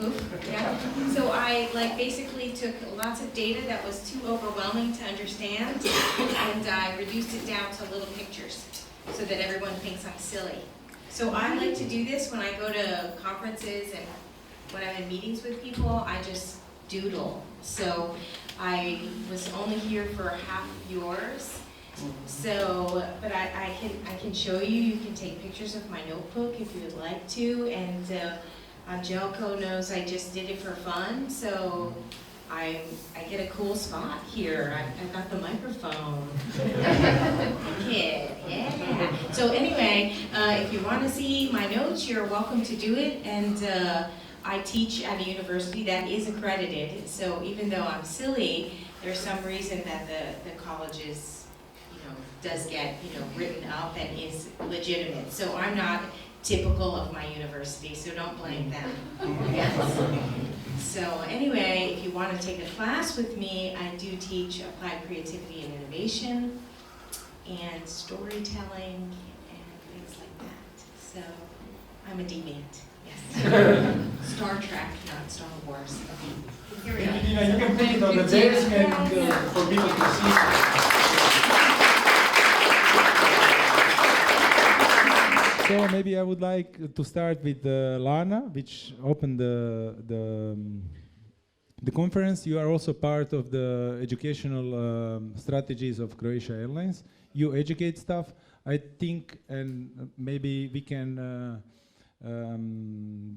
[SPEAKER 15] oof, yeah. So I basically took lots of data that was too overwhelming to understand, and I reduced it down to little pictures so that everyone thinks I'm silly. So I like to do this when I go to conferences and when I'm in meetings with people, I just doodle. So I was only here for half of yours. So, but I can show you. You can take pictures of my notebook if you would like to. And Angelko knows I just did it for fun. So I get a cool spot here. I've got the microphone. Kid, yeah. So anyway, if you want to see my notes, you're welcome to do it. And I teach at a university that is accredited. So even though I'm silly, there's some reason that the colleges does get, written up and is legitimate. So I'm not typical of my university, so don't blame them. Yes. So anyway, if you want to take a class with me, I do teach applied creativity and innovation and storytelling and things like that. So I'm a deviant, yes. Star Trek, not Star Wars. Okay. Here we go.
[SPEAKER 3] You can put it on the desk and for people to see. So maybe I would like to start with Lana, which opened the conference. You are also part of the educational strategies of Croatia Airlines. You educate staff, I think, and maybe we can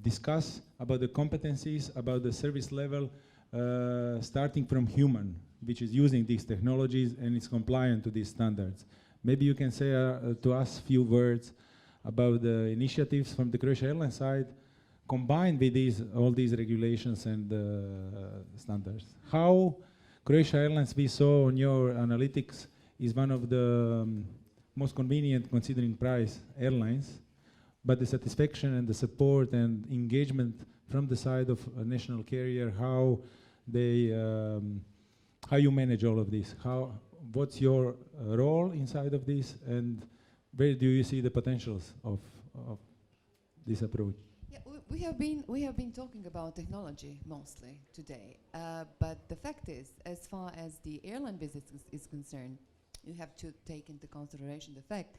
[SPEAKER 3] discuss about the competencies, about the service level, starting from human, which is using these technologies and is compliant to these standards. Maybe you can say to us a few words about the initiatives from the Croatia Airlines side, combined with all these regulations and standards. How Croatia Airlines, we saw on your analytics, is one of the most convenient, considering price, airlines, but the satisfaction and the support and engagement from the side of a national carrier, how you manage all of this, what's your role inside of this, and where do you see the potentials of this approach?
[SPEAKER 2] Yeah, we have been talking about technology mostly today, but the fact is, as far as the airline business is concerned, you have to take into consideration the fact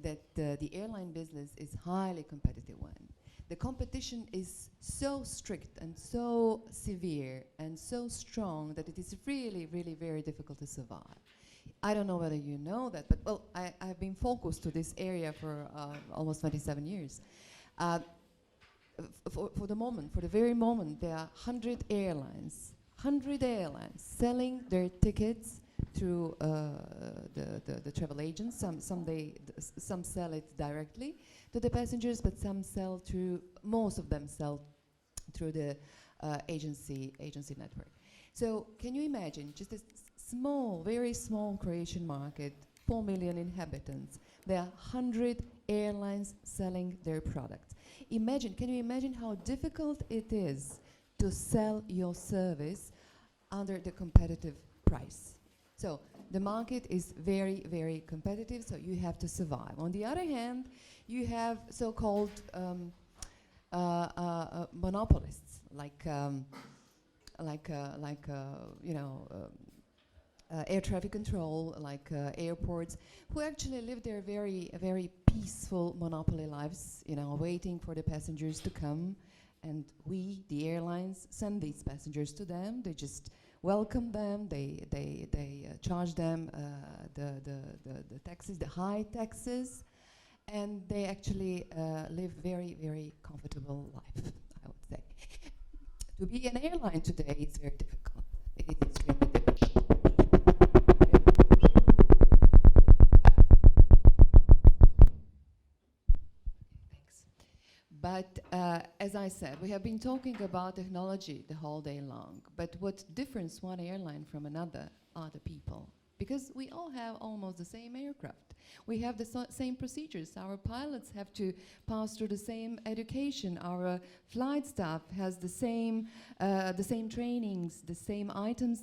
[SPEAKER 2] that the airline business is highly competitive one. The competition is so strict and so severe and so strong that it is really, really very difficult to survive. I don't know whether you know that, but well, I have been focused to this area for almost 27 years. For the very moment, there are 100 airlines selling their tickets through the travel agents. Some sell it directly to the passengers, but most of them sell through the agency network. So can you imagine just a small, very small Croatian market, 4 million inhabitants, there are 100 airlines selling their products. Can you imagine how difficult it is to sell your service under the competitive price? So the market is very, very competitive, so you have to survive. On the other hand, you have so-called monopolists, air traffic control, airports, who actually live their very, very peaceful monopoly lives, waiting for the passengers to come, and we, the airlines, send these passengers to them. They just welcome them. They charge them the taxes, the high taxes, and they actually live very, very comfortable life, I would say. To be an airline today is very difficult. It is extremely difficult. But as I said, we have been talking about technology the whole day long. But what differentiates one airline from another are the people. because we all have almost the same aircraft. We have the same procedures. Our pilots have to pass through the same education. Our flight staff has the same trainings, the same items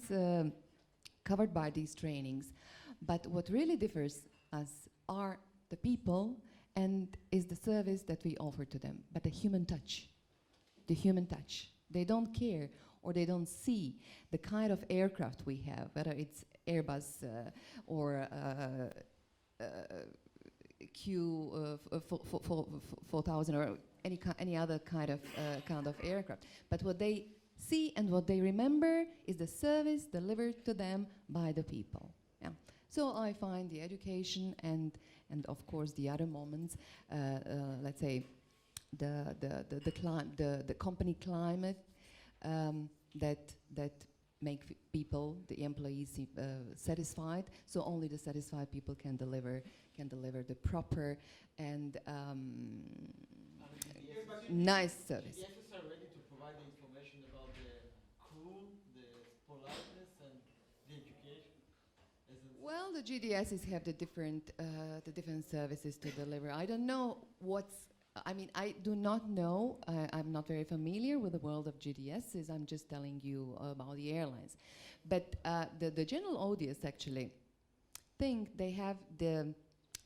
[SPEAKER 2] covered by these trainings. But what really differs us are the people and is the service that we offer to them, but the human touch. The human touch. They don't care or they don't see the kind of aircraft we have, whether it's Airbus or Q4000 or any other kind of aircraft. But what they see and what they remember is the service delivered to them by the people. Yeah. So I find the education and of course the other moments, let's say the company climate that make people, the employees, satisfied. So only the satisfied people can deliver the proper and nice service.
[SPEAKER 12] The FS are ready to provide the information about the crew, the politeness, and the education.
[SPEAKER 2] Well, the GDSs have the different services to deliver. I don't know I do not know. I'm not very familiar with the world of GDSs. I'm just telling you about the airlines. But the general audience actually think they have the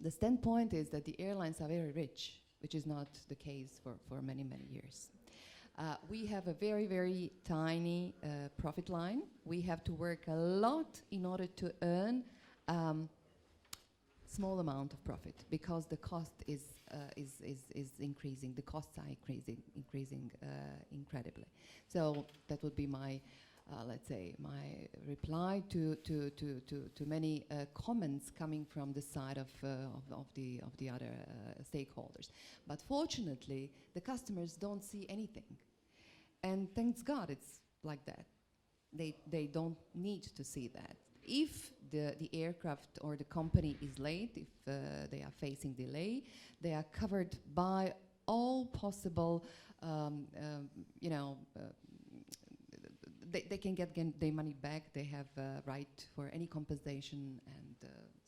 [SPEAKER 2] standpoint is that the airlines are very rich, which is not the case for many, many years. We have a very, very tiny profit line. We have to work a lot in order to earn small amount of profit because the cost is increasing. The costs are increasing incredibly. So that would be my, let's say, my reply to many comments coming from the side of the other stakeholders. But fortunately, the customers don't see anything, and thanks God it's like that. They don't need to see that. If the aircraft or the company is late, if they are facing delay, they are covered by all possible, they can get their money back. They have right for any compensation, and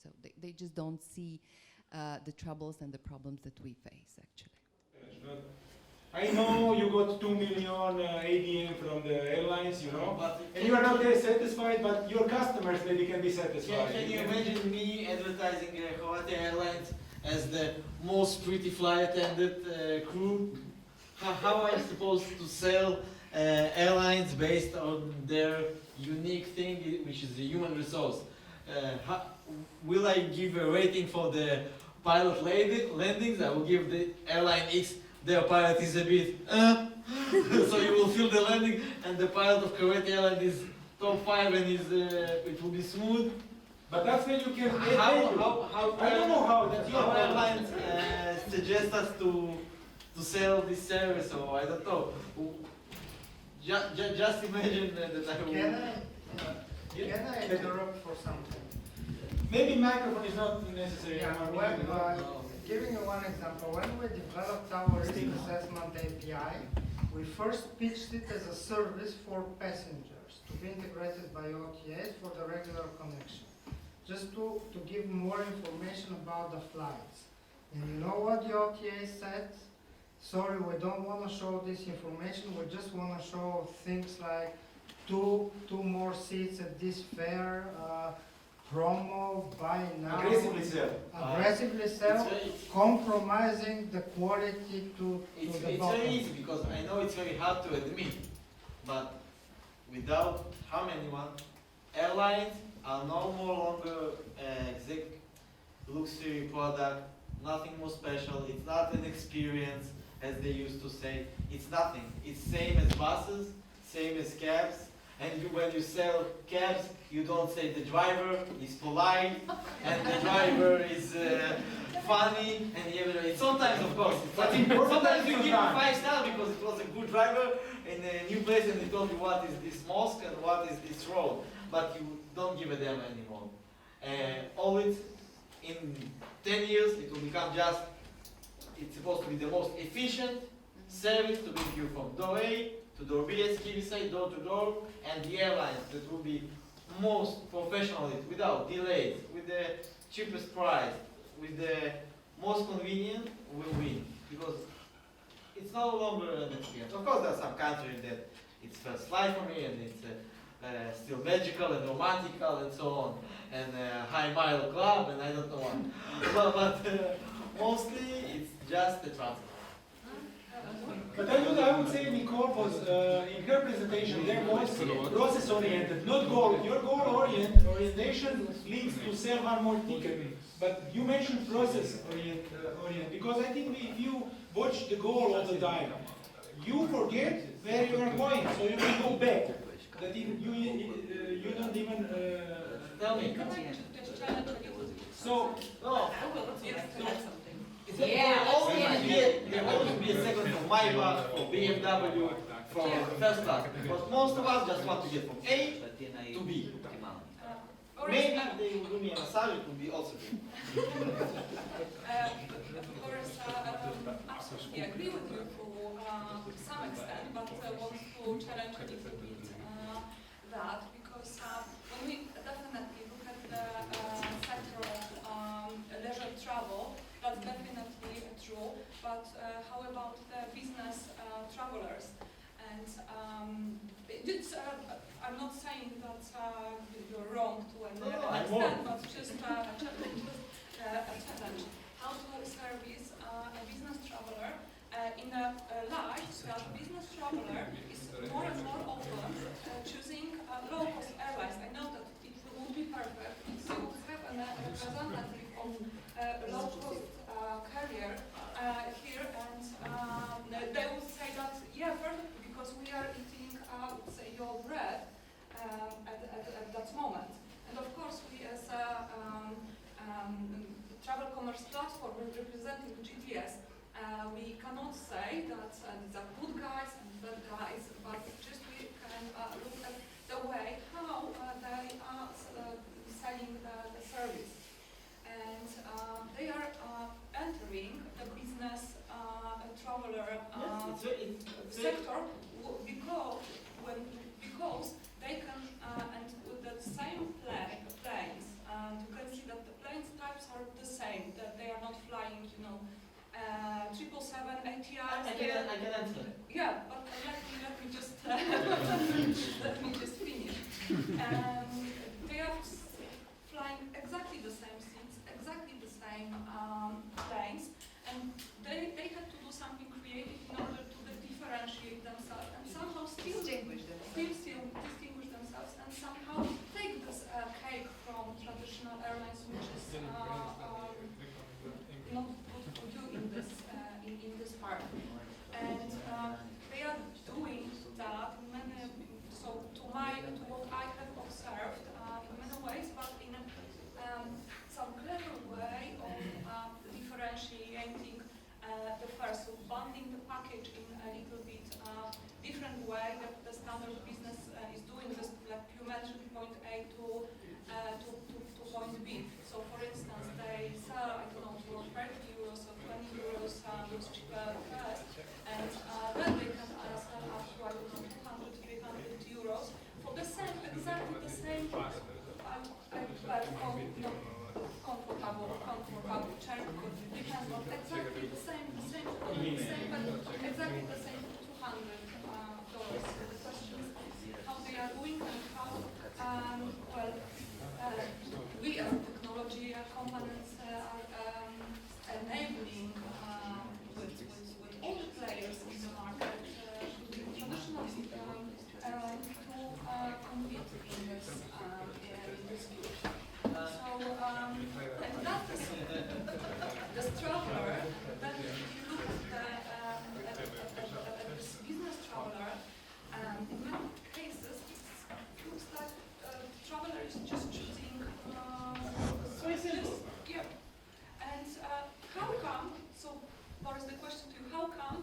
[SPEAKER 2] so they just don't see the troubles and the problems that we face, actually.
[SPEAKER 14] I know you got 2 million ADM from the airlines, you know, and you are not very satisfied, but your customers maybe can be satisfied.
[SPEAKER 12] Can you imagine me advertising Croatia Airlines as the most pretty flight attendant crew? How am I supposed to sell airlines based on their unique thing, which is the human resource? Will I give a rating for the pilot landings? I will give the airline X. Their pilot is a bit, so you will feel the landing, and the pilot of Croatia Airlines is top 5 and it will be smooth.
[SPEAKER 14] But that's when you can.
[SPEAKER 12] I don't know how that your airlines suggest us to sell this service, or I don't know. Just imagine that I will.
[SPEAKER 13] Can I interrupt for something?
[SPEAKER 14] Maybe microphone is not necessary.
[SPEAKER 13] Yeah, giving you one example, when we developed our risk assessment API, we first pitched it as a service for passengers to be integrated by OTAs for the regular connection, just to give more information about the flights. And you know what the OTA said? Sorry, we don't want to show this information, we just want to show things like two more seats at this fare, promo, buy now.
[SPEAKER 14] Aggressively sell.
[SPEAKER 13] Aggressively sell, compromising the quality to the
[SPEAKER 12] It's
[SPEAKER 13] bottom.
[SPEAKER 12] very easy because I know it's very hard to admit, but without how many one? Airlines are no more longer exec luxury product, nothing more special, it's not an experience as they used to say, it's nothing. It's same as buses, same as cabs. And when you sell cabs, you don't say the driver is polite and the driver is funny and sometimes, of course, sometimes you give him 5 stars because it was a good driver in a new place and he told you what is this mosque and what is this road, but you don't give a damn anymore. Always in 10 years it will become just, it's supposed to be the most efficient service to bring you from door A to door B, as Kiwi said, door to door, and the airlines that will be most professionally, without delays, with the cheapest price, with the most convenient, will win. Because it's no longer an experience. Of course, there are some countries that it's first life for me, and it's still magical and romantical and so on, and high mile club, and I don't know what. but mostly, it's just the transport.
[SPEAKER 14] But I would say Nicole was, in her presentation, there was process-oriented, not goal. Your orientation leads to sell one more ticket. But you mentioned process-oriented, because I think if you watch the goal all the time, you forget where you are going, so you can go back. That you don't even
[SPEAKER 12] tell me.
[SPEAKER 14] So,
[SPEAKER 12] There will always be a segment for my bus, for BMW, for first class. But most of us just want to get from A to B. Maybe they will do me a massage, it will be also good.
[SPEAKER 4] Absolutely agree with you to some extent, but want to challenge a little bit that, because when we definitely look at the sector of leisure travel, that's definitely true, but how about the business travelers? And I'm not saying that you're wrong to an extent, but just a challenge. How to service a business traveler in a light that business traveler is more and more often choosing low-cost airlines. I know that it would be perfect if you would have a representative of low-cost carrier here, and they would say that, yeah, perfect, because we are eating, say, your bread at that moment. And of course, we as a travel commerce platform representing GPS, we cannot say that these are good guys and bad guys, but just we can look at the way how they are selling the service. And they are entering the business traveler sector because they can, and with the same planes, you can see that the planes types are the same, that they are not flying, 777, ATR.
[SPEAKER 12] I can answer.
[SPEAKER 4] Yeah, but let me just let me just finish. They are flying exactly the same seats, exactly the same planes, and they had to do something creative in order to differentiate themselves and somehow still distinguish themselves and somehow take this cake from traditional airlines, which is not good to do in this part. And they are doing that in many, so to what I have observed in many ways, but in some clever way of differentiating the first, so bundling the package in a little bit different way that the standard business is doing, just like you mentioned, point A to point B. So for instance, they sell, I don't know, for 30 euros or 20 euros with cheaper price, and then they can sell up to, I don't know, 200, 300 euros for the same, exactly the same, comfortable chair, depends, but exactly the same, but exactly the same $200. The question is how they are doing and how, we as technology companies are enabling with all the players in the market, traditional airlines to compete in this field. So, and that is the traveler, that if you look at this business traveler, in many cases it looks like traveler is just choosing yeah. And how come, so Boris, the question to you, how come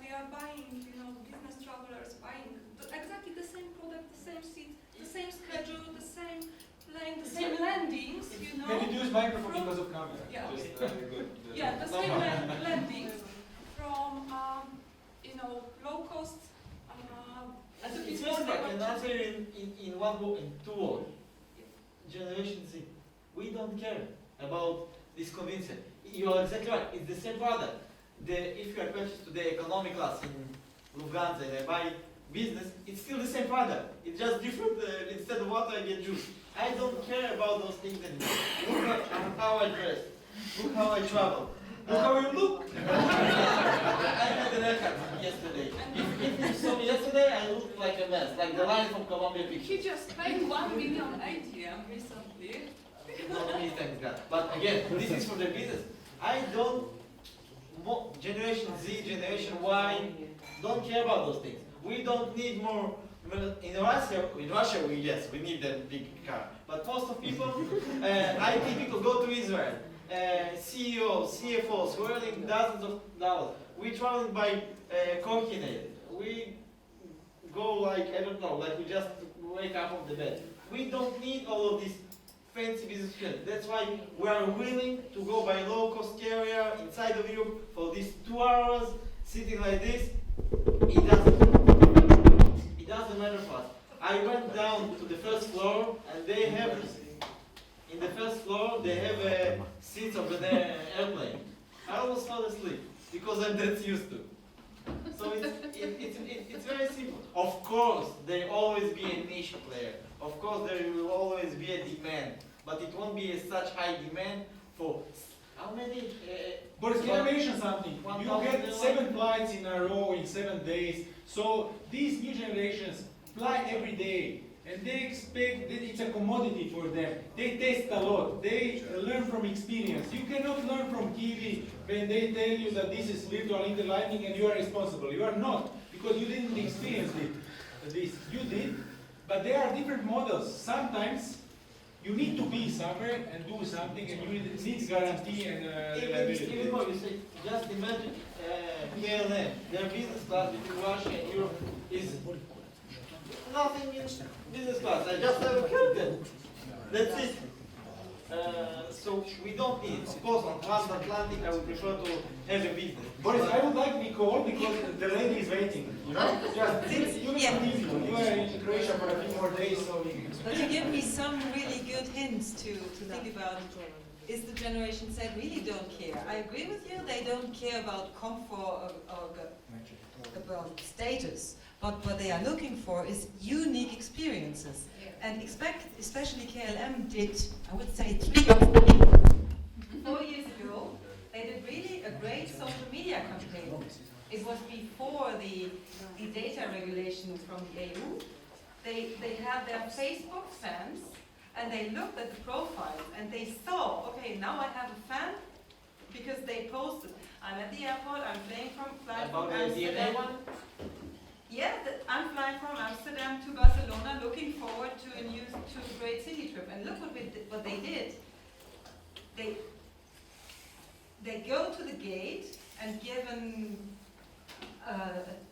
[SPEAKER 4] they are buying, business travelers buying exactly the same product, the same seat, the same schedule, the same plane, the same landings,
[SPEAKER 14] Can you use microphone because of camera?
[SPEAKER 4] Yeah,
[SPEAKER 14] Good.
[SPEAKER 4] yeah, the same landings from, low cost,
[SPEAKER 12] it's basic. I can answer in one word, in 2 words. Generation Z. We don't care about this convincing. You are exactly right. It's the same product. If you are purchased today economy class in Lufthansa and I buy business, it's still the same product. It's just different. Instead of water, I get juice. I don't care about those things anymore. Look at how I dress. Look how I travel. Look how you look. I had an haircut yesterday. If you saw me yesterday, I looked like a mess, like the line from Columbia Pictures.
[SPEAKER 4] He just paid 1 million ATM recently.
[SPEAKER 12] Not me, thank God. But again, this is for the business. I don't, Generation Z, Generation Y, don't care about those things. We don't need more. In Russia, yes, we need a big car. But most of people, IT people go to Israel. CEOs, CFOs, who are earning dozens of dollars. We travel by coordinated. We go like, I don't know, like we just wake up of the bed. We don't need all of this fancy business trend. That's why we are willing to go by low-cost carrier inside of Europe for these 2 hours, sitting like this. It doesn't matter for us. I went down to the first floor, and they have, in the first floor, they have seats of an airplane. I almost fell asleep, because I'm that used to. So it's very simple. Of course, there will always be a niche player. Of course, there will always be a demand. But it won't be such high demand for how many?
[SPEAKER 3] Boris, can I mention something? You get 7 flights in a row in 7 days. So these new generations fly every day. And they expect that it's a commodity for them. They test a lot. They learn from experience. You cannot learn from TV when they tell you that this is virtual interlighting and you are responsible. You are not, because you didn't experience this. You did, but there are different models. Sometimes you need to be somewhere and do something, and you need guarantee and reliability.
[SPEAKER 12] Even more, you say, just imagine KLM, their business class between Russia and Europe is nothing in business class. I just have a captain. That's it. So we don't need, of course, on transatlantic I would prefer to have a business.
[SPEAKER 3] Boris, I would like Nicole because the lady is waiting. You know? Just, you are in Croatia for a few more days, so
[SPEAKER 11] But you give me some really good hints to think about. Is the Generation Z really don't care? I agree with you, they don't care about comfort or about status. But what they are looking for is unique experiences. And especially KLM did, I would say, 4 years ago, they did really a great social media campaign. It was before the data regulation from the EU. They had their Facebook fans, and they looked at the profiles, and they saw, okay, now I have a fan, because they posted, I'm at the airport, I'm flying from Amsterdam. Yeah, I'm flying from Amsterdam to Barcelona, looking forward to a great city trip. And look what they did. They go to the gate and give a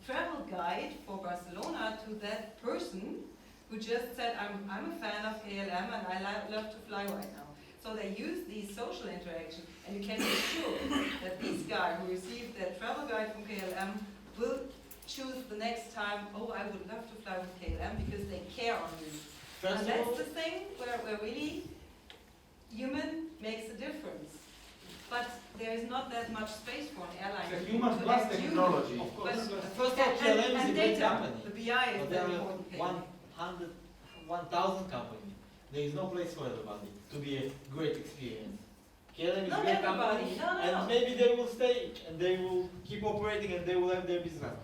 [SPEAKER 11] travel guide for Barcelona to that person who just said, I'm a fan of KLM and I love to fly right now. So they use these social interactions, and you can be sure that this guy who received that travel guide from KLM will choose the next time, oh, I would love to fly with KLM because they care on you. And that's the thing where really human makes a difference. But there is not that much space for an airline.
[SPEAKER 3] The human plus technology.
[SPEAKER 12] Of course. First of all, KLM is a great company.
[SPEAKER 11] The BI is very important.
[SPEAKER 12] 1,000 company. There is no place for everybody to be a great experience. KLM is
[SPEAKER 11] Not
[SPEAKER 12] a great
[SPEAKER 11] everybody.
[SPEAKER 12] company,
[SPEAKER 11] No.
[SPEAKER 12] and maybe they will stay, and they will keep operating, and they will have their business.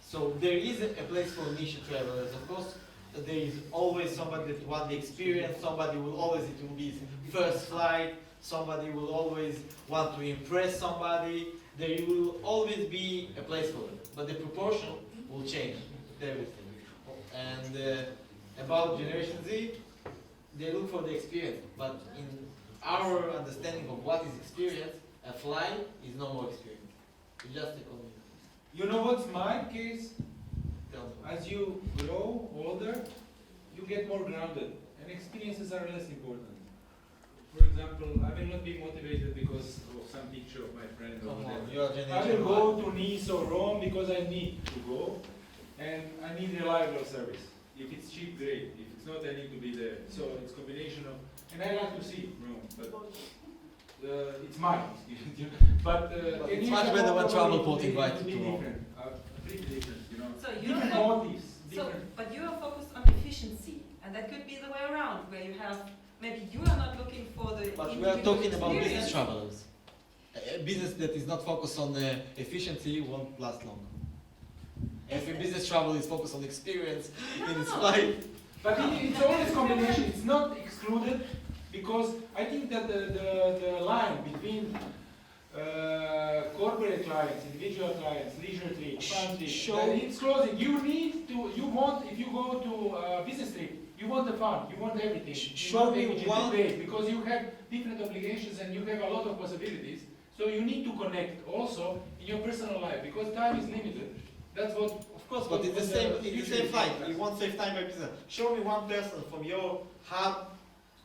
[SPEAKER 12] So there is a place for niche travelers. Of course, there is always somebody that wants the experience. Somebody will always, it will be first flight. Somebody will always want to impress somebody. There will always be a place for it. But the proportion will change everything. And about Generation Z, they look for the experience. But in our understanding of what is experience, a flight is no more experience. It's just a convenience.
[SPEAKER 3] You know what's my case? As you grow older, you get more grounded, and experiences are less important. For example, I will not be motivated because of some picture of my friend over there. I will go to Nice or Rome because I need to go. and I need reliable service. If it's cheap, great. If it's not, I need to be there. So it's combination of, and I like to see Rome, but it's mine. But
[SPEAKER 12] it's much better when Travelport invites you to Rome.
[SPEAKER 3] Pretty different, you know.
[SPEAKER 11] So you're
[SPEAKER 3] different motives.
[SPEAKER 11] but you are focused on efficiency, and that could be the way around, where you have maybe you are not looking for the.
[SPEAKER 12] But we are talking about business travelers. A business that is not focused on efficiency won't last long. If a business travel is focused on experience in its flight.
[SPEAKER 3] But it's always combination. It's not excluded, because I think that the line between corporate clients, individual clients, leisure trip, fun trip, it's closing. You want, if you go to a business trip, you want the fun, you want everything.
[SPEAKER 12] Show me one.
[SPEAKER 3] Because you have different obligations and you have a lot of possibilities. So you need to connect also in your personal life, because time is limited. That's what, of course.
[SPEAKER 12] But in the same flight, you won't save time by business. Show me one person from your hub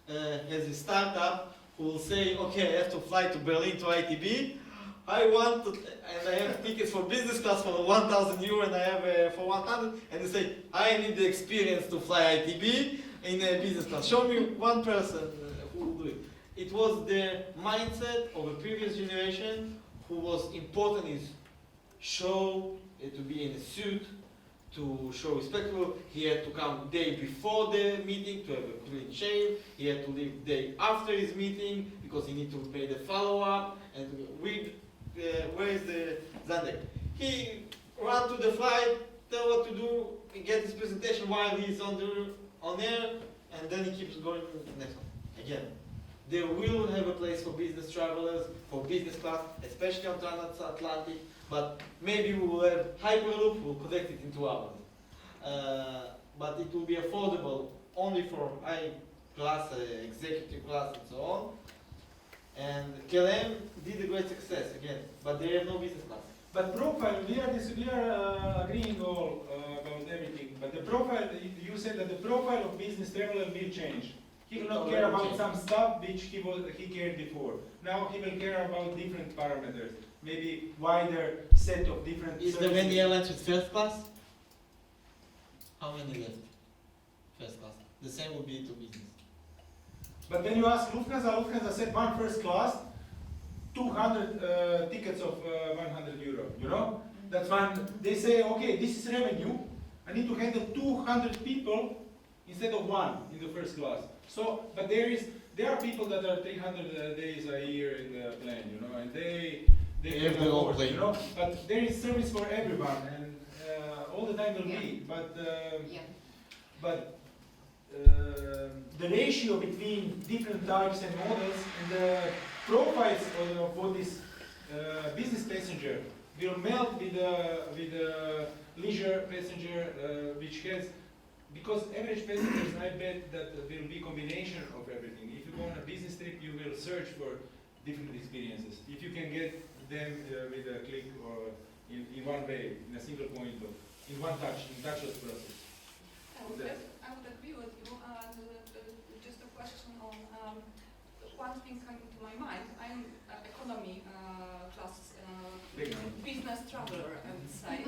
[SPEAKER 12] as a startup who will say, okay, I have to fly to Berlin to ITB. I want to, and I have tickets for business class for 1,000 euro, and I have for 100. And you say, I need the experience to fly ITB in a business class. Show me one person who will do it. It was the mindset of a previous generation who was important is show, to be in a suit, to show respectful. He had to come day before the meeting to have a clean shave. He had to leave day after his meeting because he need to pay the follow-up. And where is the Zdenek? He ran to the flight, tell what to do, get his presentation while he's on air, and then he keeps going next one. Again, they will have a place for business travelers, for business class, especially on transatlantic. But maybe we will have Hyperloop, we'll connect it in 2 hours. But it will be affordable only for high class, executive class, and so on. And KLM did a great success again, but they have no business class.
[SPEAKER 3] But profile, we are agreeing all about everything. But the profile, you said that the profile of business traveler will change. He will not care about some stuff which he cared before. Now he will care about different parameters. Maybe wider set of different.
[SPEAKER 12] Is there any airlines with first class? How many left? First class. The same will be to business.
[SPEAKER 3] But when you ask Lufthansa said one first class, 200 tickets of 100 euro. You know, that's when they say, okay, this is revenue. I need to handle 200 people instead of one in the first class. So, but there are people that are 300 days a year in the plane, you know, and they
[SPEAKER 12] have their own plane.
[SPEAKER 3] You know, but there is service for everyone, and all the time will be. But the ratio between different types and models and the profiles for this business passenger will melt with the leisure passenger, which has. Because average passengers, I bet that there will be combination of everything. If you go on a business trip, you will search for different experiences. If you can get them with a click or in one way, in a single point, of, in one touch, in touchless process.
[SPEAKER 4] I would agree with you. Just a question on one thing coming to my mind. I'm economy class business traveler, I would say.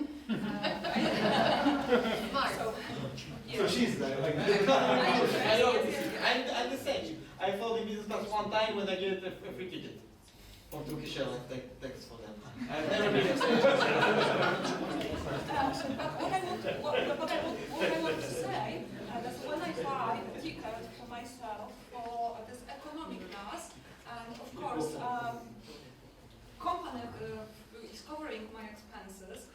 [SPEAKER 12] So she's there. Like I know. I'm the same. I flew in business class one time when I get a free ticket from Turkish Airlines. Thanks for that. I've never been
[SPEAKER 4] what I want to say that when I buy a ticket for myself for this economy class, and of course, company is covering my expenses,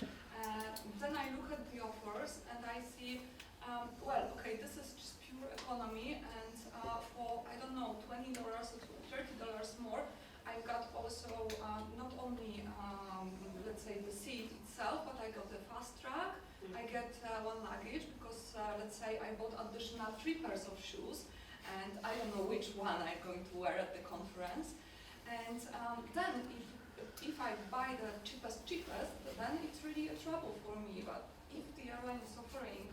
[SPEAKER 4] then I look at the offers and I see, well, okay, this is just pure economy, and for, I don't know, $20 or $30 more, I got also not only, let's say, the seat itself, but I got the fast track, I get one luggage, because let's say I bought additional 3 pairs of shoes, and I don't know which one I'm going to wear at the conference. And then if I buy the cheapest, then it's really a trouble for me. But if the airline is offering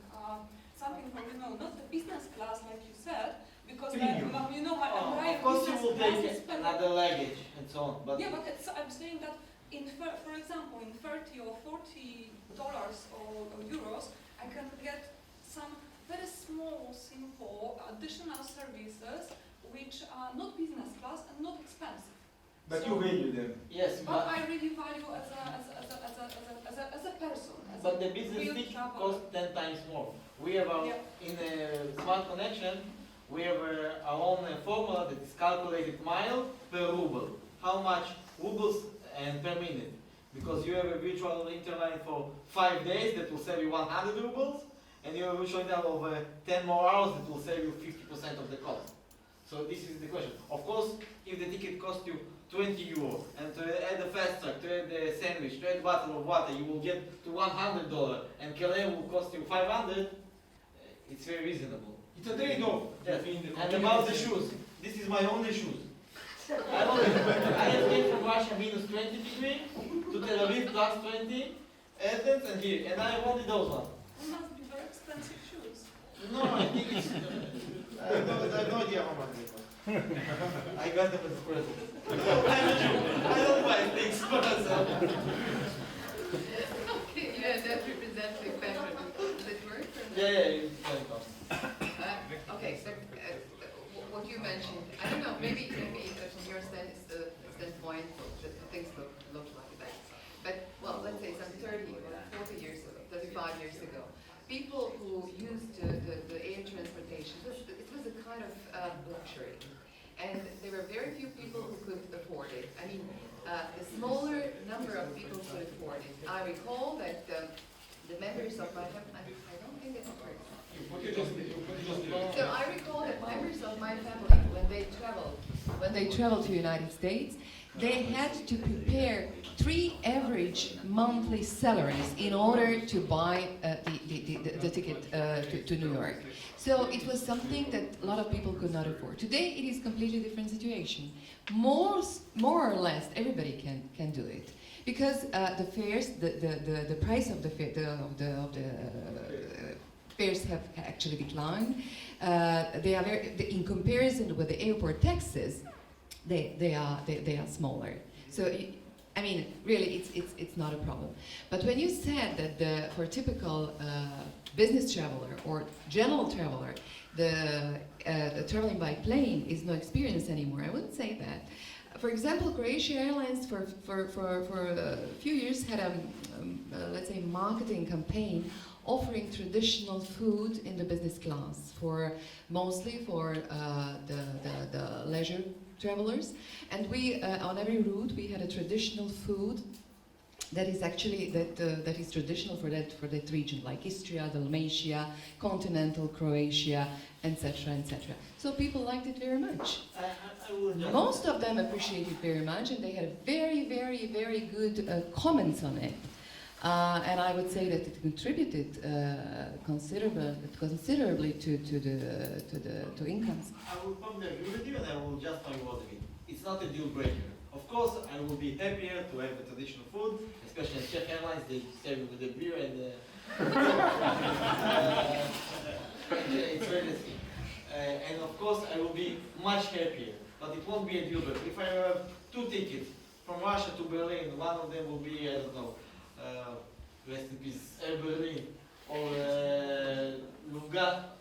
[SPEAKER 4] something for, you know, not the business class like you said, because you know my
[SPEAKER 12] of course you will take another luggage and so on. But
[SPEAKER 4] yeah, but I'm saying that in, for example, in $30 or $40 or euros, I can get some very small, simple additional services which are not business class and not expensive.
[SPEAKER 12] But
[SPEAKER 4] So-
[SPEAKER 12] you value them. Yes,
[SPEAKER 4] But I really value as a person. As
[SPEAKER 12] but
[SPEAKER 4] a
[SPEAKER 12] the business
[SPEAKER 4] real
[SPEAKER 12] stick
[SPEAKER 4] traveler.
[SPEAKER 12] costs 10 times more. We have our,
[SPEAKER 4] Yeah.
[SPEAKER 12] in a smart connection, we have our own formula that is calculated mile per ruble. How much rubles and per minute? Because you have a virtual interline for 5 days that will save you 100 rubles, and you have a virtual interline of 10 more hours that will save you 50% of the cost. So this is the question. Of course, if the ticket costs you 20 euro, and to add a fast track, to add a sandwich, to add bottle of water, you will get to $100, and Calais will cost you 500, it's very reasonable.
[SPEAKER 14] It's a trade-off.
[SPEAKER 12] Yes.
[SPEAKER 14] Between the
[SPEAKER 12] And about the shoes, this is my only shoes. I have came from Russia minus 20 degree to Tel Aviv plus 20, Athens and here, and I have only those ones.
[SPEAKER 4] It must be very expensive shoes.
[SPEAKER 12] No, I think it's, I have no idea how much they cost. I got them as a present. I'm a Jew. I don't buy things for myself.
[SPEAKER 2] Okay, yeah, that represents the fashion. Does it work?
[SPEAKER 12] Yeah, it's very cost.
[SPEAKER 2] Okay, so what you mentioned, I don't know, maybe from your standpoint, things look like that. But, well, let's say some 30 or 40 years ago, 35 years ago, people who used the air transportation, it was a kind of luxury. And there were very few people who could afford it. I mean, a smaller number of people could afford it. I recall that the members of my family, I don't think that's correct. So I recall that members of my family, when they traveled to the United States, they had to prepare 3 average monthly salaries in order to buy the ticket to New York. So it was something that a lot of people could not afford. Today it is a completely different situation. More or less everybody can do it. Because the fares, the price of the fares have actually declined. They are in comparison with the airport taxes, they are smaller. So I mean, really, it's not a problem. But when you said that for a typical business traveler or general traveler, the traveling by plane is no experience anymore, I wouldn't say that. For example, Croatia Airlines for a few years had a let's say marketing campaign offering traditional food in the business class mostly for the leisure travelers, and we on every route we had a traditional food that is actually that is traditional for that region, like Istria, Dalmatia, continental Croatia, etc., etc. So people liked it very much. Most of them appreciated it very much, and they had very, very, very good comments on it. And I would say that it contributed considerably to incomes.
[SPEAKER 12] I will probably agree with you, and I will just tell you what I mean. It's not a deal breaker. Of course, I will be happier to have the traditional food, especially at Czech Airlines. They serve you with the beer and it's very risky. And of course, I will be much happier, but it won't be a deal breaker. If I have 2 tickets from Russia to Berlin, one of them will be, I don't know, rest in peace, Air Berlin, or Lufthansa,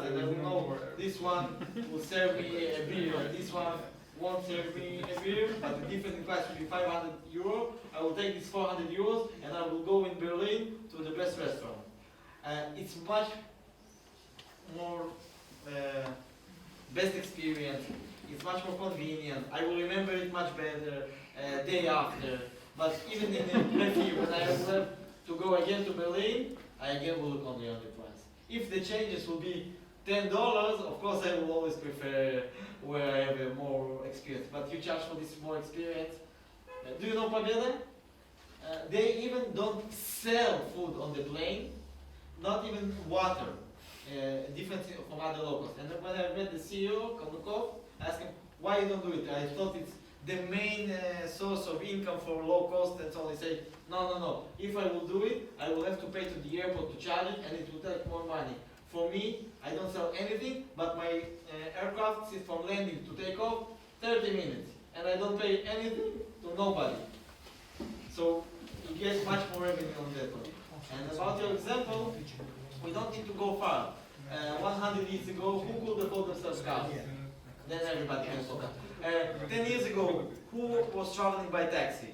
[SPEAKER 12] and I will know this one will serve me a beer, this one won't serve me a beer, but the difference in price will be 500 euro. I will take these 400 euros and I will go in Berlin to the best restaurant. It's much more best experience, it's much more convenient, I will remember it much better day after. But even in the preview, when I will have to go again to Berlin, I again will look only on the price. If the changes will be $10, of course I will always prefer where I have a more experience. But you charge for this more experience. Do you know Pobeda? They even don't sell food on the plane, not even water, different from other locals. And when I met the CEO, Kalukov, I asked him, why you don't do it? I thought it's the main source of income for low cost, and so on. They say, no. If I will do it, I will have to pay to the airport to charge it, and it will take more money. For me, I don't sell anything, but my aircraft is from landing to take off 30 minutes, and I don't pay anything to nobody. So you get much more revenue on that one. And about your example, we don't need to go far. 100 years ago, who could afford themselves cars? Then everybody can afford that. 10 years ago, who was traveling by taxi?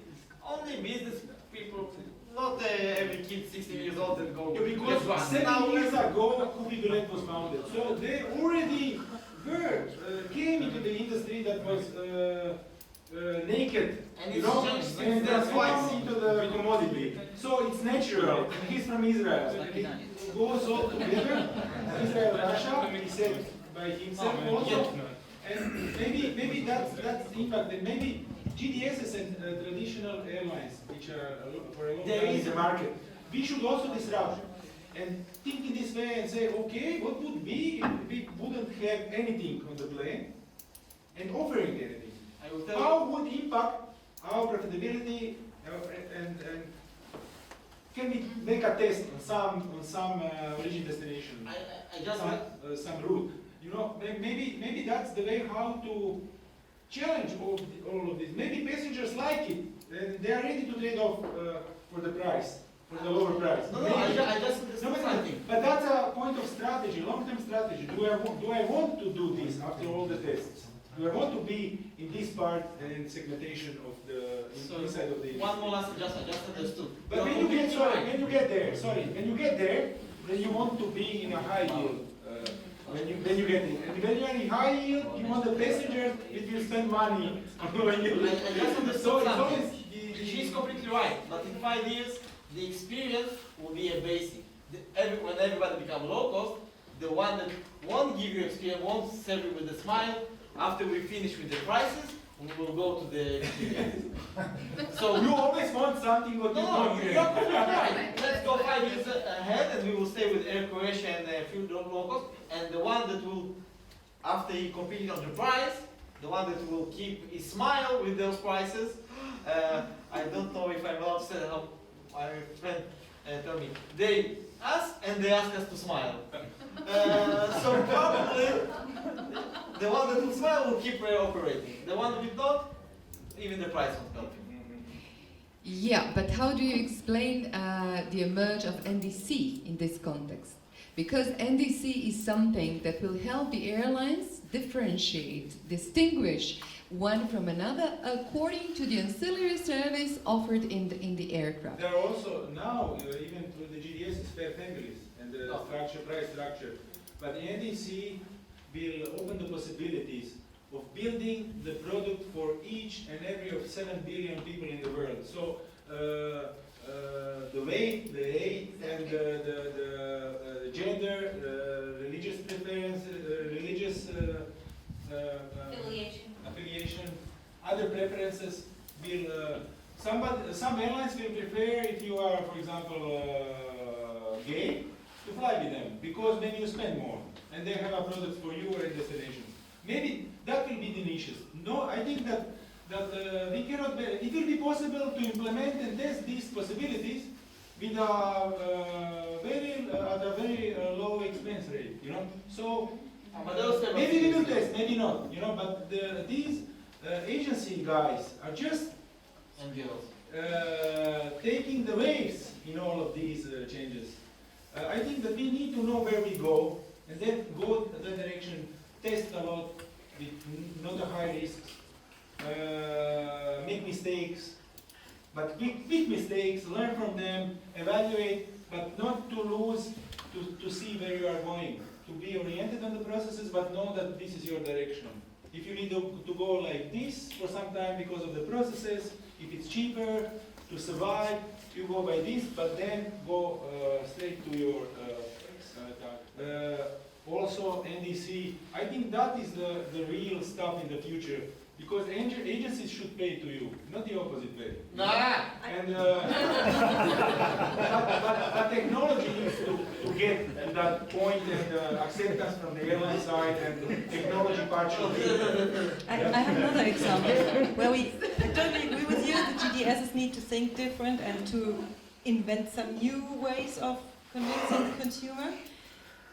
[SPEAKER 12] Only business people, not every kid 16 years old that go.
[SPEAKER 3] Because 7 years ago, Kubi was founded. So they already came into the industry that was naked,
[SPEAKER 12] and
[SPEAKER 3] you know, and transformed into the commodity. So it's natural. And he's from Israel. It goes all together. Israel, Russia, he said by himself also. And maybe that's the impact. And maybe GDSs and traditional airlines, which are for a long time in the market, we should also disrupt and think in this way and say, okay, what would be if we wouldn't have anything on the plane and offering anything? How would impact our profitability and can we make a test on some origin destination, some route? You know, maybe that's the way how to challenge all of this. Maybe passengers like it and they are ready to trade off for the price, for the lower price.
[SPEAKER 12] I just understand something.
[SPEAKER 3] But that's a point of strategy, long-term strategy. Do I want to do this after all the tests? Do I want to be in this part and segmentation of the inside of the?
[SPEAKER 12] One more last, just understood.
[SPEAKER 3] But when you get there, then you want to be in a high yield. When you get in, and when you are in high yield, you want the passengers that will spend money when you.
[SPEAKER 12] I just understood something. She's completely right. But in 5 years, the experience will be a basic. When everybody becomes low cost, the one that won't give you experience, won't serve you with a smile. After we finish with the prices, we will go to the experience.
[SPEAKER 3] So you always want something what you don't
[SPEAKER 12] get. You're completely right. Let's go 5 years ahead, and we will stay with Air Croatia and few low cost. And the one that will, after he competed on the price, the one that will keep his smile with those prices. I don't know if I'm allowed to say how my friend told me. They ask and they ask us to smile. So probably the one that will smile will keep operating. The one that will not, even the price won't help him.
[SPEAKER 2] Yeah, but how do you explain the emerge of NDC in this context? Because NDC is something that will help the airlines differentiate, distinguish one from another according to the ancillary service offered in the aircraft.
[SPEAKER 3] There are also now, even through the GDS, is fair families and the price structure. But the NDC will open the possibilities of building the product for each and every of 7 billion people in the world. So the weight, the age, and the gender, religious preference, religious affiliation, other preferences will. Some airlines will prefer if you are, for example, gay, to fly with them because maybe you spend more and they have a product for you or a destination. Maybe that will be the niches. No, I think that we cannot. It will be possible to implement and test these possibilities with a very low expense rate. You know, so maybe we will test, maybe not. You know, but these agency guys are just taking the waves in all of these changes. I think that we need to know where we go and then go in that direction, test a lot with not a high risks, make mistakes, but quick mistakes, learn from them, evaluate, but not to lose, to see where you are going, to be oriented on the processes, but know that this is your direction. If you need to go like this for some time because of the processes, if it's cheaper to survive, you go by this, but then go straight to your also NDC. I think that is the real stuff in the future, because agencies should pay to you, not the opposite way. And but technology needs to get to that point, and acceptance from the airline side and technology partially.
[SPEAKER 11] I have another example where I totally agree with you. The GDSs need to think different and to invent some new ways of convincing the consumer.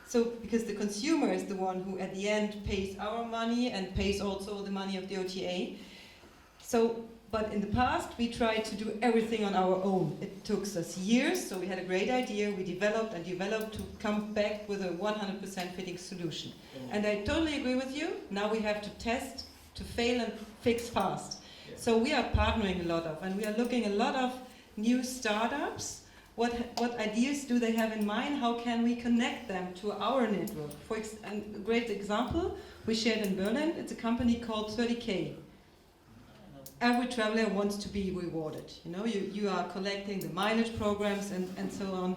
[SPEAKER 11] So, because the consumer is the one who at the end pays our money and pays also the money of the OTA. So But in the past, we tried to do everything on our own. It took us years, so we had a great idea. We developed and developed to come back with a 100% fitting solution. And I totally agree with you. Now we have to test, to fail and fix fast. So we are partnering a lot of, and we are looking a lot of new startups. What ideas do they have in mind? How can we connect them to our network? And a great example we shared in Berlin, it's a company called 30K. Every traveler wants to be rewarded. You know, you are collecting the mileage programs and so on.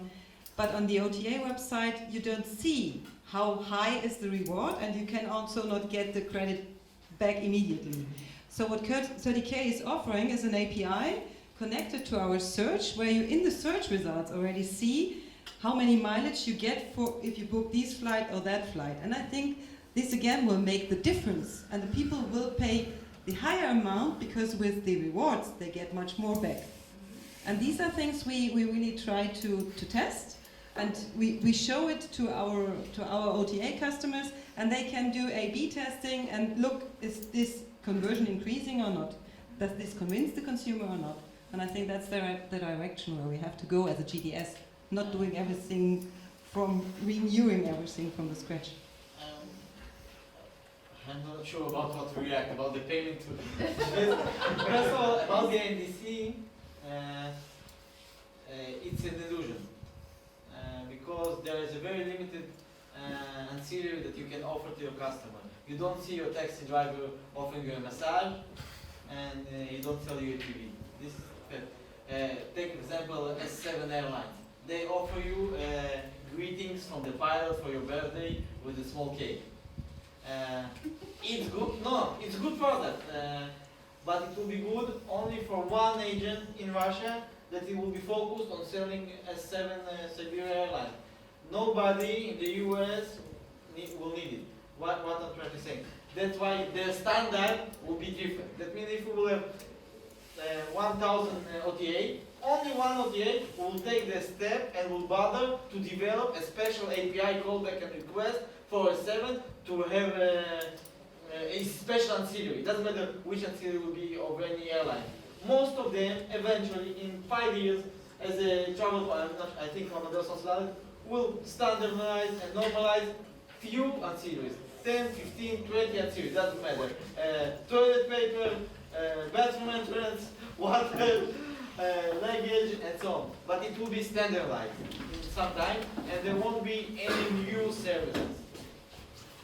[SPEAKER 11] But on the OTA website, you don't see how high is the reward, and you can also not get the credit back immediately. So what 30K is offering is an API connected to our search, where you in the search results already see how many mileage you get for if you book this flight or that flight. And I think this again will make the difference, and the people will pay the higher amount because with the rewards they get much more back. And these are things we really try to test, and we show it to our OTA customers, and they can do A/B testing and look, is this conversion increasing or not? Does this convince the consumer or not? And I think that's the direction where we have to go as a GDS, not doing everything from renewing everything from the scratch.
[SPEAKER 12] I'm not sure about how to react about the payment to first of all, about the NDC, it's an illusion because there is a very limited ancillary that you can offer to your customer. You don't see your taxi driver offering you a massage, and he don't sell you a TV. This take example S7 Airlines. They offer you greetings from the pilot for your birthday with a small cake. It's good. No, it's a good product, but it will be good only for one agent in Russia that it will be focused on selling S7 Siberia Airlines. Nobody in the US will need it. What I'm trying to say. That's why their standard will be different. That means if we will have 1,000 OTA, only one OTA will take the step and will bother to develop a special API callback and request for S7 to have a special ancillary. It doesn't matter which ancillary will be of any airline. Most of them, eventually, in 5 years, as a travel, I think will standardize and normalize few ancillaries. 10, 15, 20 ancillaries, doesn't matter. Toilet paper, bathroom entrance, water, luggage, and so on. But it will be standardized in some time, and there won't be any new services.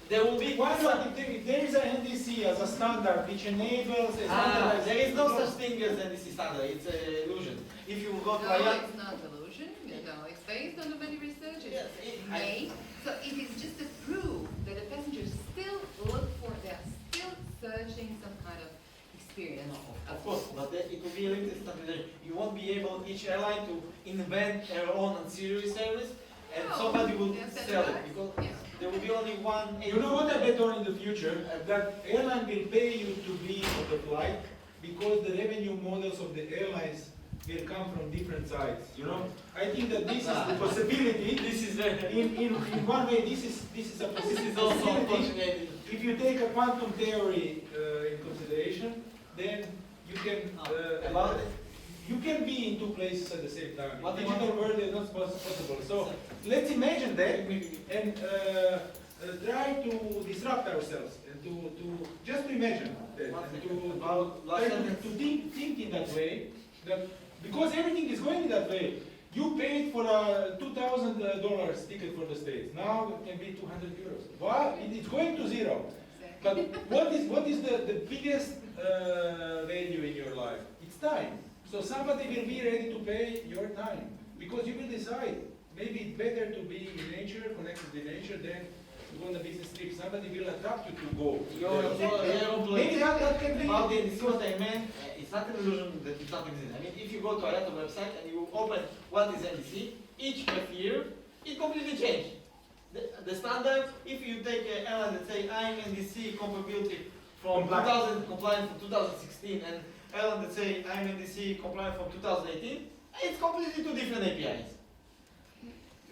[SPEAKER 12] There will be
[SPEAKER 14] there is an NDC as a standard which enables a standardized.
[SPEAKER 12] There is no such thing as NDC standard. It's an illusion. If you go to
[SPEAKER 2] No, it's not illusion. No, it's based on the many research. It's made. So it is just to prove that the passengers still look for, they are still searching some kind of experience.
[SPEAKER 12] Of course, but it will be a limited standard. You won't be able, each airline, to invent their own ancillary service, and somebody will sell it, because there will be only one airline.
[SPEAKER 14] You know what I bet on in the future? That airline will pay you to be on the flight because the revenue models of the airlines will come from different sides. You know, I think that this is the possibility. This is in one way. This is a possibility.
[SPEAKER 12] This is also unfortunate.
[SPEAKER 14] If you take a quantum theory in consideration, then you can you can be in two places at the same time. In the digital world, it's not possible. So let's imagine that and try to disrupt ourselves and to just to imagine that and to think in that way. That because everything is going in that way. You paid for a $2,000 ticket for the States. Now it can be 200 euros. Well, it's going to zero. But what is the biggest value in your life? It's time. So somebody will be ready to pay your time because you will decide. Maybe it's better to be in nature, connected to nature, than to go on a business trip. Somebody will attract you to go. Maybe that can be.
[SPEAKER 12] About the what I meant, it's not an illusion that it doesn't exist. I mean, if you go to AerTicket website and you open what is NDC, each year it completely changed. The standard, if you take an airline that say I'm NDC compatibility from 2000 compliant from 2016 and airline that say I'm NDC compliant from 2018, it's completely two different APIs.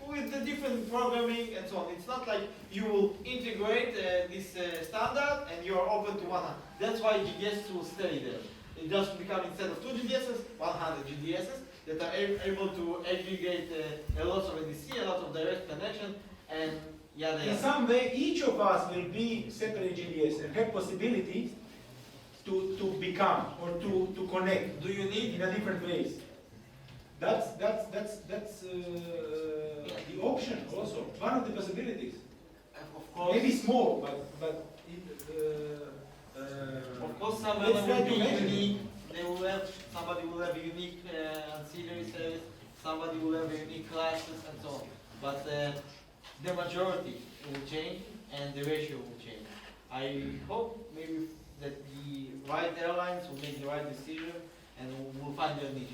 [SPEAKER 12] With the different programming and so on. It's not like you will integrate this standard and you are open to one. That's why GDS will stay there. It just become instead of 2 GDSs, 100 GDSs that are able to aggregate a lot of NDC, a lot of direct connection, and yada yada.
[SPEAKER 14] In some way, each of us will be separate GDS and have possibilities to become or to connect.
[SPEAKER 12] Do you need
[SPEAKER 14] in a different ways? That's the option also. One of the possibilities.
[SPEAKER 12] Of course.
[SPEAKER 14] Maybe small, but
[SPEAKER 12] of course, somebody will be unique. They will have somebody will have a unique ancillary service. Somebody will have a unique classes and so on. But the majority will change and the ratio will change. I hope maybe that the right airlines will make the right decision and will find their niche.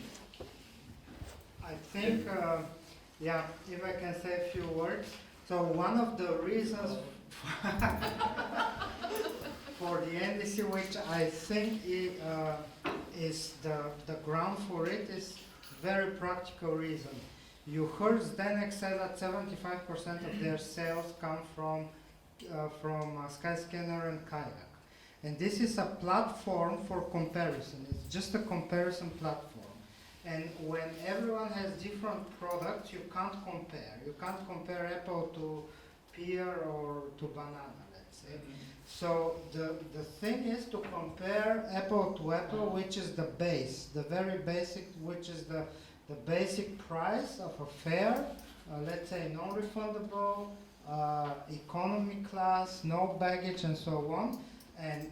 [SPEAKER 13] I think, yeah, if I can say a few words. So one of the reasons for the NDC, which I think is the ground for it, is very practical reason. You heard Zdenek say that 75% of their sales come from Skyscanner and Kayak. And this is a platform for comparison. It's just a comparison platform. And when everyone has different products, you can't compare. You can't compare apple to pear or to banana, let's say. So the thing is to compare apple to apple, which is the base, the very basic, which is the basic price of a fare, let's say non-refundable, economy class, no baggage, and so on. And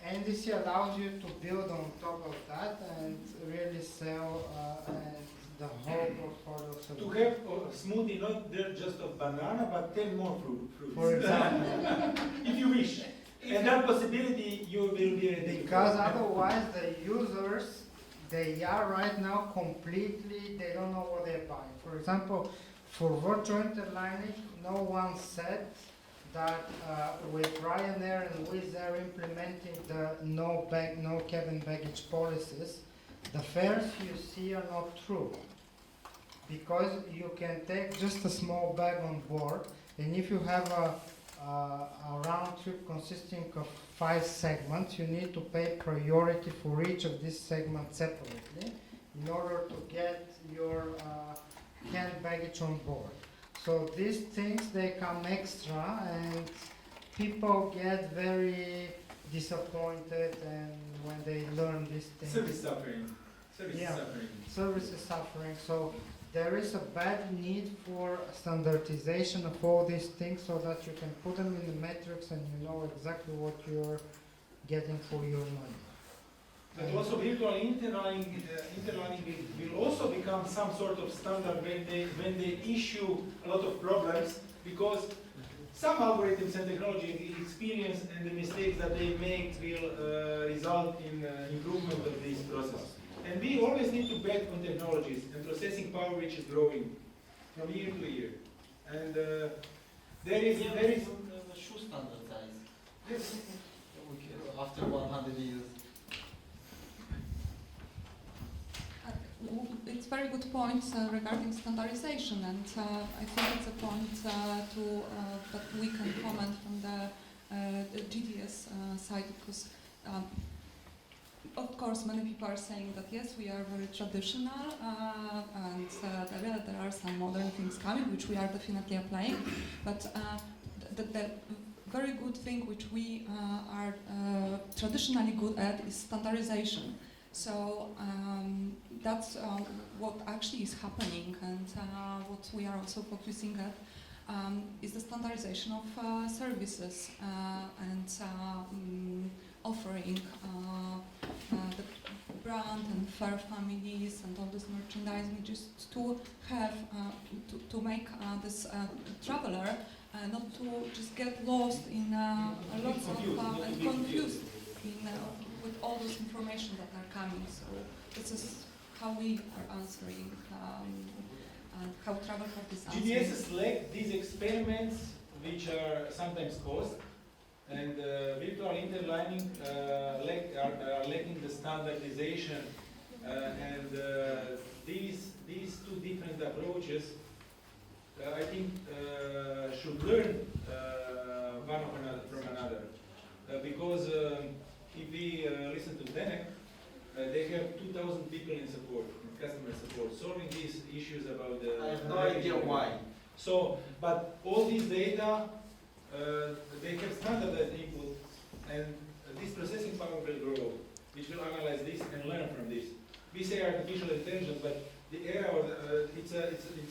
[SPEAKER 13] NDC allows you to build on top of that and really sell the whole portfolio solution.
[SPEAKER 14] To have a smoothie not there just of banana, but 10 more fruits.
[SPEAKER 13] For example.
[SPEAKER 14] If you wish. And that possibility you will be able to.
[SPEAKER 13] Because otherwise the users, they are right now completely, they don't know what they're buying. For example, for virtual interlining, no one said that with Ryanair and Wizz Air implementing the no cabin baggage policies, the fares you see are not true. Because you can take just a small bag on board, and if you have a round trip consisting of 5 segments, you need to pay priority for each of these segments separately in order to get your hand baggage on board. So these things, they come extra, and people get very disappointed and when they learn these things.
[SPEAKER 14] Service suffering.
[SPEAKER 13] Service is suffering. So there is a bad need for standardization of all these things so that you can put them in the metrics and you know exactly what you're getting for your money.
[SPEAKER 14] But also virtual interlining will also become some sort of standard when they issue a lot of problems, because some algorithms and technology experience and the mistakes that they make will result in improvement of this process. And we always need to bet on technologies and processing power which is growing from year to year. And there is
[SPEAKER 12] the shoe standard size after 100 years.
[SPEAKER 4] It's a very good point regarding standardization, and I think it's a point that we can comment from the GDS side, because of course many people are saying that yes, we are very traditional, and there are some modern things coming which we are definitely applying, but the very good thing which we are traditionally good at is standardization. So that's what actually is happening, and what we are also focusing at is the standardization of services and offering the brand and fare families and all this merchandising, just to have to make this traveler not to just get lost in lots of and confused in with all this information that are coming. So this is how we are answering and how Travelport is answering.
[SPEAKER 14] GDSs lack these experiments which are sometimes caused, and virtual interlining are lacking the standardization, and these two different approaches I think should learn one from another, because
[SPEAKER 3] if we listen to Zdenek, they have 2,000 people in support, in customer support, solving these issues about the...
[SPEAKER 12] I have no idea why.
[SPEAKER 3] So, but all these data, they have standardized input, and this processing power will grow, which will analyze this and learn from this. We say artificial intelligence, but the era, it's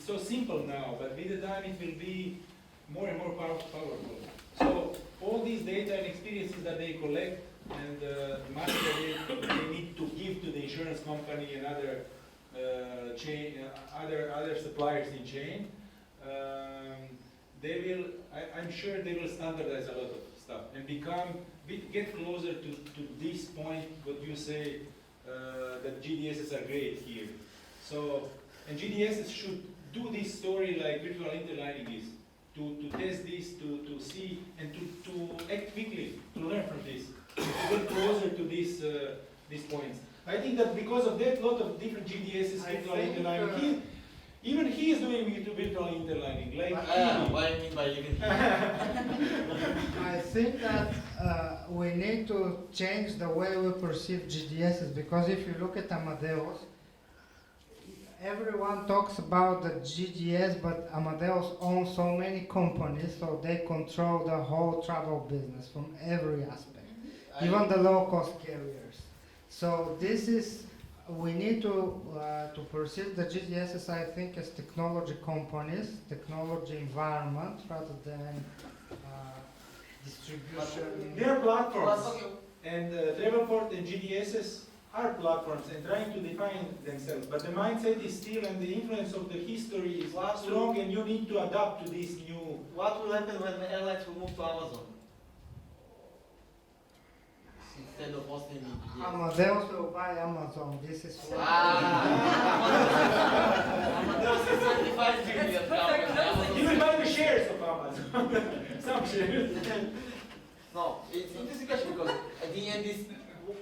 [SPEAKER 3] so simple now, but with the time it will be more and more powerful. So all these data and experiences that they collect and the money that they need to give to the insurance company and other other suppliers in chain, they will. I'm sure they will standardize a lot of stuff and get closer to this point. What you say that GDSs are great here. So and GDSs should do this story like virtual interlining is. To test this, to see, and to act quickly, to learn from this, to get closer to these points. I think that because of that, a lot of different GDSs, virtual interlining, even he is doing virtual interlining. Like
[SPEAKER 12] what I mean by even he?
[SPEAKER 13] I think that we need to change the way we perceive GDSs, because if you look at Amadeus, everyone talks about the GDS, but Amadeus owns so many companies, so they control the whole travel business from every aspect, even the low-cost carriers. So this is, we need to perceive the GDSs, I think, as technology companies, technology environment, rather than distribution.
[SPEAKER 3] They are platforms, and Travelport and GDSs are platforms and trying to define themselves, but the mindset is still, and the influence of the history is strong, and you need to adapt to this new...
[SPEAKER 12] What will happen when the airlines will move to Amazon? Instead of hosting it?
[SPEAKER 13] Amadeus will buy Amazon, this is what...
[SPEAKER 12] Amadeus is 25 billion.
[SPEAKER 3] You will buy the shares of Amazon. Some shares.
[SPEAKER 12] No, it's interesting question, because at the end is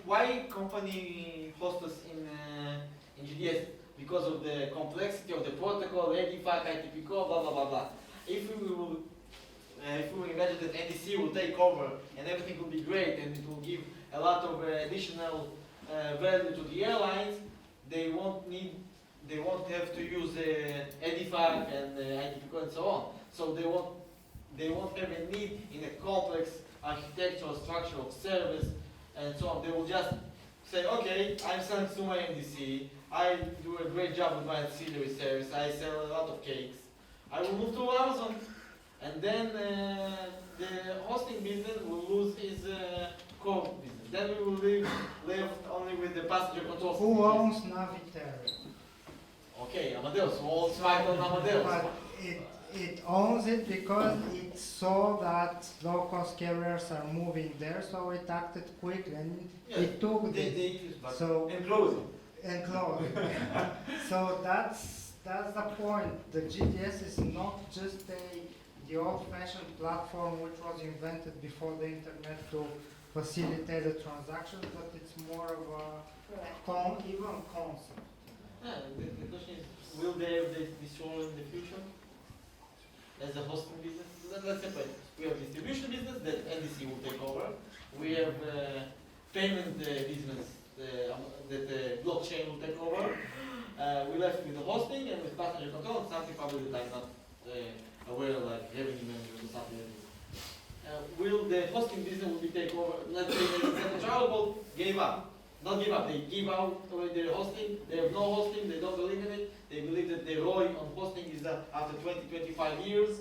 [SPEAKER 12] why company host us in GDS? Because of the complexity of the protocol, ADFAC, ITP core, blah blah blah blah. If we will imagine that NDC will take over and everything will be great and it will give a lot of additional value to the airlines, they won't have to use ADFAC and ITP core and so on. So they won't have a need in a complex architectural structure of service and so on. They will just say, okay, I'm selling to my NDC, I do a great job with my ancillary service, I sell a lot of cakes, I will move to Amazon. And then the hosting business will lose its core business. Then we will live only with the passenger control system.
[SPEAKER 13] Who owns Navitaire?
[SPEAKER 12] Okay, Amadeus, who owns right on Amadeus.
[SPEAKER 13] But it owns it because it saw that low-cost carriers are moving there, so it acted quickly and it took
[SPEAKER 3] and closing.
[SPEAKER 13] And closing. So that's the point. The GDS is not just the old-fashioned platform which was invented before the internet to facilitate the transactions, but it's more of a even concept.
[SPEAKER 12] The question is, will they have this role in the future? As a hosting business? Let's separate. We have distribution business that NDC will take over. We have payment business that blockchain will take over. We left with the hosting and with passenger control, something probably that I'm not aware, like revenue management or something like this. Will the hosting business will be take over? Let's say that Travelport gave up. Not give up, they give out their hosting, they have no hosting, they don't believe in it, they believe that the ROI on hosting is after 20-25 years,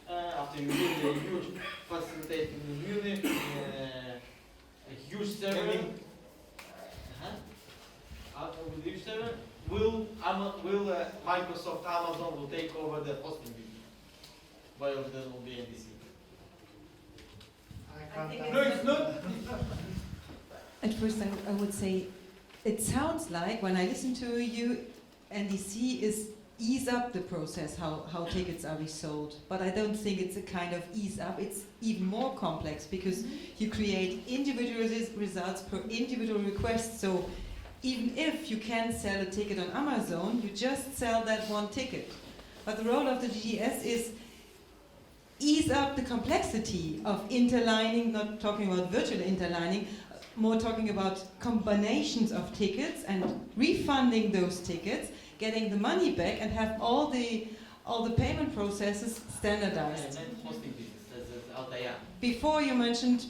[SPEAKER 12] after you build a huge facilitating unit, a huge server, with each server, will Microsoft, Amazon will take over the hosting business, while there will be NDC.
[SPEAKER 3] No, it's not.
[SPEAKER 11] At first, I would say, it sounds like, when I listen to you, NDC is ease up the process, how tickets are resold. But I don't think it's a kind of ease up, it's even more complex, because you create individual results per individual request. So even if you can sell a ticket on Amazon, you just sell that one ticket. But the role of the GDS is ease up the complexity of interlining, not talking about virtual interlining, more talking about combinations of tickets and refunding those tickets, getting the money back, and have all the payment processes standardized. Before you mentioned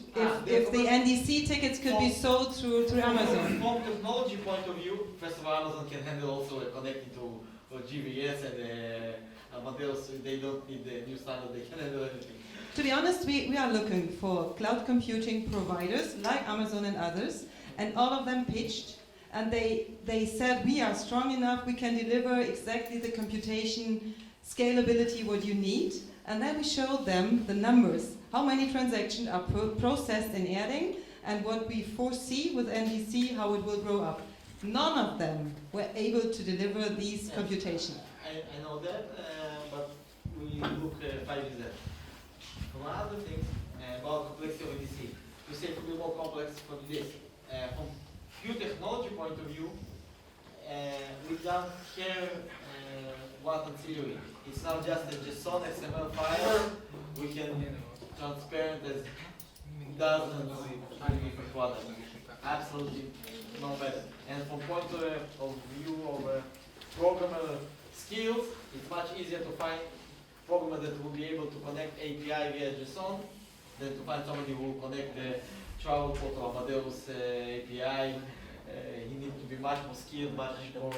[SPEAKER 11] if the NDC tickets could be sold through Amazon.
[SPEAKER 12] From technology point of view, first of all, Amazon can handle also connecting to GVS and Amadeus. They don't need the new standard, they can handle anything.
[SPEAKER 11] To be honest, we are looking for cloud computing providers like Amazon and others, and all of them pitched, and they said we are strong enough, we can deliver exactly the computation scalability what you need, and then we showed them the numbers, how many transactions are processed in Erding, and what we foresee with NDC, how it will grow up. None of them were able to deliver these computations.
[SPEAKER 12] I know that, but we look 5 years ahead. From other things about complexity of NDC, to say it will be more complex for this. From pure technology point of view, we don't care what ancillary. It's not just a JSON XML file. We can transparent as dozens of different products. Absolutely no better. And from point of view of programmer skills, it's much easier to find programmer that will be able to connect API via JSON than to find somebody who will connect the Travelport or Amadeus API. He needs to be much more skilled, much more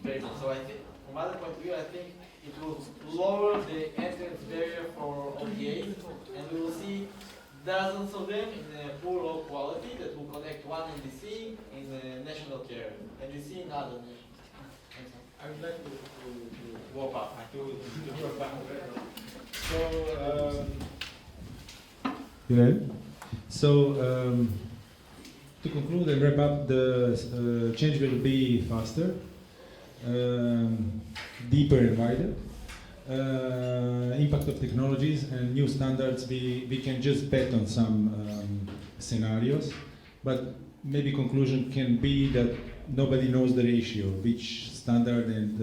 [SPEAKER 12] able. So I think, from other point of view, I think it will lower the entrance barrier for OTAs, and we will see dozens of them in poor low quality that will connect one NDC in a national carrier, NDC in other nations.
[SPEAKER 14] I would like to
[SPEAKER 12] Wrap up.
[SPEAKER 3] So, to conclude and wrap up, the change will be faster, deeper and wider. Impact of technologies and new standards, we can just bet on some scenarios, but maybe conclusion can be that nobody knows the ratio, which standard and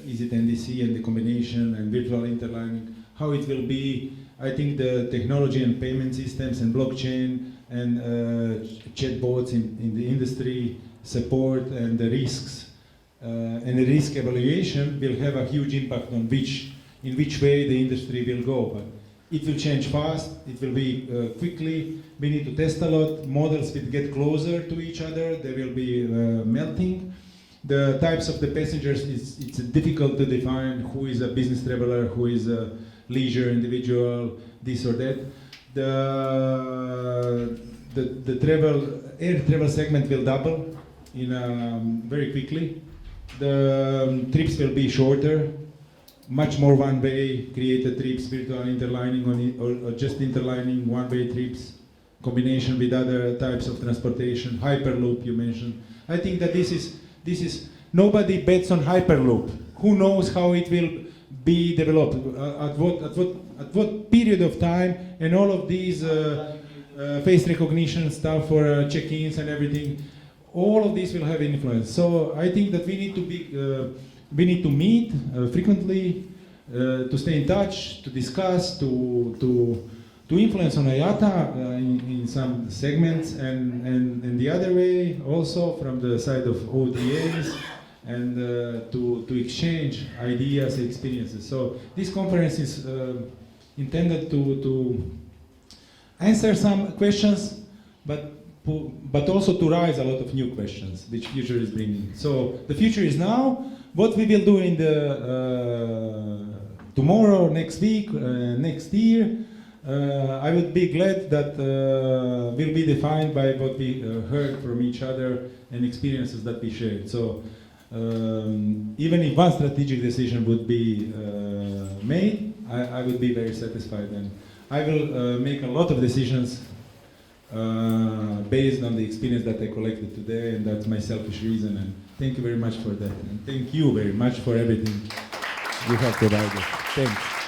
[SPEAKER 3] is it NDC and the combination and virtual interlining, how it will be. I think the technology and payment systems and blockchain and chatbots in the industry support and the risks and the risk evaluation will have a huge impact on in which way the industry will go. But it will change fast, it will be quickly, we need to test a lot, models will get closer to each other, they will be melting. The types of the passengers, it's difficult to define who is a business traveler, who is a leisure individual, this or that. The air travel segment will double very quickly. The trips will be shorter, much more one-way, created trips, virtual interlining or just interlining, one-way trips, combination with other types of transportation, Hyperloop you mentioned. I think that this is nobody bets on Hyperloop. Who knows how it will be developed, at what period of time, and all of these face recognition stuff for check-ins and everything. All of this will have influence. So I think that we need to meet frequently, to stay in touch, to discuss, to influence on IATA in some segments, and the other way also from the side of OTAs, and to exchange ideas, experiences. So this conference is intended to answer some questions, but also to raise a lot of new questions, which future is bringing. So the future is now. What we will do in the tomorrow, next week, next year, I would be glad that will be defined by what we heard from each other and experiences that we shared. So even if one strategic decision would be made, I would be very satisfied, and I will make a lot of decisions based on the experience that I collected today, and that's my selfish reason. And thank you very much for that, and thank you very much for everything you have provided. Thanks.